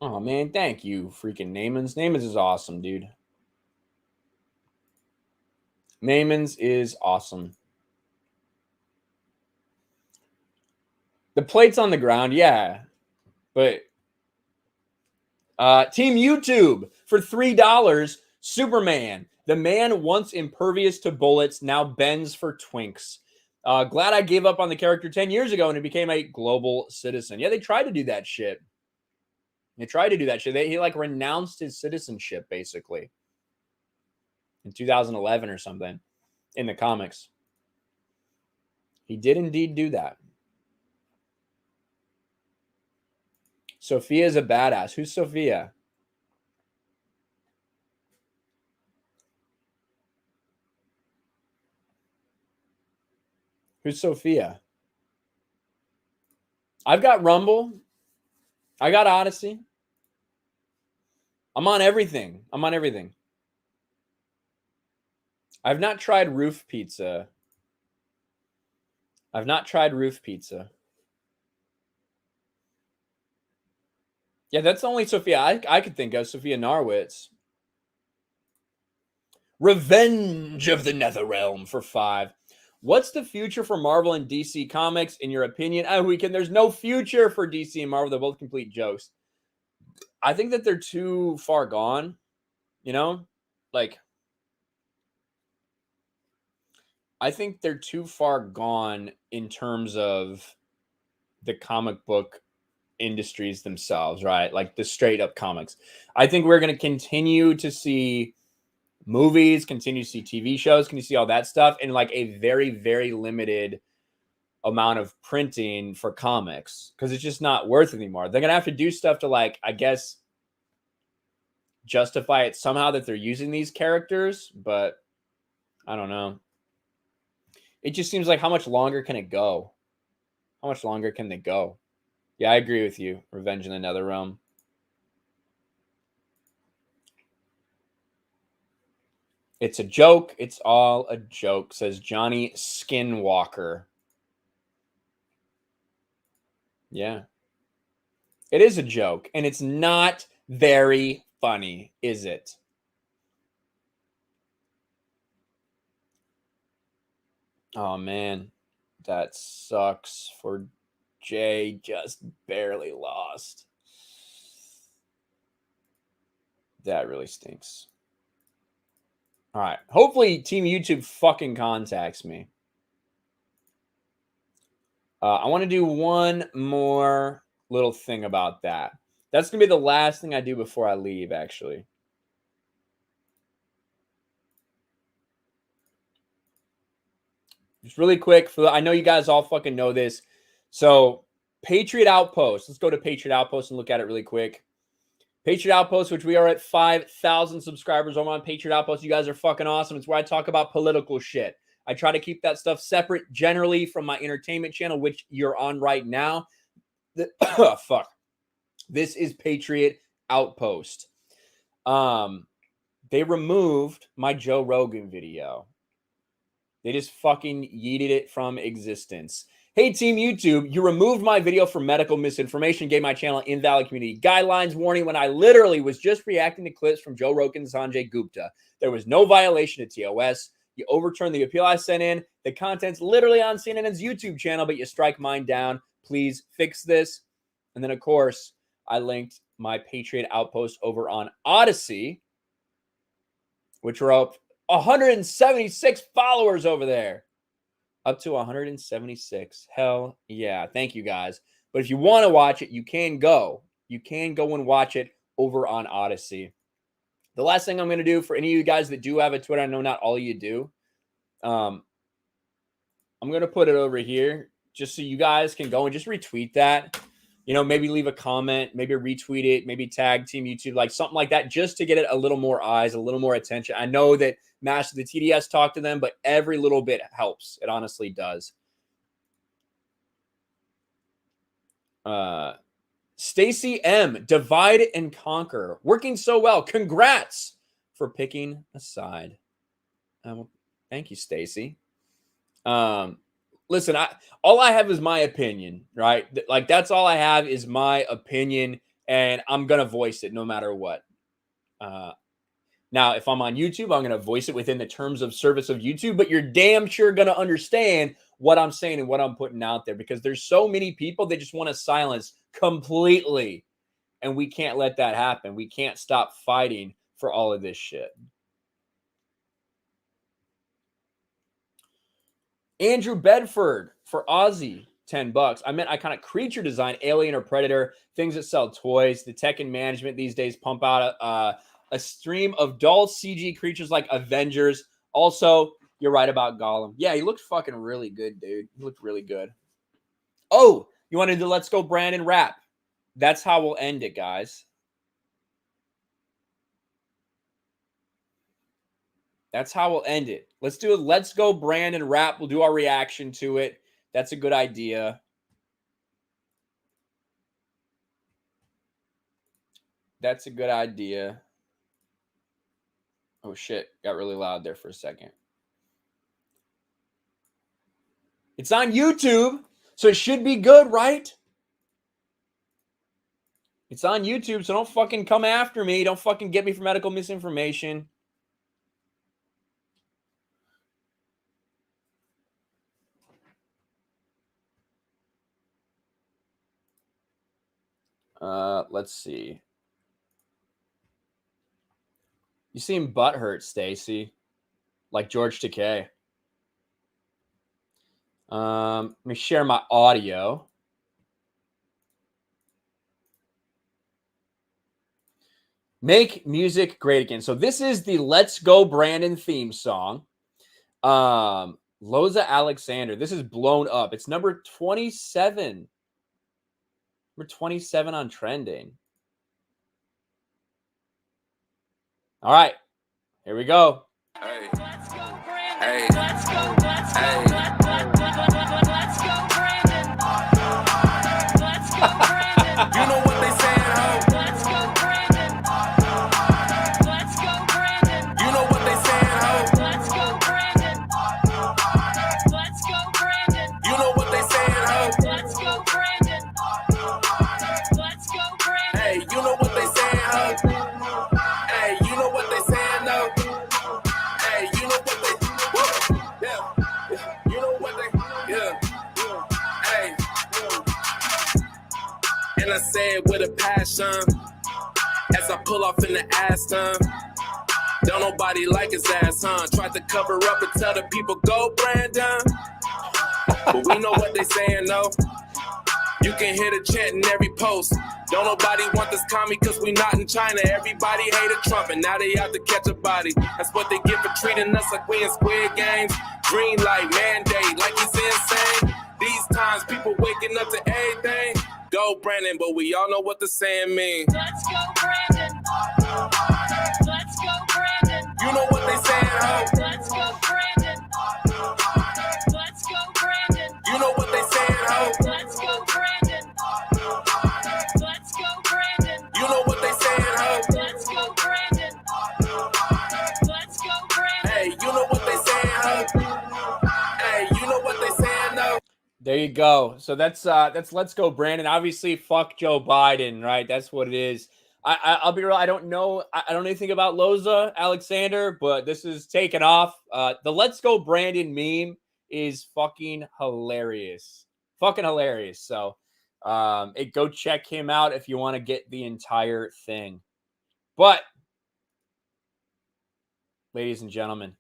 Oh, man. Thank you, freaking Namans. Namans is awesome, dude. Namans is awesome. The plate's on the ground, yeah. But Team YouTube for $3. Superman. The man once impervious to bullets now bends for twinks. Glad I gave up on the character 10 years ago and he became a global citizen. Yeah, they tried to do that shit. He like renounced his citizenship basically in 2011 or something in the comics. He did indeed do that. Sophia's a badass. Who's Sophia? Who's Sophia? I've got Rumble. I got Odyssey. I'm on everything. I've not tried roof pizza. Yeah, that's the only Sophia I could think of. Sophia Narwitz. Revenge of the Netherrealm for $5. What's the future for Marvel and DC Comics, in your opinion? There's no future for DC and Marvel. They're both complete jokes. I think that they're too far gone, you know? Like, I think they're too far gone in terms of the comic book industries themselves, right? Like the straight up comics. I think we're going to continue to see movies, continue to see TV shows, can you see all that stuff in like a very, very limited amount of printing for comics because it's just not worth it anymore. They're going to have to do stuff to like, I guess, justify it somehow that they're using these characters, but I don't know. It just seems like how much longer can it go? How much longer can they go? Yeah, I agree with you. Revenge in the Netherrealm. It's a joke. It's all a joke, says Johnny Skinwalker. Yeah. It is a joke, and it's not very funny, is it? Oh, man. That sucks for Jay. Just barely lost. That really stinks. All right. Hopefully Team YouTube fucking contacts me. I want to do one more little thing about that. That's going to be the last thing I do before I leave, actually. Just really quick. I know you guys all fucking know this. So, Patriot Outpost. Let's go to Patriot Outpost and look at it really quick. Patriot Outpost, which we are at 5,000 subscribers over on Patriot Outpost. You guys are fucking awesome. It's where I talk about political shit. I try to keep that stuff separate generally from my entertainment channel, which you're on right now. Fuck. This is Patriot Outpost. They removed my Joe Rogan video. They just fucking yeeted it from existence. Hey, Team YouTube, you removed my video for medical misinformation, gave my channel invalid community guidelines warning when I literally was just reacting to clips from Joe Rogan and Sanjay Gupta. There was no violation of TOS. You overturned the appeal I sent in. The content's literally on CNN's YouTube channel, but you strike mine down. Please fix this. And then, of course, I linked my Patriot Outpost over on Odyssey, which are up 176 followers over there. Up to 176. Hell yeah. Thank you, guys. But if you want to watch it, you can go. You can go and watch it over on Odyssey. The last thing I'm going to do for any of you guys that do have a Twitter, I know not all of you do. I'm going to put it over here just so you guys can go and just retweet that. You know, maybe leave a comment, maybe retweet it, maybe tag Team YouTube, like something like that, just to get it a little more eyes, a little more attention. I know that Master the TDS talked to them, but every little bit helps. It honestly does. Stacy M, divide and conquer. Working so well. Congrats for picking a side. Well, thank you, Stacy. Listen, all I have is my opinion, right? Like, that's all I have is my opinion, and I'm going to voice it no matter what. Now, if I'm on YouTube, I'm going to voice it within the terms of service of YouTube, but you're damn sure going to understand what I'm saying and what I'm putting out there, because there's so many people that just want to silence completely, and we can't let that happen. We can't stop fighting for all of this shit. Andrew Bedford for Aussie, $10. I meant iconic creature design, alien or predator, things that sell toys. The tech and management these days pump out a stream of dull CG creatures like Avengers. Also, you're right about Gollum. Yeah, he looked fucking really good, dude. He looked really good. Oh, you want to do Let's Go Brandon rap? That's how we'll end it, guys. That's how we'll end it. Let's do a Let's Go Brandon rap. We'll do our reaction to it. That's a good idea. That's a good idea. Oh, shit. Got really loud there for a second. It's on YouTube, so it should be good, right? It's on YouTube, so don't fucking come after me. Don't fucking get me for medical misinformation. Let's see. You seem butthurt, Stacy. Like George Takei. Let me share my audio. Make music great again. So this is the Let's Go Brandon theme song. Loza Alexander. This is blown up. It's number 27. Number 27 on trending. All right. Here we go. Hey. Hey. Let's go. Hey. Let's go, Brandon. Let's go, Brandon. You know what they saying, ho? Let's go, Brandon. Let's go, Brandon. You know what they saying, ho? Let's go, Brandon. Let's go, Brandon. You know what they saying, ho? Let's go, Brandon. Let's go, Brandon. Hey, you know what they saying, ho? Hey, you know what they saying, though? Hey, you know what they, yeah, you know what they, yeah, hey, and I say it with a passion, as I pull off in the Aston, don't nobody like his ass, huh, tried to cover up and tell the people, go Brandon, but we know what they saying though. You can hear the chant in every post. Don't nobody want this commie cause we not in China. Everybody hated Trump and now they out to catch a body. That's what they get for treating us like we in Squid Games. Green light mandate like he's insane. These times people waking up to everything. Go Brandon, but we all know what the saying mean. Let's go Brandon. Let's go Brandon. You know what they saying, ho? Let's go Brandon. Let's go Brandon. You know what they saying, ho? Let's go Brandon. Let's go Brandon. You know what they saying, ho? Let's go Brandon. Let's go Brandon. Hey, you know what they saying, ho? Hey, you know what they saying, though? There you go. So that's Let's Go Brandon. Obviously, fuck Joe Biden, right? That's what it is. I'll be real. I don't know anything about Loza Alexander, but this is taken off. The Let's Go Brandon meme is fucking hilarious. Fucking hilarious. So go check him out if you want to get the entire thing. But, ladies and gentlemen,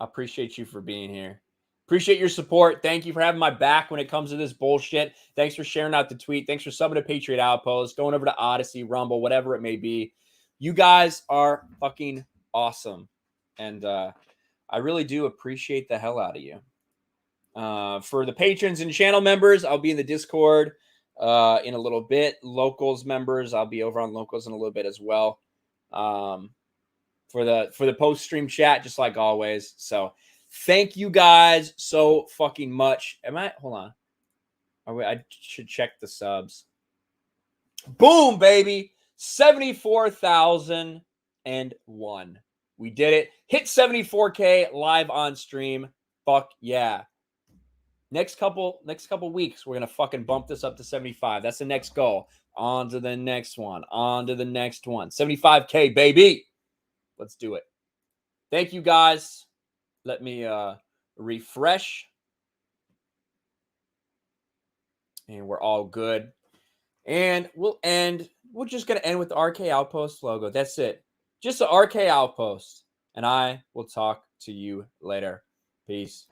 I appreciate you for being here. Appreciate your support. Thank you for having my back when it comes to this bullshit. Thanks for sharing out the tweet. Thanks for subbing to Patriot Outpost, going over to Odyssey, Rumble, whatever it may be. You guys are fucking awesome. And I really do appreciate the hell out of you. For the patrons and channel members, I'll be in the Discord in a little bit. Locals members, I'll be over on Locals in a little bit as well. For the post-stream chat, just like always. So thank you guys so fucking much. Hold on. I should check the subs. Boom, baby. 74,001. We did it. Hit 74K live on stream. Fuck yeah. Next couple weeks, we're going to fucking bump this up to 75. That's the next goal. On to the next one. On to the next one. 75K, baby. Let's do it. Thank you, guys. Let me refresh. And we're all good. And we're just going to end with the RK Outpost logo. That's it. Just the RK Outpost. And I will talk to you later. Peace.